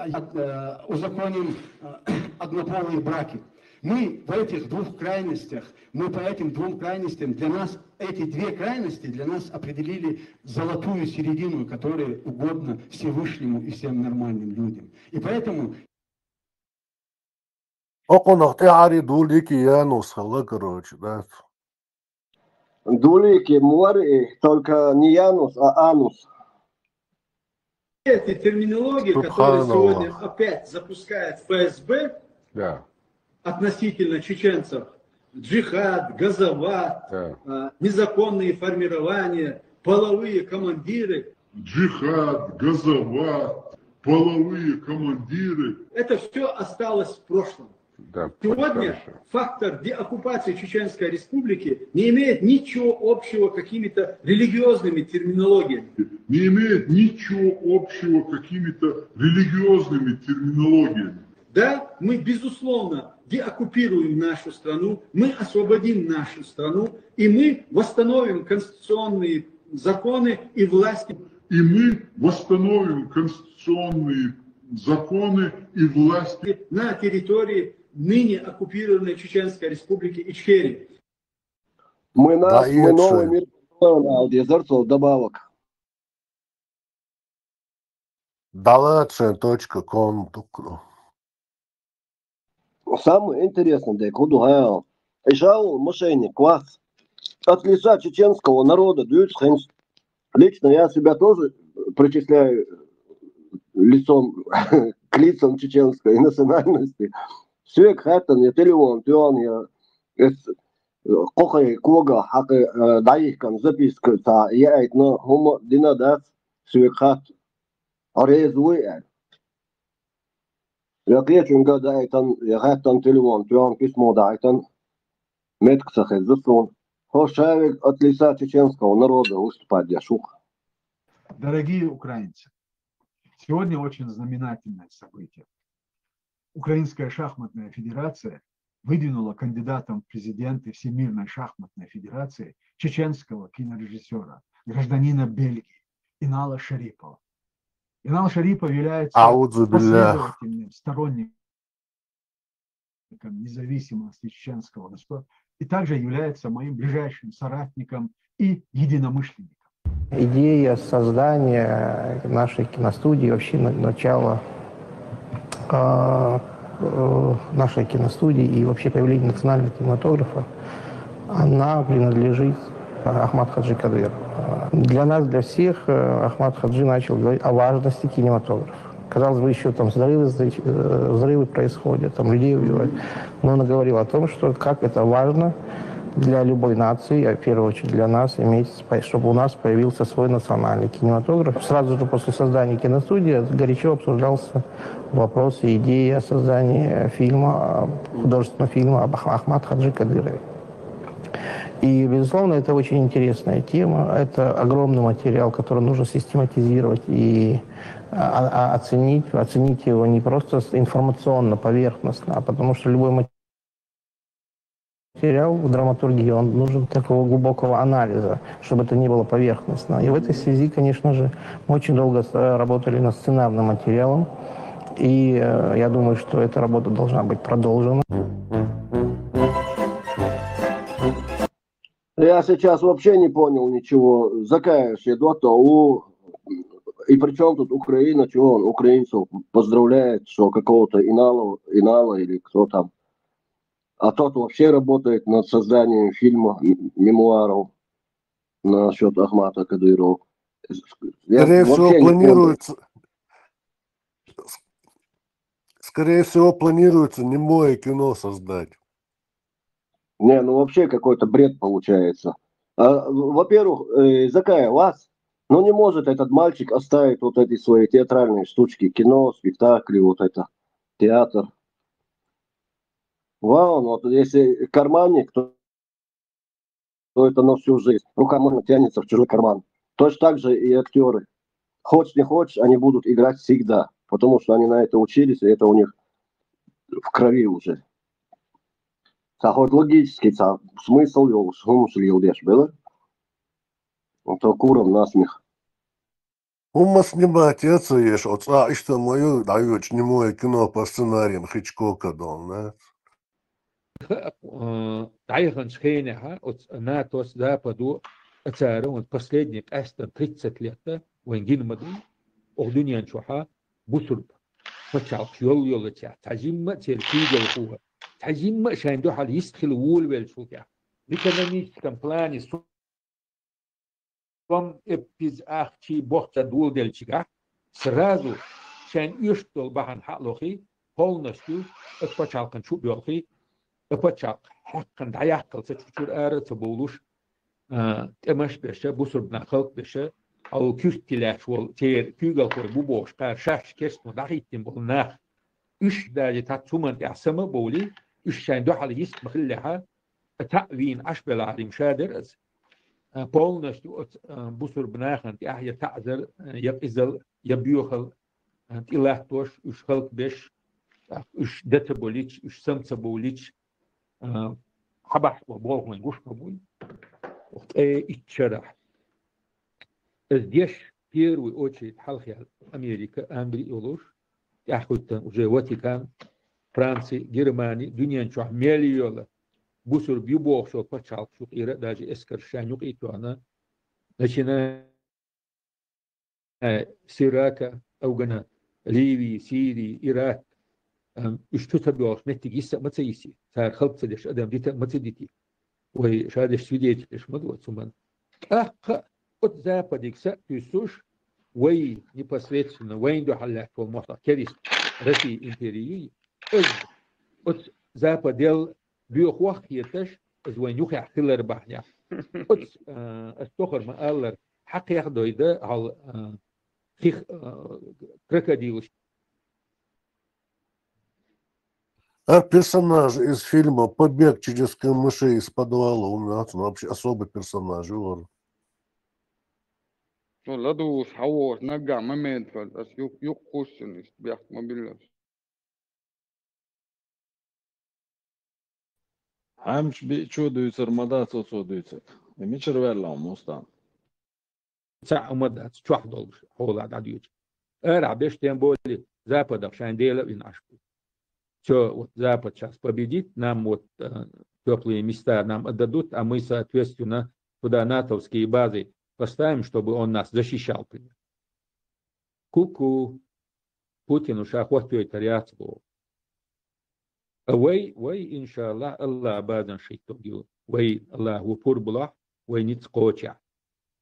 однополые браки. Мы в этих двух крайностях, мы по этим двум крайностям, для нас эти две крайности для нас определили золотую середину, которая угодна Всевышнему и всем нормальным людям. И поэтому... Оконах ари дулики янус хала, короче, да. Дулики, море, только не янус, а анус. Эти терминологии, которые сегодня опять запускает ФСБ, да, относительно чеченцев, джихад, газоват, незаконные формирования, половые командиры. Джихад, газоват, половые командиры. Это все осталось в прошлом. Да, сегодня фактор деоккупации Чеченской Республики не имеет ничего общего с какими-то религиозными терминологиями. Не имеет ничего общего с какими-то религиозными терминологиями. Да, мы, безусловно, деоккупируем нашу страну, мы освободим нашу страну, и мы восстановим конституционные законы и власти. И мы восстановим конституционные законы и власти на территории ныне оккупированной Чеченской Республики Ичкерия. Мы новый мир строим, добавок. Dalace.com. Самое интересное, да, куда гаал. Ижал мошенник, класс. От лица чеченского народа, лично я себя тоже причисляю лицом к лицам чеченской национальности. Все хатан, я телефон, я кохай кога, хакы даихкан записка, я айтно хомо динадат, все хат, арезуй. Я клечу года айтан, я хатан телефон, я письмо дайтан, метксах из засон. Хошавик от лица чеченского народа выступать для шуха. Дорогие украинцы, сегодня очень знаменательное событие. Украинская шахматная федерация выдвинула кандидатом в президенты Всемирной шахматной федерации чеченского кинорежиссера, гражданина Бельгии, Инала Шарипова. Инал Шарипов является последовательным сторонником независимости чеченского государства и также является моим ближайшим соратником и единомышленником. Идея создания нашей киностудии, вообще начало нашей киностудии и вообще появления национального кинематографа, она принадлежит Ахмад Хаджи Кадыров. Для нас, для всех, Ахмад Хаджи начал говорить о важности кинематографа. Казалось бы, еще там взрывы происходят, там людей убивают. Но он говорил о том, что как это важно для любой нации, а в первую очередь для нас, чтобы у нас появился свой национальный кинематограф. Сразу же после создания киностудии горячо обсуждался вопрос и идея о создании художественного фильма об Ахмад Хаджи Кадырове. И, безусловно, это очень интересная тема. Это огромный материал, который нужно систематизировать и оценить его не просто информационно, поверхностно, а потому что любой материал в драматургии, он нужен такого глубокого анализа, чтобы это не было поверхностно. И в этой связи, конечно же, мы очень долго работали над сценарным материалом, и я думаю, что эта работа должна быть продолжена. Я сейчас вообще не понял ничего. Закаешь, и причем тут Украина, чего он украинцев поздравляет, что какого-то Инала или кто там. А тот вообще работает над созданием фильма, мемуаров насчет Ахмата Кадырова. Скорее всего, планируется немое кино создать. Не, ну вообще какой-то бред получается. Во-первых, Закая, ну не может этот мальчик оставить вот эти свои театральные штучки, кино, спектакли, вот это, театр. Вот если карманник, то это на всю жизнь. Рука можно тянется в чужой карман. Точно так же и актеры. Хочешь не хочешь, они будут играть всегда. Потому что они на это учились, и это у них в крови уже. Хоть логически, смысл его, смысл его было. То куром насмех. Умас снимать, я цеешь, и что мою дают немое кино по сценариям Хичкока, да? Дайхан Шхейнеха, от НАТО с Западу, царом последних 30 лет, венгин мадун, Ордуниан Чуха, Бусурб, Пачал, Йол-Йолотя, Тазимма, Терпидел Хуа, Тазимма, Шайндухал, Истхил, Вулвел Шука. В экономическом плане, Том эпиз ахчи бохта дулдельчига, сразу Шайн Юштол Бахан Халохи, полностью, Пачал Канчу Бьолхи, Пачал, Хакан Даяхкал, Сачур Ара Цабулуш, Темаш Беша, Бусурб Нахалк Беша, أو كيستلاش والتير كيغل كوي بوبوش قار شاش كيسمو داخيتين بولناخ إش دالي تاتسومن تعسما بولي إش شاين دوحال يست مخلها تأوين أشبال عالم شادر از بولنش بوسر بناخن تأحيا تعذر يبئزل يبيوخل إله توش إش خلق بيش إش دتا بوليش إش سمسا بوليش حبح وبولغن قوش بولي وقت إتشرح Здесь в первую очередь Халхиал Америка, Англия и Луш, Яхуттан, уже Ватикан, Франция, Германия, Дуньянчуа, Мельола, Бусур Бюбох, что почал, что Ира, даже Эскаршанюк и Туана, начиная с Ирака, Аугана, Ливии, Сирии, Ирак, и что-то было, Меттигиса, Мацаиси, Цар Халпцадеш, Адам Дита, Мацадити, ой, Шадеш свидетель, Шмадват, Суман. От Западик Сатюсуш, Уэй непосредственно, Уэйнду Халлах, Волмоха, Керис, России империи, от Западел Бюхуахиеташ, Звонюха Хиллер Бахня. От Стохар Мааллер, Хакях Дойда, Ал Хих Крокодил. А персонаж из фильма «Побег через камыши из подвала» у нас вообще особый персонаж. لدو حوار نرجع ما مادفع بس يقصني بيحت ما بالله همش بيشودويتر مدات صودويتر ميشر ولا مستان ساعة مدات شو حضل حول عديوج أرع بيش تنبولي Запада шандела и нашку. Все, вот Запад сейчас победит, нам вот теплые места нам отдадут, а мы, соответственно, туда натовские базы поставим, чтобы он нас защищал. Ку-ку. Путин уж охотует ряцку. Вай, иншаллах, Аллах бадан шиттогил. Вай, Аллах, вупур булах, وينيت قوتشا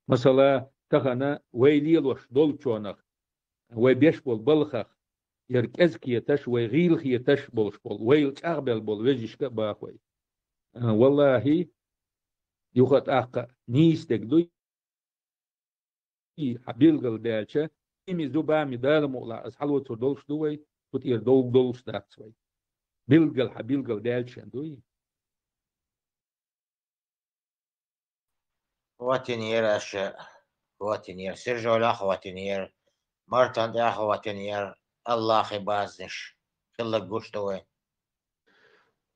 مثلا تخنا ويليلوش دولتشونخ ويبيشبول بلخخ يركزكي تش ويغيلخي تش بولشبول ويل أغبل بول ويجيشك باخوي والله يوخت أخ نيستك دوي حبيلغل دالشا إمي زوبا مدال مغلا أسحلو تردولش دوي تطير دولش داكسوي بيلغل حبيلغل دالشا دوي واتنير أشياء واتنير سيرجو الأخ واتنير مرتان أخ واتنير الله خبازنش خلق قشتوين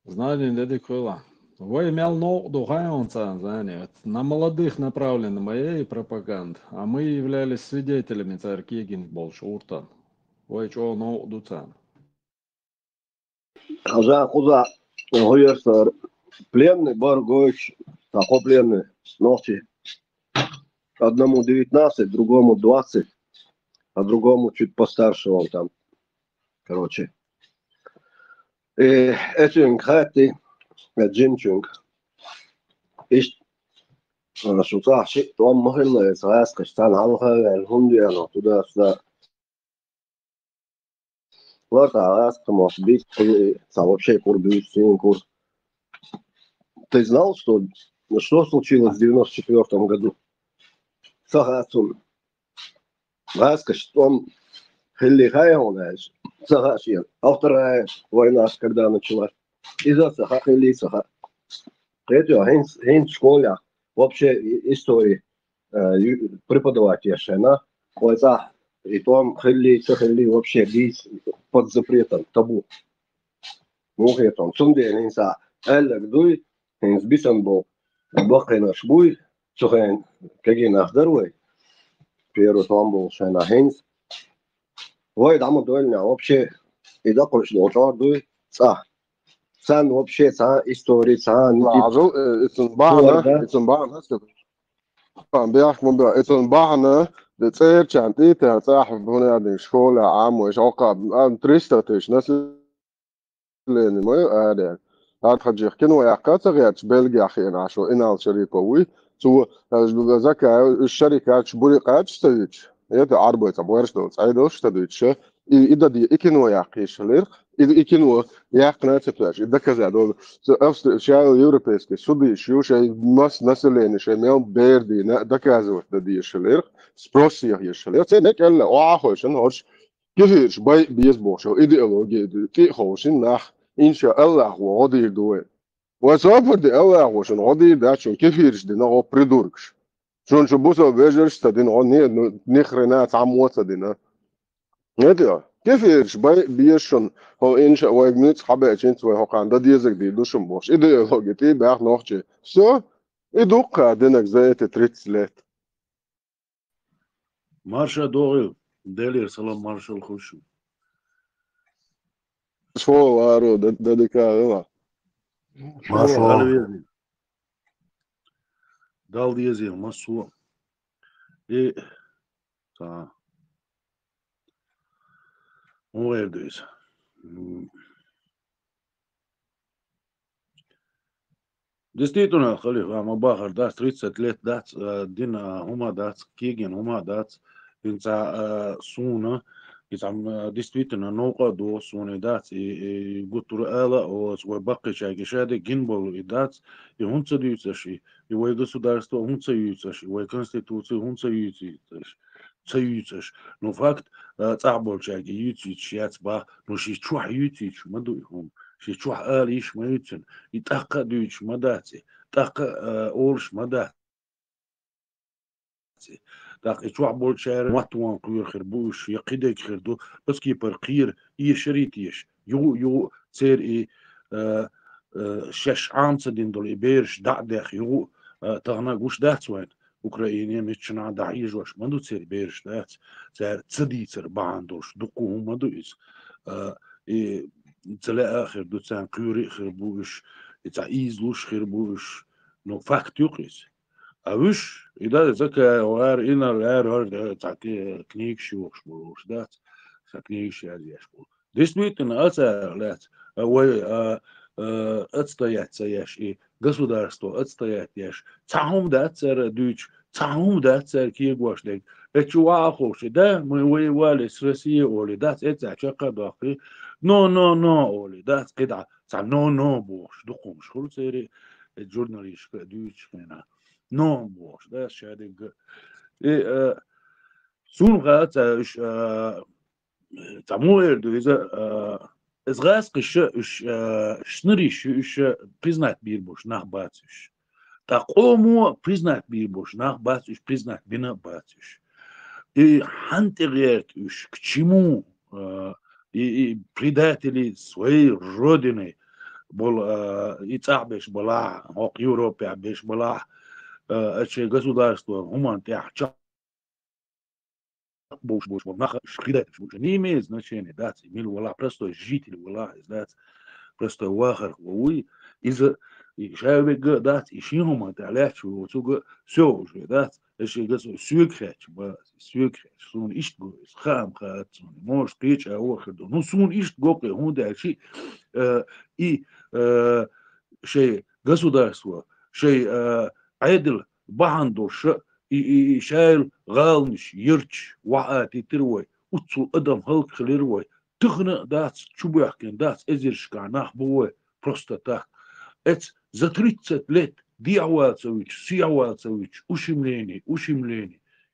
Знали, дядя Кула. Вы имел ногу хайонца, знаете, на молодых направлена моей пропаганда, а мы являлись свидетелями царки Гинболшуртан. Вы чего ногу цан? Хаза хуза гуерсар пленный Баргович, такой пленный ночи. Одному 19, другому 20, а другому чуть постарше он там, короче. И этим хати джинчунг. Иш шута шит том махилла саас каштан алха алхундиано туда сюда. Вот аас может быть вообще курбюсин кур. Ты знал, что случилось в 94 году? Сахасун. Ааска что хиллихая он аж. Сахашин. А вторая война, когда началась? Из-за Саха или Саха. Третья, в школе вообще истории преподаватель шена. Вот это и там хилли вообще здесь под запретом, табу. Ну это он. Сунде инса эллек дуй, инс бисан был. Бахина шбуй, сухен, кагин ахдеруй. Первый там был шена хинс. Ой, дамы дуэльня вообще и да пришло дуй, са. Сан вообще са истории сан. Also, it's ein Bahn, hast du. بيحكموا بقى it's ein Bahn, ده تصير شانتي تاع هنا دي شكول عام وش عقاب ام تريستاتش ناس لين ما ادي هاد خجيخ كانوا يعقات غيرت بلغيا خين عشو انال شريكه وي سو زكا الشركات شبوريقات شتيتش يد عربه تبورش دول عيدوش تديتش إذا دي إكنوا يعقيش لير إذا إكنوا يعقنا تبلاش إذا كذا دول أفضل شيء يوروبيسك سودي شيء مس نسلين شيء ميل بيردي ده كذا وده دي شلير سبروسيه يشلير تنك إلا وعاهوش إنهش كهيش باي بيسبوش أو إيديولوجيا كي خوشين نح إن شاء الله وعدي دوين وسافر دي الله وشن عدي ده شون كهيش دي نغو بريدوركش شون شو بوسو بيجرش تدين عني نخرنات عموات تدينا هذا كيف بيشون هو إنش ويجنيت حبة إنش ويهقان ده ديزك دي دوشم باش إذا لقيتي بيح نوخشة سو إدوقة دينك زي تتريتسلات مارشا دوغيل دلير سلام مارشا الخشو شو وارو ده ديكا مارشا دال ديزي مسو إيه تا Уэльдуис. Действительно, халиф, Амабахар дац 30 лет дац, дина хума дац, киген хума дац, инца суна, и там действительно наука до суны дац, и гутур эла, о свой бакки чайки шеды, гинбол и дац, и он союза ши, и вой государство он союза ши, вой конституция он союза союзаш, но факт تعبوا شاقي يوتيش ياتبا نوشي تشوح يوتيش ما دويهم شي تشوح آليش ما يوتن يتأقى دويش ما داتي تأقى أولش ما داتي تأقى تشوح بول شارع واتوان قير خربوش يقيدك خردو بس كي برقير يشريتيش يو تسير إي شش عامسة دين دول إبيرش دعدخ يو تغنى قوش داتوين Украине мечна да ижош маду цер берш да цер цдицер бандош дуку маду из и целе ахер до цан кюри хербуш и ца излуш хербуш но факт юкис а виш и да зака вар ина лар хор ца книг шуш буш да ца книг шар яшбу действительно аца лет отстоять ешь, и государство отстоять ешь. Цахум да царь дюч, цахум да царь киегошлик. Это уахоши, да, мы воевали с Россией, Оли, да, это чакадахи. Но, Оли, да, это, но, бош, духом, шхурцери, журналистка, дючкина. Но, бош, да, шадик. И, сунга, тамуэр, дуиза, Изгаз кышы шныриш признать бир бош нах бацюш. Такому признать бир бош нах бацюш, признать бина бацюш. И хантерет к чему и предатели своей родины был и цабеш была, ок Европе беш была, это государство гумантиах Буш, наха предатель, не имеет значения, да, мил вала, простой житель вала, да, просто вахар, уй, из-за шайбек, да, и шинума, да, лячу, все уже, да, если говорить, сюкхач, сун ишт го, хам хат, может печь, а охерду, ну сун ишт го, он дальше, и шей государство, шей айдл бахандуш, и шайл галниш йырч ваат итирвой уцу адам халк хлирвой тыгна дац чубахкен дац эзершканах бой просто так. Это за 30 лет диавацевич, ушимление.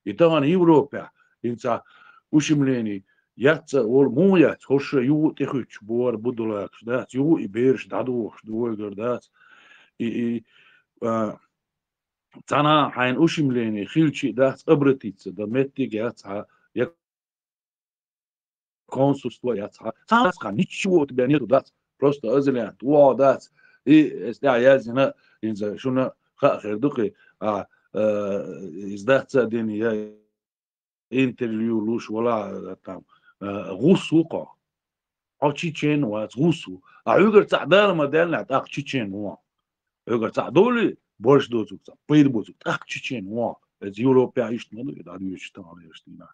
И там в Европе, инца ушимление, яца ол моят, хоша ю техуч бор будулакш, дац ю и берш дадуш, дуйгер дац и Цана хайн ушимление, хилчи дац обратиться, да метти яца, я консульство яца. Цаска ничего у тебя нету, дац, просто азелянт, во дац. И я знаю, инза шуна хердухи, издаться день я интервью луш вала там гусука, а чечен вац гусу, а югар цадал модельна так чечен ва, югар цадоли больше дозуца, поедбозу, так чечен ва, это Европа ишь надо, да дюйш там алештина.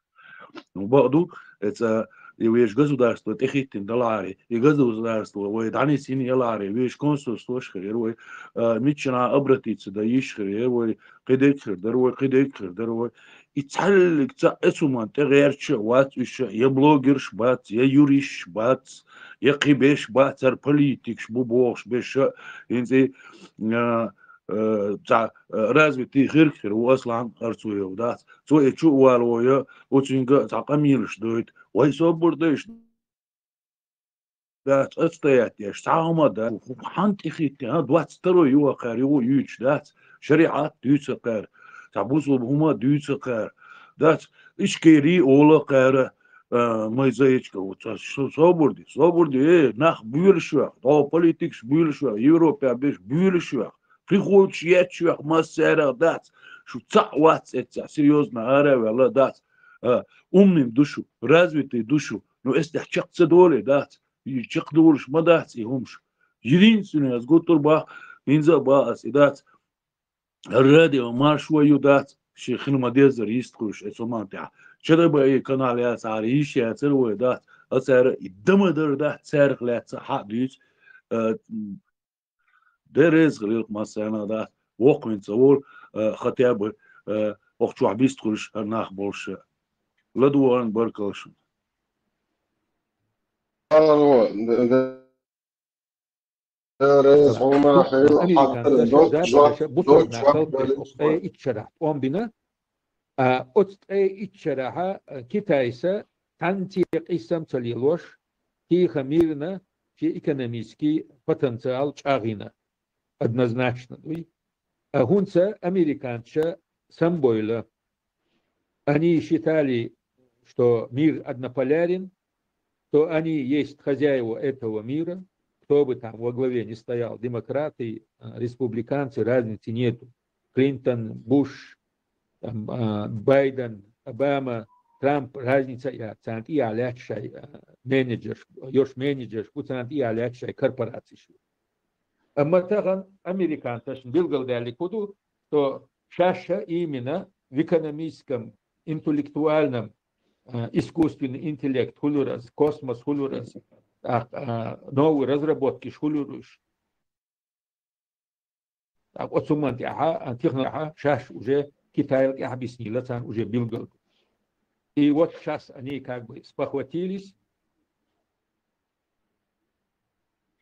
Ну баду это и вещь государство техитин доллары и государство вы дани сини доллары вещь консульство шхерой мечна обратиться да ишхер вы кедекер дорой и целик ца эсуман терерч ват еще я блогерш бат я юриш бат я кибеш бат цар политикш бубош беш инзи развитый хирхер у аслан арцуев да то и чувствовал очень закамилш дует ой собордыш да отстоять я сама да хантихит 22 юахар его юч да шариат дюцакар табузу бума дюцакар да ишкери олакар майзаечка вот соборди нах бюльшва то политикш бюльшва Европа беш бюльшва приходишь я чувак массера дать, что цавать это серьезно аревела дать, умным душу, развитый душу, но если чакца доли дать, и чак долишь мадать и умш, единственное с готурба инза баас и дать, радио маршваю дать, шехин мадезер исткуш эсомантя, чедаба и канал я цари ищи я цервой дать, а цара и дамадер дать царх леца хадюч, درز غلق مثلا ده واقع تصور خطيب وقت شو عبيست خلش ناخ بولش لدوان بركلش экономический потенциал чагина. Однозначно. Гунца американца Самбойла. Они считали, что мир однополярен, что они есть хозяева этого мира, кто бы там во главе не стоял, демократы, республиканцы, разницы нету. Клинтон, Буш, там, Байден, Обама, Трамп, разница я, цант и алячай менеджер, ёш менеджер, цант и алячай корпорации. Матаган американцы билгалдали куду, что чаще именно в экономическом, интеллектуальном, искусственный интеллект, хулурас, космос, хулурас, новые разработки, хулурус, так отсуман тяха техника шаш уже Китай я объяснила там уже билгал. И вот сейчас они как бы спохватились.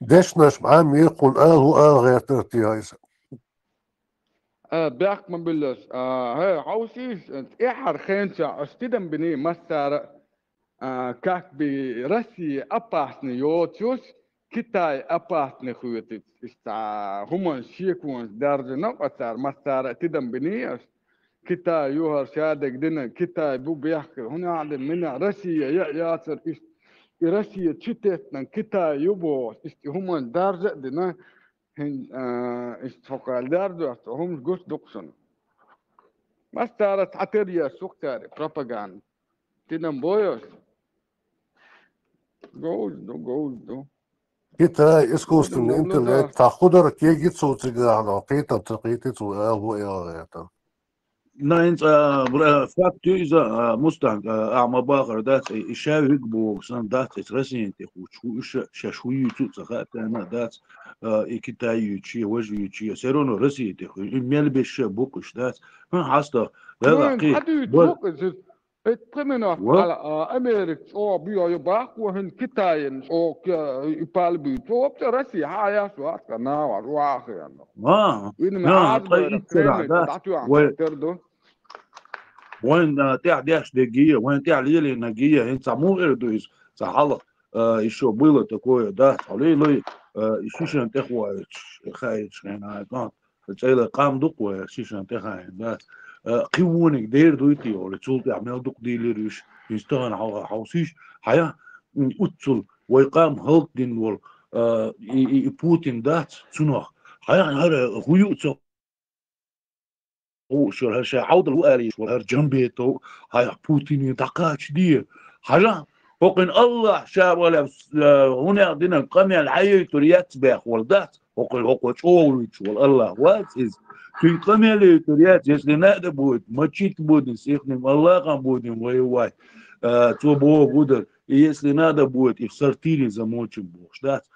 دشناش معام يقول هو غير ترتيايز بيحك ما بلش هي عاوزيش إحر خينشا أشتدم بني مستر كاك برسي أباسني يوتشوش كتاي أباسني خويتي إستا همان شيكون درجة نقطة مستر تدم بني كتاي يوهر شادك دينا كتاي بو بيحك هنا عند منا رسي ياسر رسي تشتتنا كتاي يبو إستي همان درجة دينا هن استفقال درجة هم جوش دوكسون مستر تعتريا سوكتاري بروباغاند تدم بويوس جوز كتا اسكوستن انتلكت تاخدر كي جيتسو تجاهنا قيتا تقيتو هو غير ناين فاكتو إذا مستعد أعمى باخر دات إشاوي بو سان دات إترسين تخو ششوي تخات أنا دات إكتاي يجي وجه يجي سيرونو رسي تخو إميل بيش بوكش دات ما حاستا لا قي اتمنى على أمريكا أو بيو يباق وهن كتاين أو يبالبي تو بترسي هاي سواء كنا ورواه يعني طيب ترى وين تعديش دقيقة وين تعليلي نقية انت مو إردويس صحلا еще было такое да عليلي شيشان تخوى خايش يعني كان تقول قام دقوة شيشان تخاين ده قيونك دير دويتي ولا تقول تعمل دق ديليريش يستغن على حوسيش حياة أتصل ويقام هلك دين وال بوتين ده سنوخ حياة هذا خيوط شو هالشيء عود الوالي شو هالجنبيته هاي بوتين يتقاش دي حاجة وقن الله شاب ولا هنا دينا قمي الحي تريات باخ والدات وقن شوولش والله وات إز في قمي اللي تريات يسلي نادى بود ما تشيت بود نسيخني الله قام بود واي تو بو بودر يسلي نادى بود يفسرتيلي زموتش بوش دات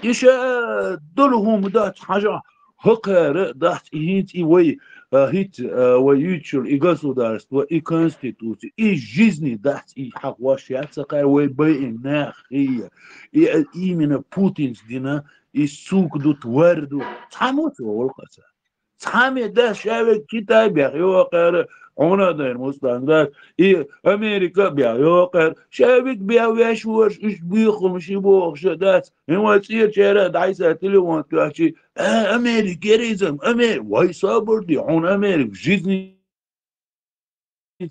إيش دولهم دات حاجة هكر دات هيت وي هيت ويوتشل и государство и конституция и жизни дать и хавашаться кайвей бейнахия и именно Путин дина и сукду тверду самот волкаса сами да шаве Китай бяхёкер она да мустангар и Америка бяхёкер шавик бявеш вош иш бихом шибох шадат эмоция чера дайса телефон качи Американизм Америка вай صبر دي عون أمريكا жизни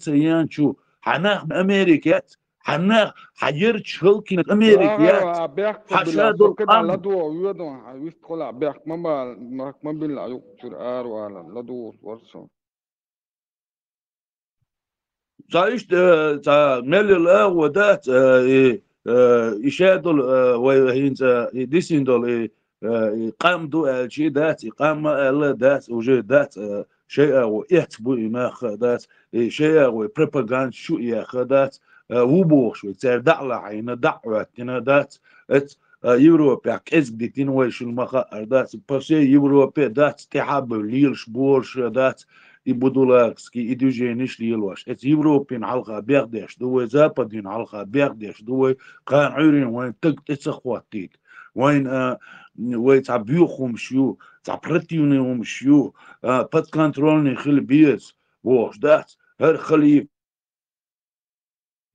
يانشو حنا أمريكات حنا حير شلكين أمريكات حشاد القمر لدو يدو ويستقول بيحك ما بيلا يكتر ولا لدو ورسو صايش تا ملي الأغوة دات إشادل وهينز ديسيندل قام دو الشيء دات قام الله دات وجه دات شيء ويحتبو ما خدات شيء وبروباغاند شو يا خدات وبوش وتردع لعين دعوة دات يوروبا كيس ديتين ويش المخا دات بس يوروبا دات تحب ليلش بورش دات يبدولاكسكي إدوجينيش ليلوش ات يوروبين علقة بيغدش دوي زابدين علقة بيغدش دوي قان عيرين وين تك تسخواتيك وين ويتعبيوخهم شيو تعبرتيونهم شيو بات كنترولني خل بيز ووش دات هر خلي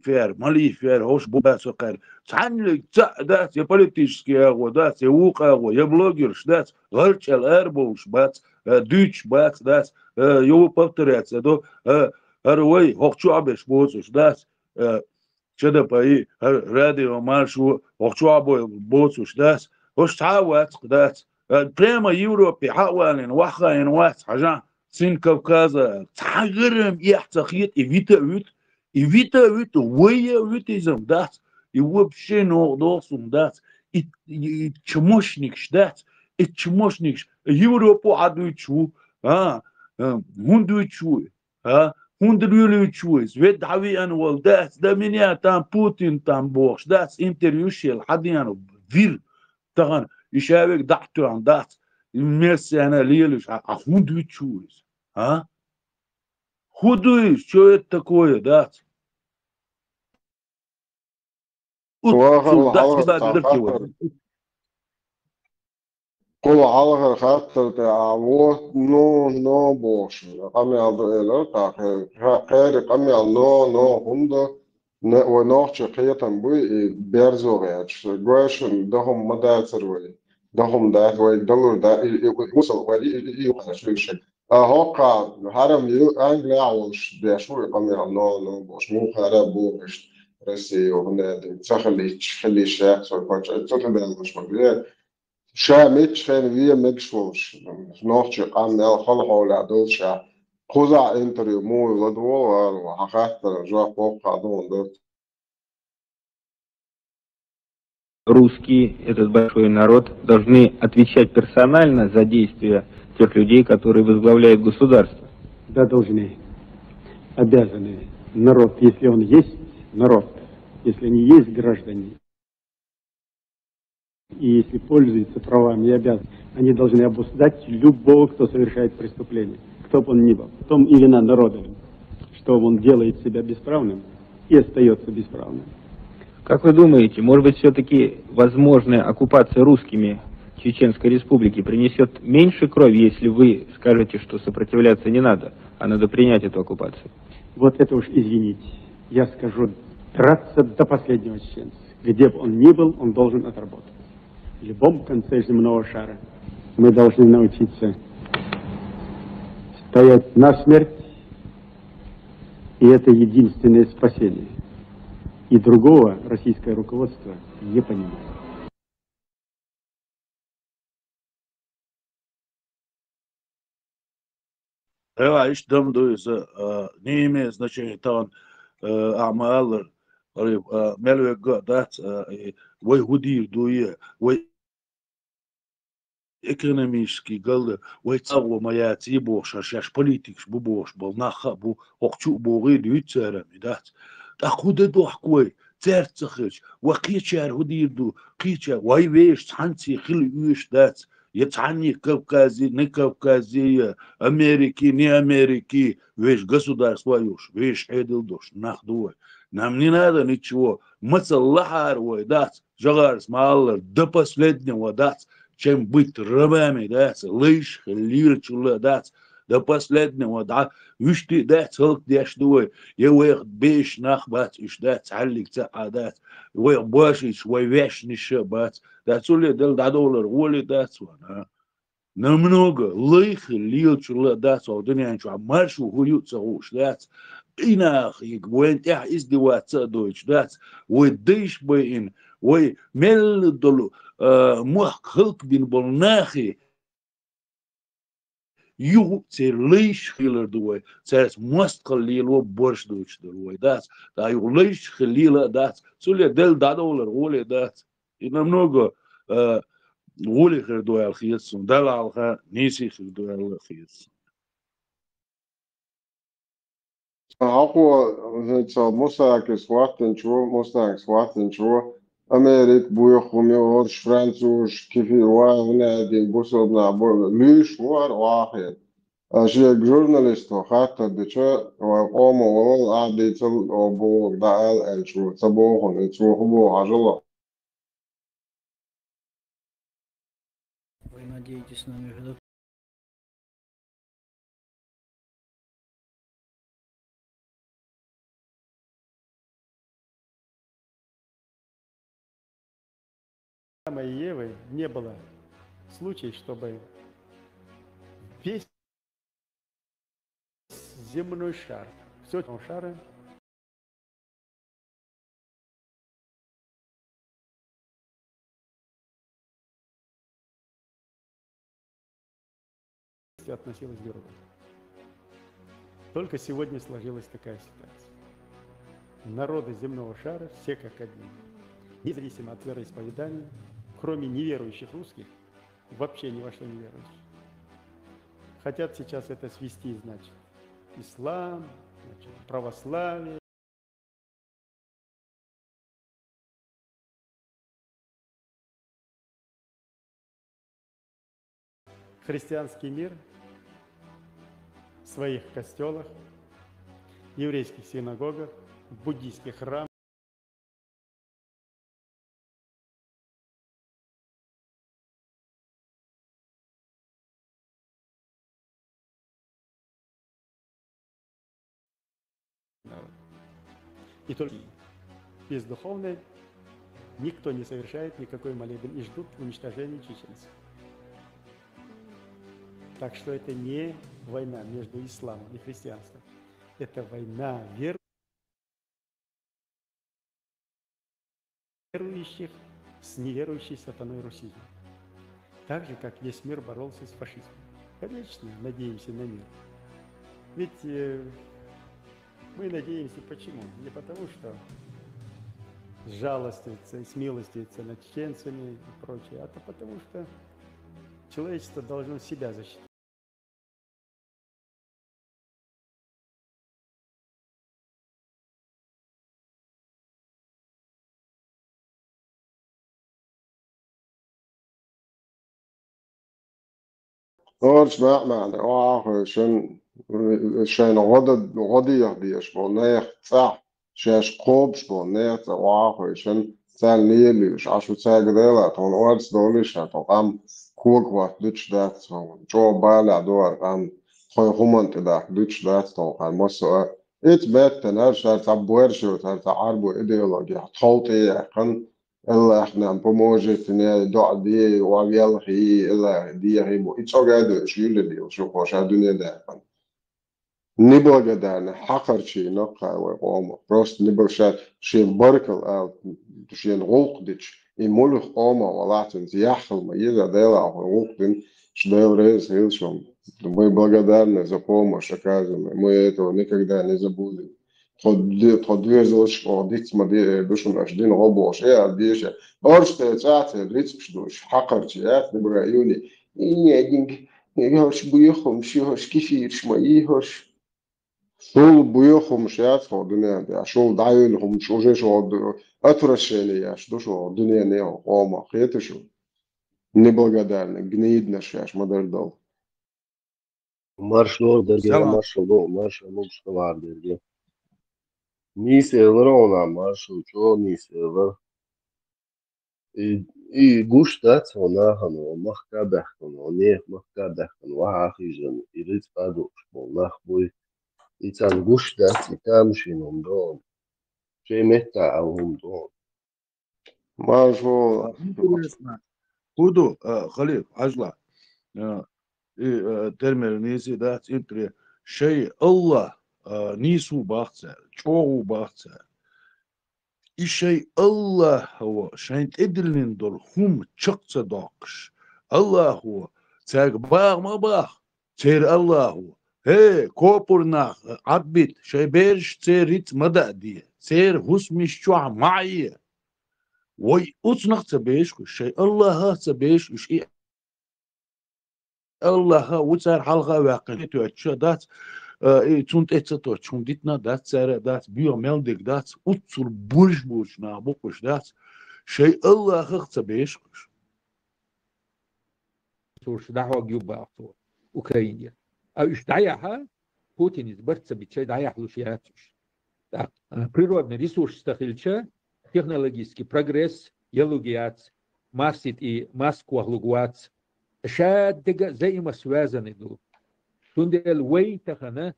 فير مالي فير هوش بوباس وقال تعنلك دات يا بوليتيشكي اغو دات يا ووق اغو يا بلوجرش دات غرش الاربوش بات دوتش بات دات يو بطريات دو هروي هوخشو عبش بوزوش دات شده باي راديو مارشو هوخشو عبو بوزوش دات وش تعاوت دات بريما يوروبي حوالين وحين وات حاجة سين كوكازا تعغرم يحتخيط إيفيتا ويت ويا ويتيزم دات يوبشي نو دوسم دات إتشموشنيكش دات إتشموشنيكش يوروبو عدويتشو هندويتشو هندريوليتشو زويد حوي أنوال دات دا منيا تام بوتين تام بوش دات انتريوشي الحديانو فيل تغن يشابك دعتو عن دات вместе она лелишь, а худой чуешь, а? Худой, что это такое, да? Солдат тебя дыркивает. Kul halga khatar te avo no bosh. Kami aldo elo ta khair kami no hundo ne o no che khaytan bu berzo gach. Gwashun dahum madatsar wali. Dahum da wali dalur da وصل wali يوقع شو شيء. هوكا هرم انجلي عوش بيشوي kami no bosh مو خراب بوش. رسي وهنا تخلي تخلي شيخ سو كونش تخلي مش مقبول شامت خير ويا مكشوش نوحش قام نال خلق ولا دولشة خذا انتريو مو لدوار وحقات جوا فوق قادون دوت Русские, этот большой народ, должны отвечать персонально за действия тех людей, которые возглавляют государство. Да, должны, обязаны. Народ, если он есть народ, если они есть граждане, и если пользуются правами и обязанностями, они должны обуздать любого, кто совершает преступление, кто бы он ни был. В том и вина народа, что он делает себя бесправным и остается бесправным. Как вы думаете, может быть, все-таки возможная оккупация русскими Чеченской Республики принесет меньше крови, если вы скажете, что сопротивляться не надо, а надо принять эту оккупацию? Вот это уж, извините, я скажу, драться до последнего чеченца. Где бы он ни был, он должен отработать. В любом конце земного шара мы должны научиться стоять насмерть, и это единственное спасение. И другого российское руководство не понимает. Ja, ich думаю, не имеет значения, то он амал, мелве гадат, вой худир дуе, вой экономический галда, вой цаво моя цибош, аж политикс бубош, был наха бу, окчу боги дюйцерами, да. Так худе дохкой, церцахич, вакичар худир ду, кича, вой веш, цанци, хили юш, да. يتعني كوكازي не Кавказия, Америки, не Америки, весь государство юж, весь эдилдош, нахдуй. Нам не надо ничего, мацаллахар вой, дать, жагарс маллар, до последнего дать, чем быть рабами, дать, лишь лирчула дать, до последнего дать, вишти дать, халк дяш дуй, я уех беш нахбать, иш дать, аллик ца дать, уех башич, уех вешниша бать, Дацули дел $1 воли дацуана. Намного лих лилчула дацу дунянчу а маршу хуются уж дац. Инах их вент я издеваться дойч дац. Ой дыш бейн, ой мел долу мух хылк бин болнахи. Ю цер лиш хилер дуой, церс мост халило борш дойч дуой дац. Да ю лиш халила дац. Цули дел $1 воли дац. И намного воли хердуя алхиетсун, дала алха ниси хердуя алхиетсун. Ako mostakis vatenčo, mostakis vatenčo, Amerik bujuhumi orš Francūš, kifi vāvnē, din busobnā bol, līš var vāhēt. Šiek žurnalistu hatta diča, omo ol ādīcel obo dāl elčo, sabohun elčo hubo ajala. Вы надеетесь на международный? Адама и Евы не было случая, чтобы весь земной шар, все шары относилась к другу. Только сегодня сложилась такая ситуация. Народы земного шара все как один, независимо от вероисповедания, кроме неверующих русских, вообще ни во что не верующих. Хотят сейчас это свести, значит, ислам, значит, православие. христианский мир в своих костелах, еврейских синагогах, буддийских храмах. И только без духовной никто не совершает никакой молебен и ждут уничтожения чеченцев. Так что это не война между исламом и христианством. Это война верующих с неверующей сатаной Руси. Так же, как весь мир боролся с фашизмом. Конечно, надеемся на мир. Ведь мы надеемся почему? Не потому, что жалостиваться и смилостивиться над чеченцами и прочее, а то потому, что человечество должно себя защитить. Orch Batman, schön Roddy, die ich wohl näher, schön grob, wohl näher, schön Zell Nielisch, als wir zeigen, von Orts Dolisch, hat auch am Kurquat, Dutch das, Joe Bala, dort am Humant, Dutch das, auch am Mosso. It's better, als Abuerschut, als Arbo Ideologie, Tauti, kann. إلا إحنا بموجة دع دي وعيال هي إلا دي هي مو إتشاقد شو اللي وشوف وش الدنيا ده نبغى قدرنا حقر شيء نقع وقوم بروست نبغى شيء بركل شيء غلق ديش الملك قوم ولاتن زياحل ما يلا ديلا غلقن شديل رئيس هيلشون мы благодарны за помощь оказываем мы этого никогда не забудем Подвезлось, дитя душу наш день рабоч, одежда. Орште цате, дрицк душ, хакарчи, не в районе. И не один, я уж буехал, все скифирш мои хош. Шел буехал, шеят, ходуне, а шел дайвил, уже шел, отвращение, я что шел, дуне не ома, это шо. Неблагодарный, гнидно шаш, модердал. Marshall derge Marshall что var derge. Niseler ona Marshall çoğu niseler. I gushtat ona hanu mahkabah hanu ne mahkabah hanu wahijan irit adu shbollah boy itan gushtat itam shinum do. Meta ahum do. Marshall Интересно. Худу, Халиф, Ажла. Термер ниси дат интре шей Аллах нису бахца, чогу бахца. И шей Аллах هو شين تدلين دول هم چقص داقش. الله هو تاق باغ ما باغ تير الله هو هي كوبرنا عبيت شي بيرش تيريت مدى دي تير هسمش شوع معي وي أصنق تبيش شي الله تبيش وش إيه الله وتر حلقة واقع تؤتشا دات تونت اتسطو تشون ديتنا دات سارة دات بيو ملدك دات أتصل برش نابوكش دات شيء الله خخت بيشكش سورش دعوة جيوبا أخطور أوكرانيا أو إيش دعيها Путин избавится от даях лучиатуш. Так, природный ресурс стахильча, технологический прогресс, елугиац, массит и маску аглугуац, шаддега взаимосвязаны ду. Тундел вейтахана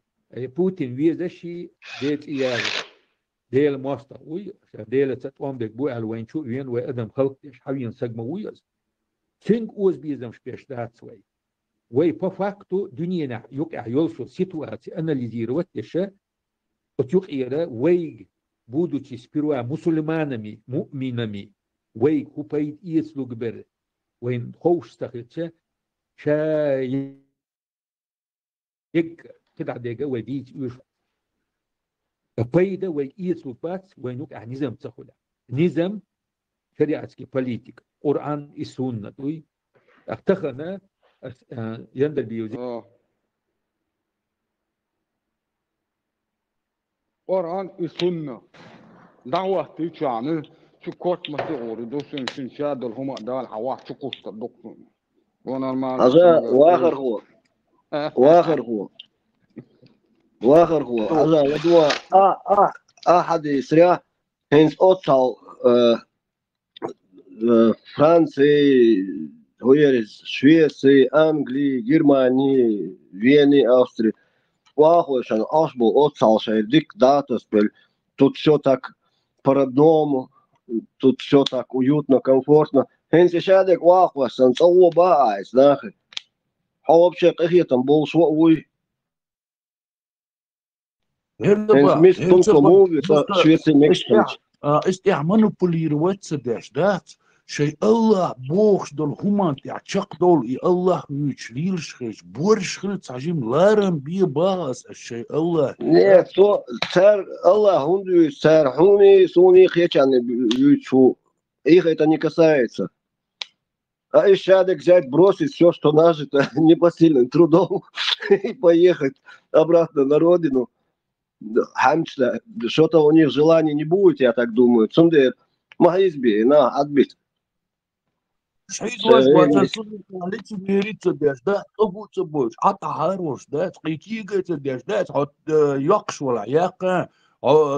Путин везащий дет иял. Дел моста уй, дел цатвамбек бу алвенчу вен ве адам халктеш хавин сагма уйаз. Цинг уз бизам шпештацвей. Вей по факту дуньяна юк'a йолшу ситуацию анализировать еще от юк'ира вей будучи сперва мусульманами, му'минами, вей купает иецлугбер, вей хоушстахича, ша ек كده دقيقة وبيج وش فايدة ويسلوبات وينوك نظام تخوله نظام شريعتك بوليتيك قرآن السنة توي اختخنا يندل بيوزي قرآن السنة دعوة تيجانه شو كوت مسؤول دوسن شنشاد الهما دال حواه شو كوست دكتور أجا واخر هو أجا لدوا أحد يسرع هنس أوتال فرنسي هويرز شويسي أنجلي جرماني فيني أوستري واخوشان أشبو أوتال شيء диктатор тут все так по-родному, тут все так уютно, комфортно. Хенси шадек вахвасан цауба айс нахи. Вообще какие там был швуй. Хенс мис тонко муви швецы мексиканцы. استعملوا بوليروات سداش دات شيء الله بوخش دول همان تعشق دول إي الله يشليل شخيش بورش خلت عجيم لارم بيه باس الشيء الله Не, то царь Аллах, он царь, хуни, суни, хечаны, ючу. Их это не касается. А из шадек взять, бросить все, что нажито непосильным трудом и поехать обратно на родину. Хамчда, что-то у них желания не будет, я так думаю. Цундер, магизби, на, отбить. شيء واش باتسون عليك ميريت داش دا ابو تبوش عطا هاروش دا تقيكي قيت داش دا تحط يقش ولا ياقا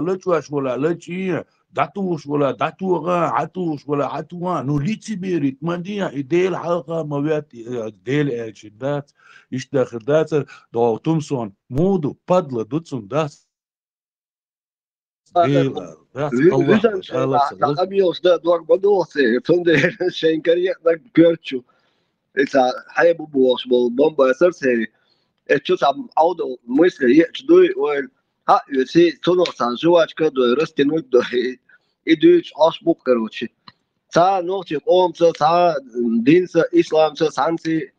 لتواش ولا لتي داتوش ولا داتوغا عتوش ولا عتوان نو ليتي ميريت مانديا ايديل حلقه موات ديل اجدات يشتاخ دات دو تومسون مودو بادلا دوتسون دات Amigos da Doagbadoce, Tunde, Shenkaria, Gerchu. It's a Habu Bosch, Bomba, Cersei. It's just an auto, Muslim, yet to do it well. Ha, you see, Tunos and Zuachka, the Rustin with the Idich Osbukaruchi. Sa, Nochi, Omsa, Sa, Dinsa, Islam, Sansi,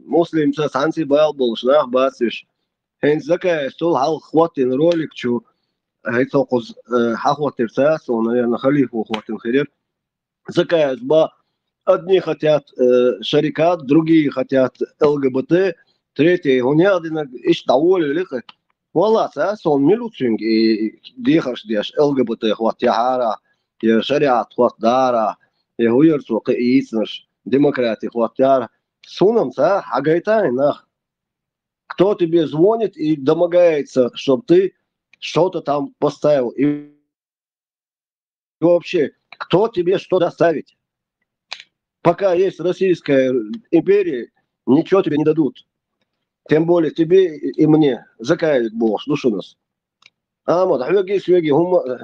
Muslims, Sansi, Bibles, Nah, Basish. Hence, Zaka, still how what in Rolik to. هيتوقز حقوة ترساس ونحن خليفه خواتين خير زكاة با одни хотят шарикат, другие хотят ЛГБТ, третьи гонядина иш доволен лихо. Вала сон милуцинг и дихаш деш ЛГБТ хват яхара, я шариат хват дара, я хуерцу кииснаш, демократия хват яра. Сунам хагайтайн нах. Кто тебе звонит и домогается, чтобы ты что-то там поставил. И вообще, кто тебе что доставить? Пока есть Российская империя, ничего тебе не дадут. Тем более тебе и мне. Закаивает Бог, слушай нас. Вот, хвеги, свеги,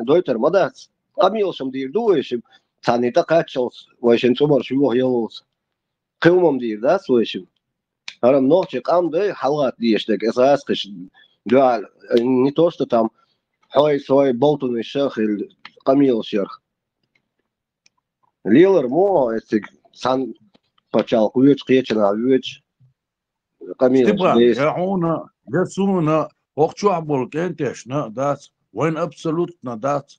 дойтер, мадац. Амилшам дир, дуешим. Цани так качался, вайшен цумар, швох елос. Кылмам дир, да, слышим. Арам ночек, да, халат диештек, эсаскаш. قال не то, что там хой свой болтунный шах или камил шерх. Лилер мо, если сан почал куеч кечена веч камил. Степан, я она, я суна, охчу абол кентешна, дат, вайн абсолютно дат,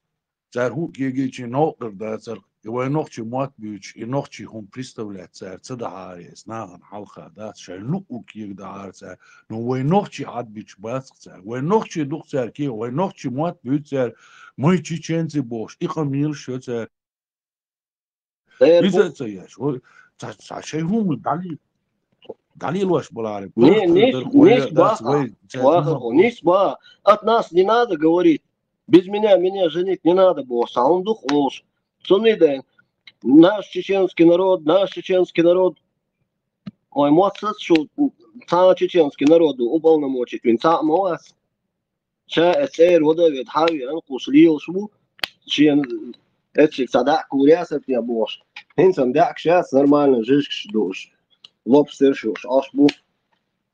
царь хук егичи нокер дат, и вайн нохчи мат бич, и нохчи хум представлять царь, цадахари, снаган халха дат, шай лук ек даар царь, но вайн нохчи ад бич баск царь, вайн нохчи дух царь ки, вайн нохчи мат бич царь, мой чеченцы бош, и камил шо царь. Виза царь, шай хум дали лош болари. Нисба, от нас не надо говорить. Без меня женить не надо было, сам дух ложь. Цуниден, наш чеченский народ, ой, моцас, что цаа чеченский народ уполномочить, вин цаа моас, ша эцер, водовед, хави, анкус, лил, шву, чен, эцик, садак, курясов, я бош. Хинцам, дак, сейчас нормально, жишкш, душ, лобстер, шуш, ашбу,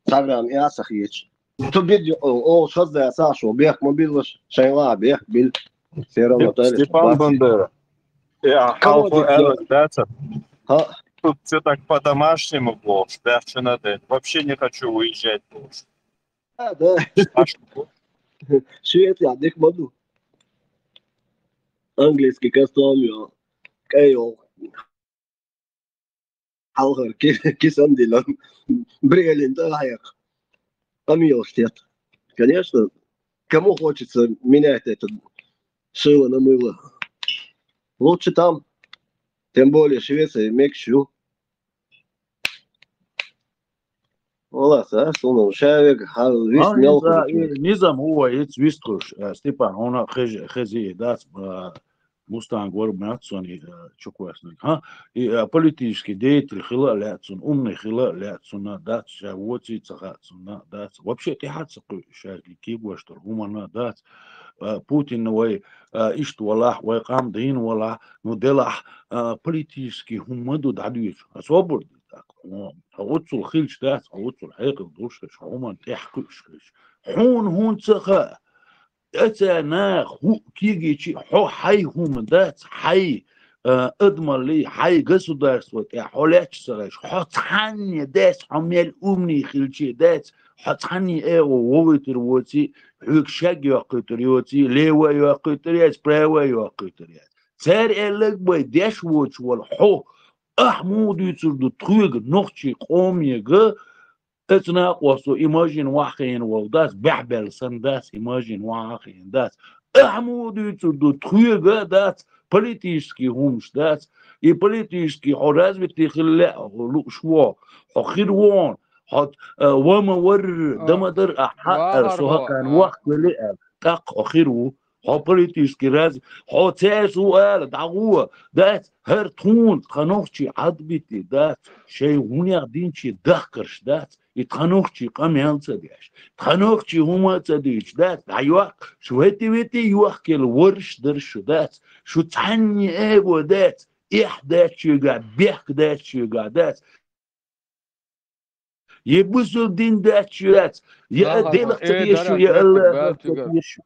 саграм, ясах, еч. Тут видео, что за Сашу, бег мобилыш, шайла, бег, бил, все равно. Степан Бандера. Тут все так по-домашнему, вообще не хочу уезжать. Да. Швед, я дых моду. Английский костюм, кейл. Халхар, кисандилан, брелин, дайх. Амилштет. Конечно, кому хочется менять это шило на мыло. Лучше там, тем более Швеция, мекшу. والله سأسون وشاوك هل ويست ميلخو بتشوك نظام هو يتويستوش ستيبان هنا خزي داس مستعان ورب ماتسوني شكواسني ها политический деятель хила лятсун умный хила лятсуна дат шавоти цахатсуна дат вообще ты хатску шарки кибуштор гумана дат Путин вой ишт валах вой қам дин валах ну делах политический хумаду дадуич особо هوتسو الخيلش دات هوتسو الحقيقة دوش هما تحكيش هون تخا أتا ناخ هو كيجي حو حي هم دات حي أدمر لي حي государство يا حولاتش سراش حطحني دات عمال أمني خيلشي دات حطحني إيه ووتر وتي حوك شاق يوقتريوتي ليوا يوقتريات براوا يوقتريات سار إلك باي داش ووتش والحو أحمود يتصل تخيق نخشي قوميغ اتنا قوسو إيماجين واقعين والداس بحبل سنداس إيماجين واقعين داس أحمود يتصل تخيق داس политический همش داس и политический حراز بتخلق شو خيروان حط وما ور دمدر أحق سوها كان وقت لقى تق أخيرو ها политический راز ها سؤال دعوة دات هر تون تخنوخشي عدبتي دات شيء هوني عدينشي دخكرش دات يتخنوخشي قميان تديش تخنوخشي هما تديش دات عيوك شو هتي ويتي يوحكي الورش درش دات شو تعني ايبو دات دات شيقا بيحك دات شيقا دات يبوسو دين دات شيقات يا ديلك تديشو يا الله تديشو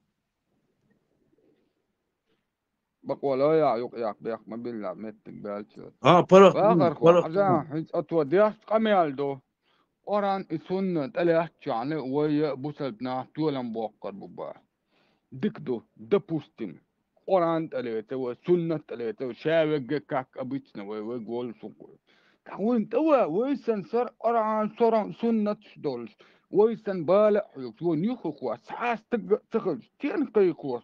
بقول يا يق بيق ما بالله متك بالش فرق فرق حاجة أتوديش قميالدو أوران السنة تلاش يعني ويا بوسل بنا تولم بوقر ببا دكدو دبوستين أوران تلاته وسنة تلاته شاوج كاك أبيتنا ويقول سوق كون توا ويسن سر أوران سر سنة دولش ويسن بالع يكون يخو ساس تخل تين قي قوس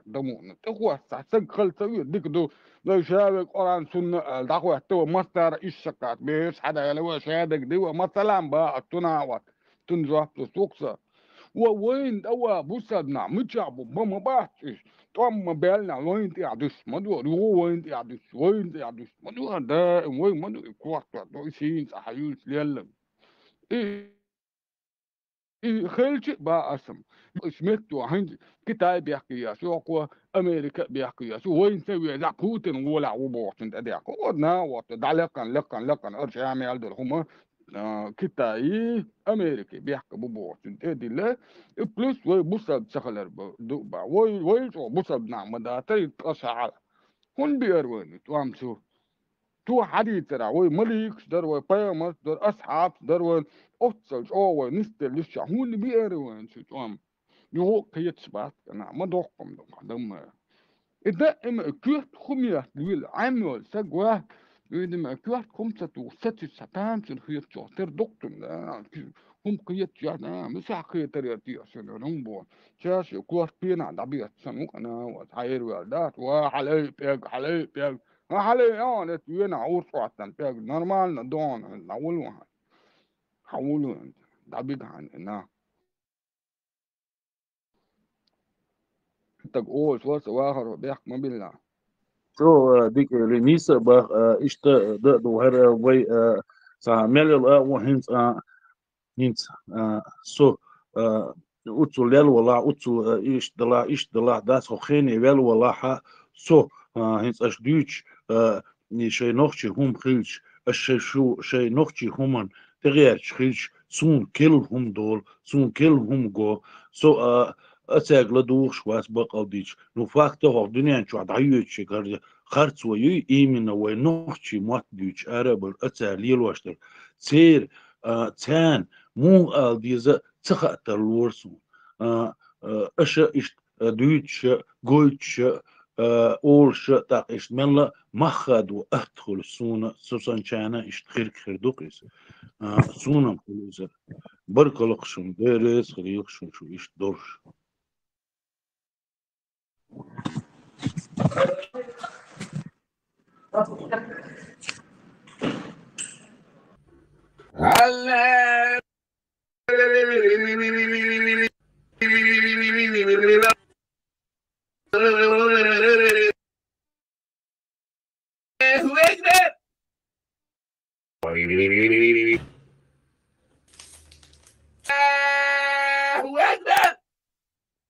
دمون تخو ساس تخل تسوي دكدو لو شابك أوران سنة دعوة تو مستر إشكات بيش حدا لو شادك دوا مثلا بقى تناوت تنزح تسوقسا وين توا بوسدنا متشعبو بما باتش طم بالنا وين تعدش مدو وين تعدش مدو ده وين مدو قوس تو شيء صحيح ليلم خلش بقى اسم سمعتوا عند كتاب بيحكي يا سوق امريكا بيحكي يا وين سوي لا بوتين ولا وبوت انت اديك قلنا وقت لكن ارجع عمل دول هم كتاي امريكا بيحكي بوت انت ادي لا بلس وبوصل شغلر دوبا وي بوصل نعم ده تري تشعل كون بيروين توامسو تو حديث ترى وي مليك در بايمر در اصحاب در أوتسلج أو نستل لسه هون بيروين شو توام يو كيت سبات أنا ما دوقم دم إذا إما كيت خمية دويل عمل سجوا إذا كيت خمسة تو ست سبعين في الخير شاطر دكتور هم كيت جانا مش حكي تريتي عشان هم بون شاش كيت بينا دبيت سنوك أنا وتعير ولدات وحلي بيج حلي أنا توينا عور صوتن بيج نورمال ندون نقول واحد حولوا دبيت عن هنا تقول شو واخر بيحكي ما بالله شو ديك رينيسا با إشت دو هر وي سامل وهنس هنس سو أوتو ليل ولا أوتو إيش دلا داس خيني ويل ولا ح سو هنس أشديش شيء نخشي هم خيلش شيء نخشي هم تغير خيلش سون كلهم دول سون كلهم جو سو أتاقل دوش واس بقالديش نو فاكتو هو دنيا شو عدعيوش كارد خرط ويو إيمنا وينوخشي ماتديش أرابل أتاقليل واشتر تير تان مو ديزا تخطر الورسون أشا إشت دويتش قويتش أولش تاقش ملا مخد وأدخل سونا سوسان شانا إشت خير دوقيس سونا مخلوزر بركلقشن ديريس خليقشن شو إشت دورش Allah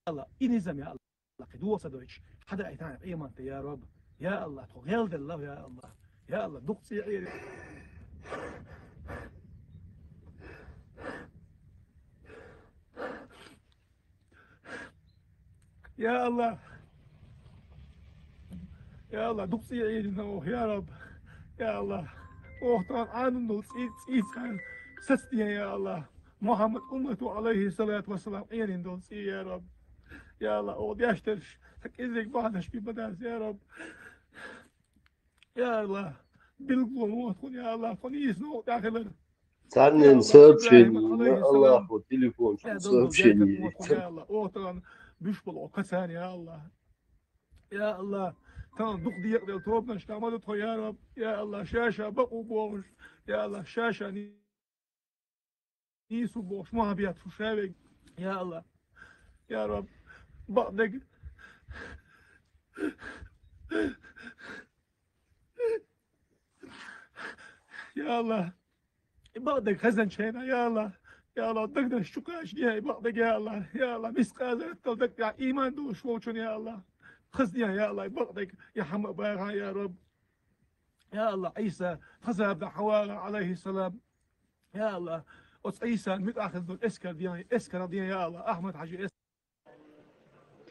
الله إنزم يا الله قدوة صدوش حدا يتعرف أي منطقة يا رب يا الله تغير الله يا الله يا الله دقسي يا الله يا الله دقسي عيدنا يا رب يا الله وطن عنه إيسان سستيا يا الله محمد أمته عليه الصلاة والسلام عين دولسي يا رب يا الله وديشترش تكيزك بعدش في بداس يا رب يا الله بالقوة يا الله فنيس نو داخل Царнин сообщение, Аллаху, телефон, сообщение. يا الله وطن بيشبل قسان يا الله يا الله تمام دقدي يقدر توبنا اشتعملته يا رب يا الله شاشة بقوا بوش يا الله شاشة نيسو بوش ما بيات شابك يا الله يا رب بعدك يا الله بعدك خزن شينا يا الله يا الله تقدر الشكاش دي بعدك يا الله يا الله مسقازة تلدك يا إيمان دوش ووشن يا الله خزني يا الله بعدك يا حمد باغا يا رب يا الله عيسى خزاب حوالي عليه السلام يا الله عيسى متأخذ دول اسكر دي يا الله أحمد حاجي اسكر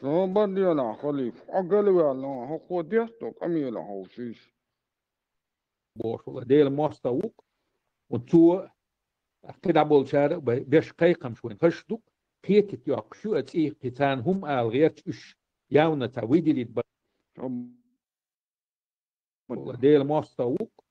صوبا ديالا خليف أقل ويالا هو ديستوك أميلا هوسيس بوش والله ديل ماستوك وتو كده بولشار بيش قيقم شوين خشدوك كيتت يوك شو اتسيه قتان هم غيرت اش ياونا تعويدي ليتبا والله ديل ماستوك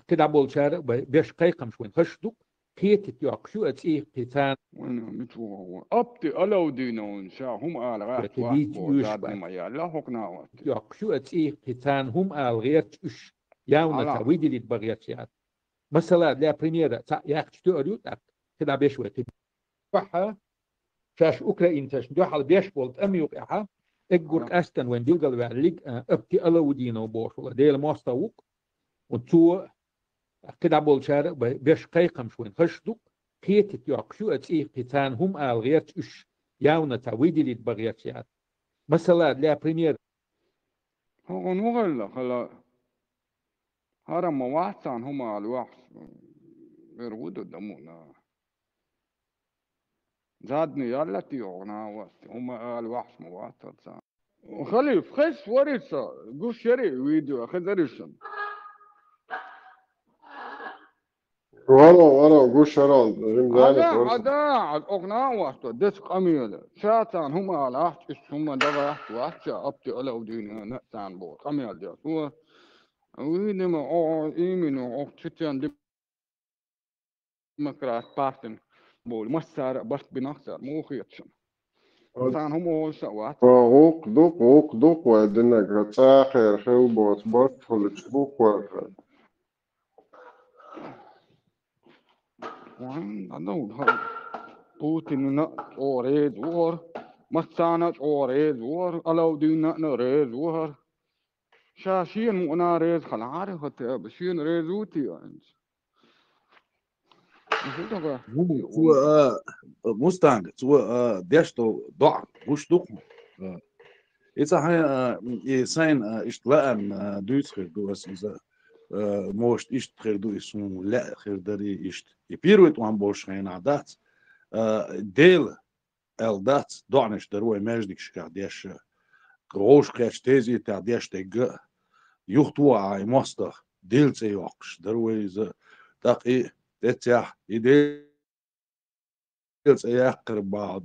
كده بولشار بيش قيقم شوين خشدوك كيتت يوك شو اتسيه قتان وانا متوه أبتي ألو دينون شا هم غيرت واحد ما يلا هقنا يوك شو اتسيه قتان هم غيرت اش ياونا تعويدي ليتبا غيرت مثلا لا بريميرا يا اخي تقولوا كده بيشوي بحا شاش اوكرين تاش دوحل بيشبولت امي وقعها اجورك استن وين ديلقل وعليك ابتي الو دينو بوش ولا ديل ماستوك وتو كده بولشار بيش قيقم شوين خشدوك كيتت يوكشو اتسيه قتان هم غيرت اش ياونا تعويدي ليت بغيرت مثلا لا بريميرا هو نوغل خلا هذا مواسان هم الوحش يرودوا دمونا زادني يلا تيونا وست هم الوحش مواسان خليف خش وريسا قوش شري فيديو خزريشن والله قوش شران هذا أغنى وست دسك أميلة شاتان هم الوحش هم دغا وحش أبتي ألا ودينا نتان بوت أميل ديس هو وينما إيمنو أختيان ديمقراط بارتن بول مسار بس بنخسر مو خيتشن كان هم هو سوات وق دوق ودنا كتاخر خو بوت بوت فلتبوك ورد وين هذا بوتين نات أوريد وور مسانات أوريد وور ألو دينا نريد وور شاشين مو أنا ريز خلعاري خطأ بشين ريزوتي يعني هو مستعد هو ديشتو ضع وش دقم إذا هاي سين اشتلاقن دويس خير دو بس إذا موشت إشت خير دو اسمه لا خير داري إشت يبيروت وان بوش خين عدات ديل الدات ضعنش دروي ماجدك شكا ديش غوش كاش تيزي تاع ديش تيجا يختوا عاي مصدر ديل تيوقش دروي إذا تاقي تتاح يديل تيقر بعض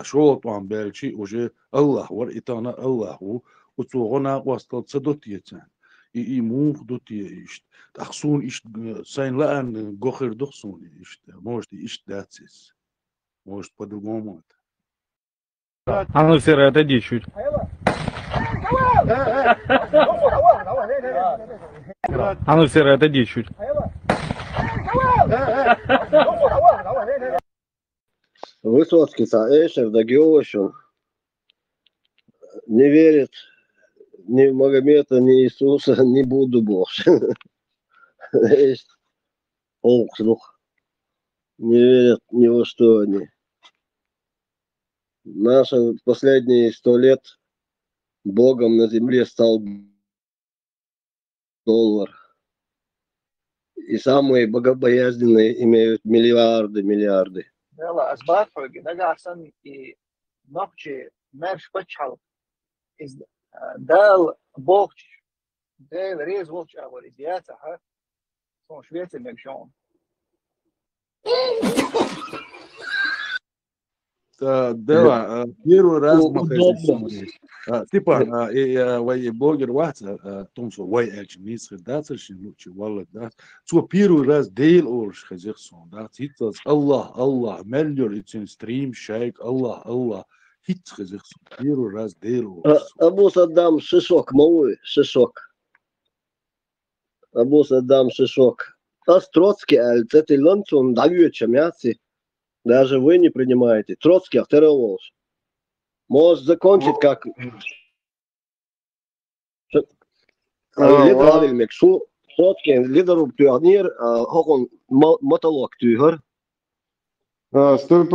شوط وان بالشي وجي الله ورئتانا الله وتوغنا وسط صدوتيتان يموخ دوتي إشت تخصون إشت سين لأن غخر دخصون إشت موشت إشت داتسيس موشت بدرغومات А ну все, отойди чуть. А ну все, отойди чуть. Высоцкий, Эшер, Дагиошин, не верит ни в Магомета, ни Иисуса, не буду больше. Есть полкруг. Не верят ни во что они. Наши последние 100 лет Богом на земле стал доллар. И самые богобоязненные имеют миллиарды. يلا أسباب حق نجا أحسن نقطة مارش بتشحل إز دال بوقش دال ريز وقش أول إزياته ها صون شوية المكشون Да, первый раз типа, и блогер ватса, том, что вай эльчмис, да, совершенно лучше, валла, да, что первый раз дейл орш хазерсон, да, титас, Аллах, мельдер, и стрим, шайк, Аллах, хит хазерсон, первый раз дейл орш. Абу Саддам шишок, малый, шишок. Абу Саддам шишок. Троцкий, это ланцун, давит чамяци. Даже вы не принимаете. Троцкий авторолож. Может закончить как... Лидер Авельмек. Троцкий лидеру турнир, хокон мотолог тюгер. Степан,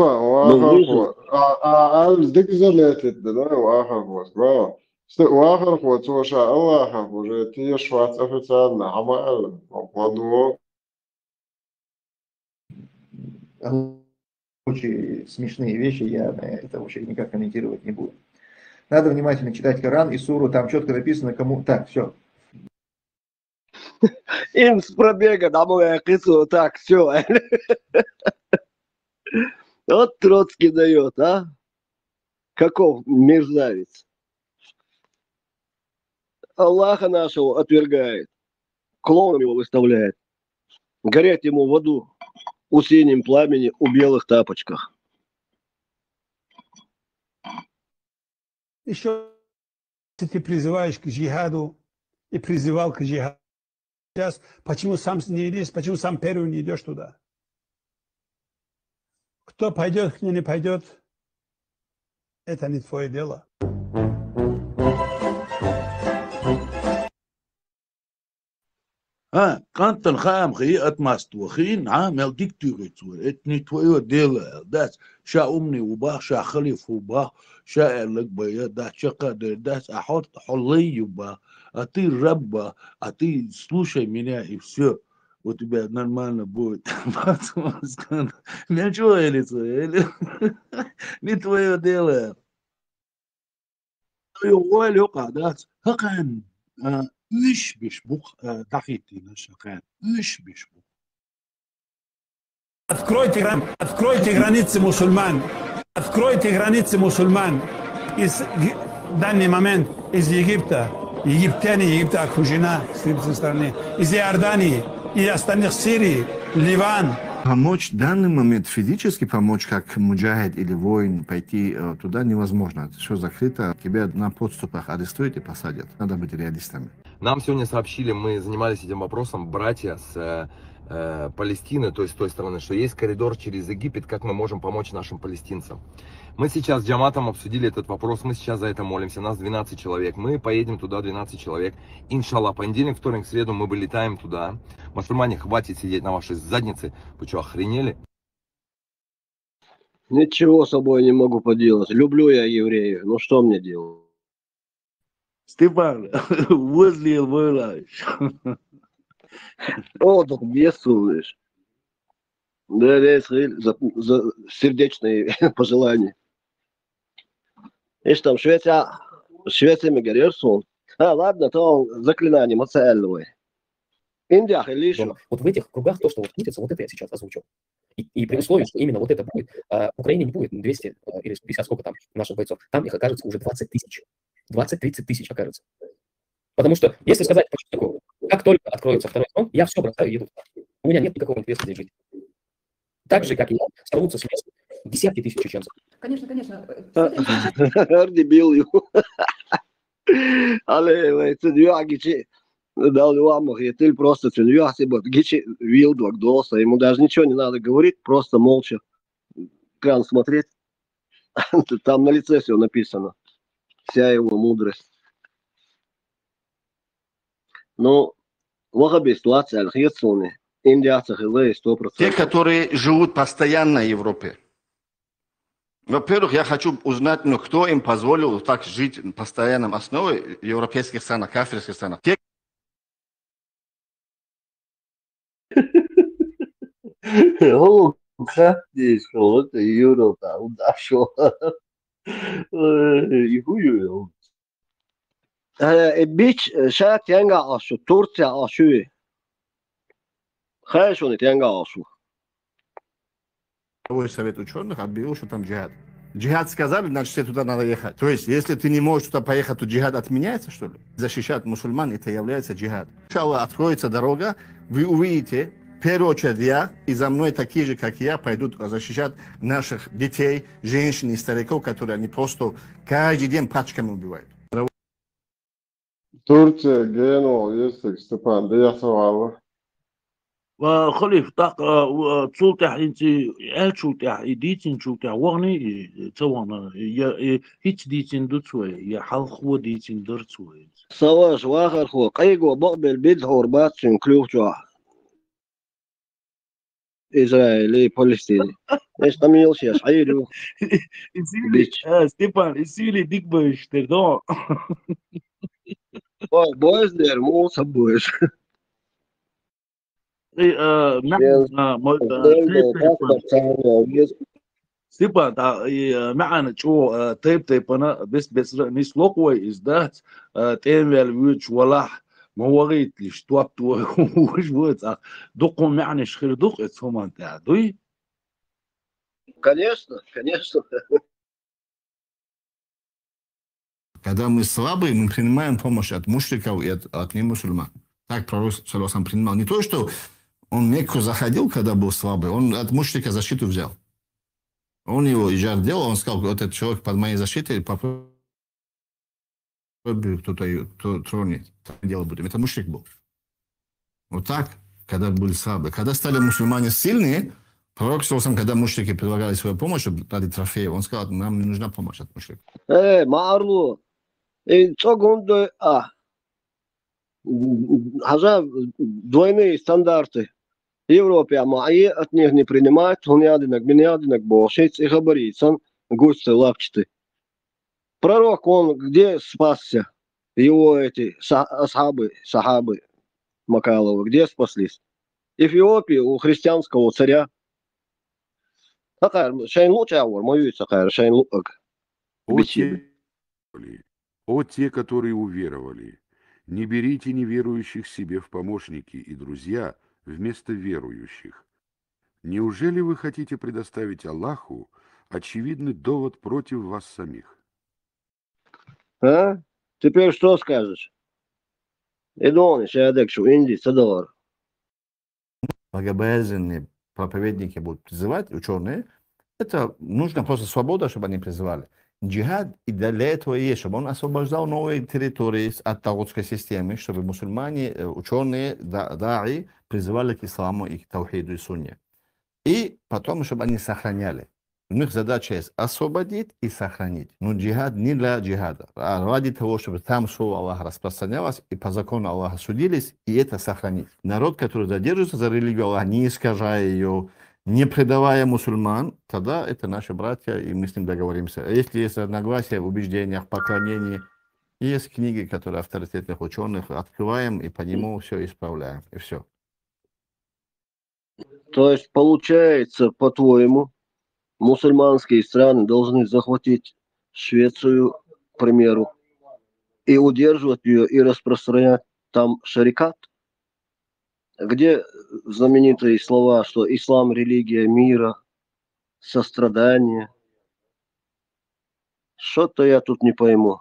أعرف ذيك زلت الدنيا وآخر فوز برا وآخر فوز وشاء الله آخر فوز تيشوات أفتان عمال وقدو Очень смешные вещи, я на это вообще никак комментировать не буду. Надо внимательно читать Коран и суру, там четко написано, кому... Так, все. Им с пробега домой кису, так, все. Вот Троцкий дает, а? Каков мерзавец. Аллаха нашего отвергает. Клоуном его выставляет. Гореть ему в аду. У синем пламени, у белых тапочках. Еще ты призываешь к джихаду и призывал к джихаду. Сейчас почему сам не идешь, почему сам первый не идешь туда? Кто пойдет, кто не пойдет, это не твое дело. Kanten gaan het mastu geen amel dictuur het niet twee delen dat sha omni وبا sha خليف وبا sha لك بيا dat شقدر dat احط حلي وبا اتي رب اتي слушай меня и все у тебя нормально будет. Ничего или не твое дело. يقول قادات هكذا إيش بيشبك تحيتي نشكان إيش بيشبك. Откройте границы мусульман. Откройте границы мусульман. Из данный момент из Египта. Египтяне, Египта окружена с этой стороны. Из Иордании и остальных Сирии, Ливан. Помочь в данный момент, физически помочь, как муджахид или воин, пойти туда невозможно. Все закрыто, тебя на подступах арестуют и посадят. Надо быть реалистами. Нам сегодня сообщили, мы занимались этим вопросом, братья с Палестины, то есть с той стороны, что есть коридор через Египет, как мы можем помочь нашим палестинцам. Мы сейчас с джаматом обсудили этот вопрос, мы сейчас за это молимся, нас 12 человек, мы поедем туда 12 человек, иншаллах, понедельник, вторник, среду мы вылетаем туда. Мусульмане, хватит сидеть на вашей заднице, вы что, охренели? Ничего с собой не могу поделать, люблю я евреев, ну что мне делать? Степан, возле вылазь. О, так бесслышь. Да, за сердечные пожелания. И что, Швеция Мегарерсон. Ладно, то заклинание мацаэльного. Индия, Хелишу. Вот в этих кругах то, что вот крутится, вот это я сейчас озвучил. И при условии, что именно вот это будет, Украине не будет 200 или 50, сколько там наших бойцов, там их окажется уже 20 тысяч. 20-30 тысяч окажется. Потому что, если сказать, как только откроется второй фронт, я все бросаю и еду. У меня нет никакого интереса здесь жить. Так же, как и я, сорвутся с места десятки тысяч чеченцев. Конечно, конечно. Дебил. Але ценюа гичи дал вам ты просто ценюа себе гичи вил двагдоса, ему даже ничего не надо говорить, просто молча экран смотреть, там на лице все написано. Вся его мудрость. Но вахаби ситуация, алхиетсуны, индиацах и 100%. Те, которые живут постоянно в Европе. Во-первых, я хочу узнать, ну, кто им позволил так жить на постоянном основе в европейских странах, кафирских странах. Те, здесь вот Европа удашо. Ихую. Бич шат янга ашу, Турция ашу. Хайшуны янга ашу. Совет ученых объявил, что там джихад. Джихад сказали, значит, тебе туда надо ехать. То есть, если ты не можешь туда поехать, то джихад отменяется, что ли? Защищать мусульман, это является джихад. Иншаллах, откроется дорога, вы увидите, в первую очередь я, и за мной такие же, как я, пойдут защищать наших детей, женщин и стариков, которые они просто каждый день пачками убивают. Турция, Генуа, есть, Степан, да я савала. وخليف طاق تسولتح انت تشولتح ديتين تشولتح وغني توانا هيت ديتين دوتسوي يا حلق وديتين درتسوي سواش واخر خو قيقو بقبل بيد حوربات سنكلوف جوا إسرائيلي فلسطيني ايش تميل شيء صحيح بيتش ستيفان اسيلي ديك باش تردون بويز دير مو سبويز Степан, معنا شو طيب أنا بس نيس لقوي إزدات تأمل ويش ولاح ما هو غيت ليش توقت وش بوت دقوا معنا شخير دق إتهم أنت عدوي. Конечно, конечно. Когда мы слабые, мы принимаем помощь от мушриков и от немусульман. Так пророк саллаллаху принимал. Не то, что он в Мекку заходил, когда был слабый, он от мушрика защиту взял. Он его иджар делал, он сказал, вот этот человек под моей защитой, попробуй кто-то тронет, дело будем. Это мушрик был. Вот так, когда были слабые. Когда стали мусульмане сильные, пророк саллаллаху, когда мушрики предлагали свою помощь ради трофеев, он сказал, нам не нужна помощь от мушриков. Маарлу, цогундо, хажа двойные стандарты. Европе амаи от них не принимают, он ядинок, бинядинок, бошец и габаритсан, густы лапчаты. Пророк, он где спасся? Его эти сахабы Макалова, где спаслись? Эфиопии у христианского царя. Шайн лучше авор, мою шайн лучше. О те, которые уверовали, не берите неверующих себе в помощники и друзья вместо верующих. Неужели вы хотите предоставить Аллаху очевидный довод против вас самих? А? Теперь что скажешь? Идоны, шаядекшу, инди, садовар. Богобоязненные проповедники будут призывать, ученые, это нужно просто свобода, чтобы они призывали. Джихад и для этого есть, чтобы он освобождал новые территории от таутской системы, чтобы мусульмане, ученые, даи призывали к исламу и к таухиду и сунне. И потом, чтобы они сохраняли. У них задача есть освободить и сохранить. Но джихад не для джихада, а ради того, чтобы там слово Аллаха распространялось, и по закону Аллаха судились, и это сохранить. Народ, который задерживается за религию Аллаха, не искажая ее, не предавая мусульман, тогда это наши братья, и мы с ним договоримся. Если есть разногласия в убеждениях, поклонении, есть книги, которые авторитетных ученых, открываем и по нему все исправляем, и все. То есть, получается, по-твоему, мусульманские страны должны захватить Швецию, к примеру, и удерживать ее, и распространять там шарикат? Где знаменитые слова, что ислам – религия мира, сострадания? Что-то я тут не пойму.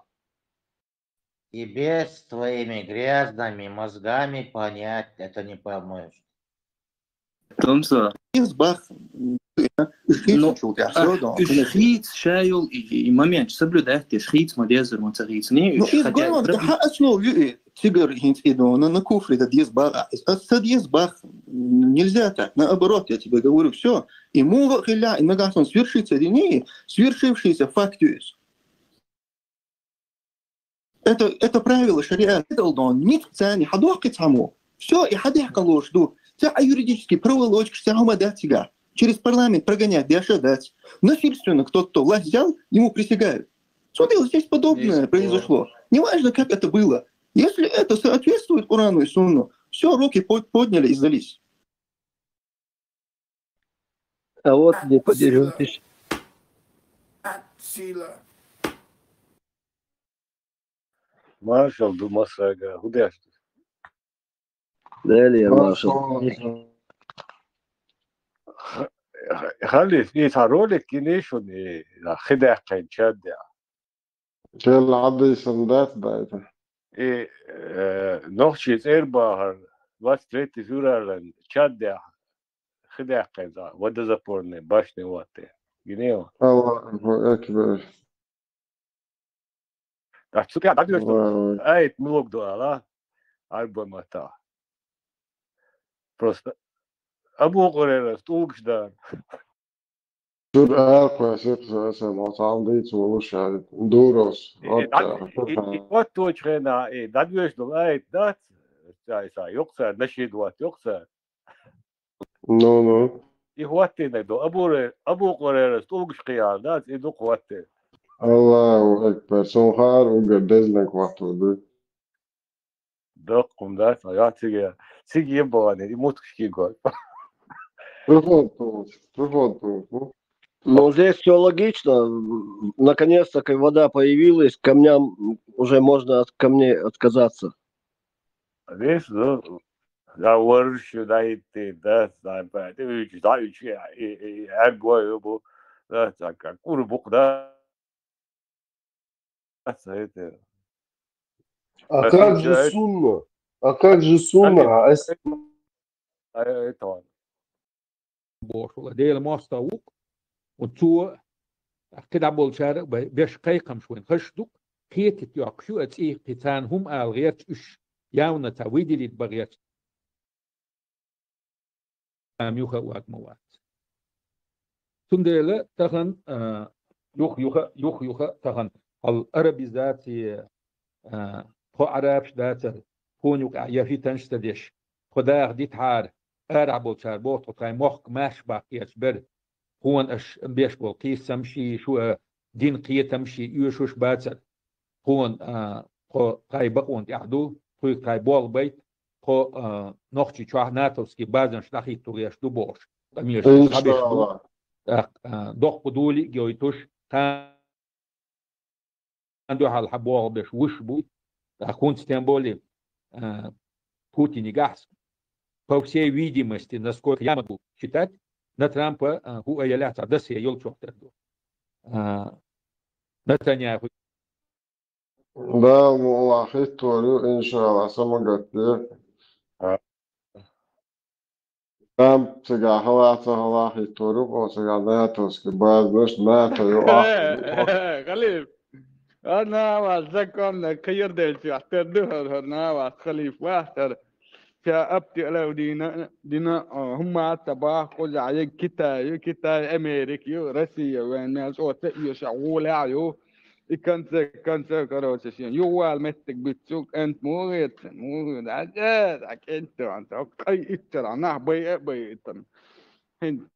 Тебе с твоими грязными мозгами понять это не поможет. Томса, избах Ну, шхиц, шайл и момент соблюдать, шхиц, модезер, монцариц. Не, изгоно, да, основе тигр идона на куфре, да, дьезбара. Это дьезбар. Нельзя так. Наоборот, я тебе говорю, все. И мува хиля, и нагасон свершится или не, свершившийся фактуюс. Это правило шариата. Нет цени, хадохки цаму. Все, и хадихка ложду. Вся юридически проволочка, вся умада тига. Через парламент прогонять, дать. Насильственно кто власть взял, ему присягают. Смотри, вот здесь подобное произошло. Неважно, как это было. Если это соответствует Корану и Сунну, все, руки подняли и сдались. А вот не подеретесь. Маршал Думасага, куда? Далее, маршал. خلي يتعرولك كنيشون خدع كان شادع شال عبد سندات بعد نوخشيت إرباهر بس تريت زورا شادع خدع كان ودا زبورني باشني واتي جنيو الله أكبر تحسوك يا تعدي أيت ملوك دولا أربع متى просто أبو قريرة تولكش دار شو أقوى سيبس مطعم ديت ولوش دوروس وات توش خينا داد ويش دو أيت دات سا يقصر نشيد وات يقصر نو يهواتي نكدو أبو قريرة تولكش قيان دات يدو قواتي الله أكبر سوهار وقدزنك وقتو دي دقم دات يا تيجي يبغاني يموت كشكي قول Ну, здесь все логично. Наконец-то, как вода появилась, камням уже можно от камней отказаться. Здесь, я воршу, да, и ты, да, ты знаешь, я говорю, да, как урбук, да, это. А как же сунна? А как же сунна? Это он. بوشولا ديل ماستاوك وتو كده بولشار بيش قيقم شوين خشدوك خيت ياقشو اتي قتان هم الغيت اش ياونا تاويدي لي بغيت يوخا واك موات تندل تخن يوخ تخن العربي ذاتي خو عربش ذات كونيوك يفي تنشتدش خدا دي تحار أرعبو تشاربوت وطاي موخ ماش باقيش بر هون أش بيش بول قيس تمشي شو دين قية تمشي يوشوش باتر هون خو قاي بقون يعدو خوي قاي بول بيت خو نوخشي چواه ناتوسكي بازن شلاخي توريش دو بوش أميش خبش دو دوخ بدولي جويتوش تان دو هالحبوغ بيش وش بو كون ستنبولي Путин и Гас, по всей видимости, насколько я могу считать, на Трампа является Одесса и Елчофтерду. Натаняху. Да, Аллах историю, иншалла, самогатия. Там сега халата Аллах историю, по сега натовски базнаш, нато ю خليف أنا وزكون كير دلتي أحتردها أنا وخليف واحد فأبتي لو دينا هم تباه كل عيق كتاي أمريكي روسيا وين ما صوت يشغول عليه كان كروسيين يوال متك بتسوق أنت موجود عجز أنت أي إتر أنا بيتن هند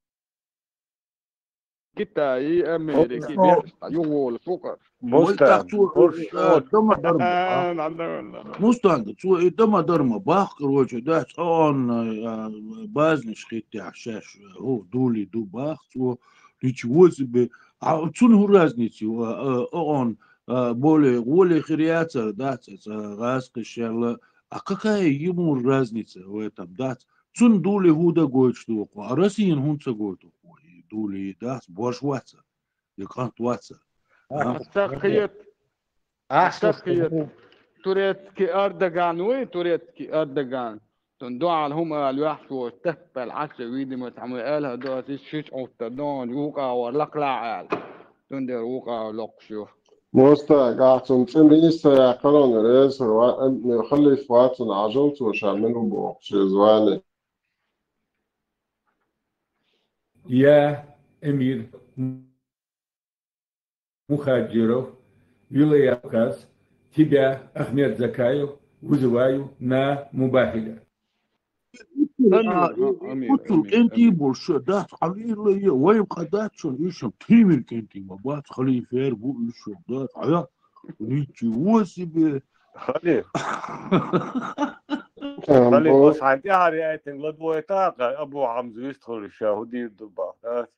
كتاي أمريكي بيحصل يوال فوق Мустанг, дома дарма, бах, короче, да, он базниш хитя, шеш, дули, дубах, ничего себе, а цун разница, он более хириаца, да, раскошел, а какая ему разница в этом, да, цун дули гуда год что, а Россия хунца год, дули, да, божваться, и кантваться. تخيط تخيط توريتكي أردغان وين توريتكي أردغان تندوع هم الواحد تفل عشر ويدي متعمل قالها دوت شيش أو تدون يوقع ولقلع عال تندر وقع لقشو مستعد قاعدون تنيس يا قرن رئيس نخلي فواتن عجلت وشاملهم بوقش زواني يا أمير Мухаджиров, Юлия Каз, тебя, Ахмед Закаев, вызываю на Мубахиля. قلت كنتي برشا دات علي ويبقى دات شو يشم تيمر كنتي ما بات خلي فير بو يشم دات عيا ريتشي وسبي خليل خليل بس عندي عريات لدوي طاقة أبو عمزو يدخل الشاهدي الضباط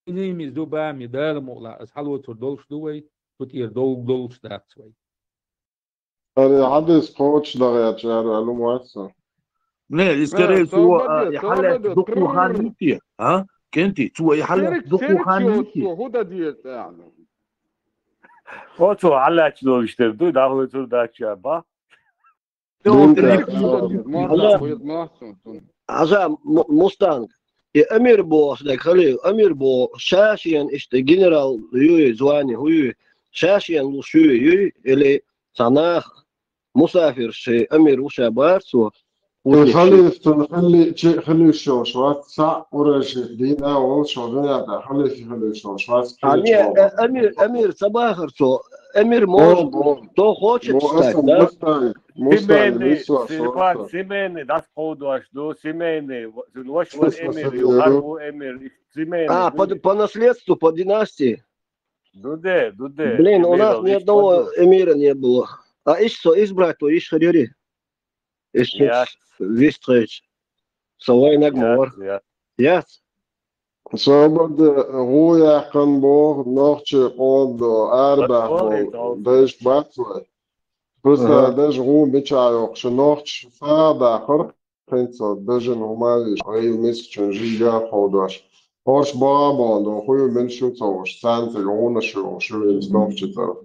Inimis duba mi dal mola as halwo tur dolsh duway tut ir dolsh dat sway. أنا حدث كوتش دغيا شهر علوم واسع لا إسكاري سوى يحلت دقو خانيتي ها كنتي سوى يحلت دقو خانيتي هو ديت يعني Oto alla çalıştırdı da huzur da çaba. عزام موستانج أمير بو صدق خليل أمير بو شاشيا إشت جنرال يوي زواني هو شاشيا لشو يوي اللي صناخ مسافر شيء أمير وشابار سو خلي شو شوات ساعة ورش دينا وشو دينا خلي شو شوات أمير صباخر سو أمير موش تو خوش Simene, das Produkt, du Simene, du was Emir, Юхару Эмир, Simene. По наследству, по династии. Дуде. Блин, у нас ни одного эмира не было. А избрать, то иш Харири. Вистрейч. Савай Нагмор. Yes. Så både Roja Kanborg, Norge og Erberg og Dej Batsway. بس داش غو بيتشايوق شنوخش فادا خرق خينصو داجن هماليش غيو ميسك چنجي جا خوداش هورش بابا دو خويو من شو تصوش سانت يغونا شو يزدوف چطر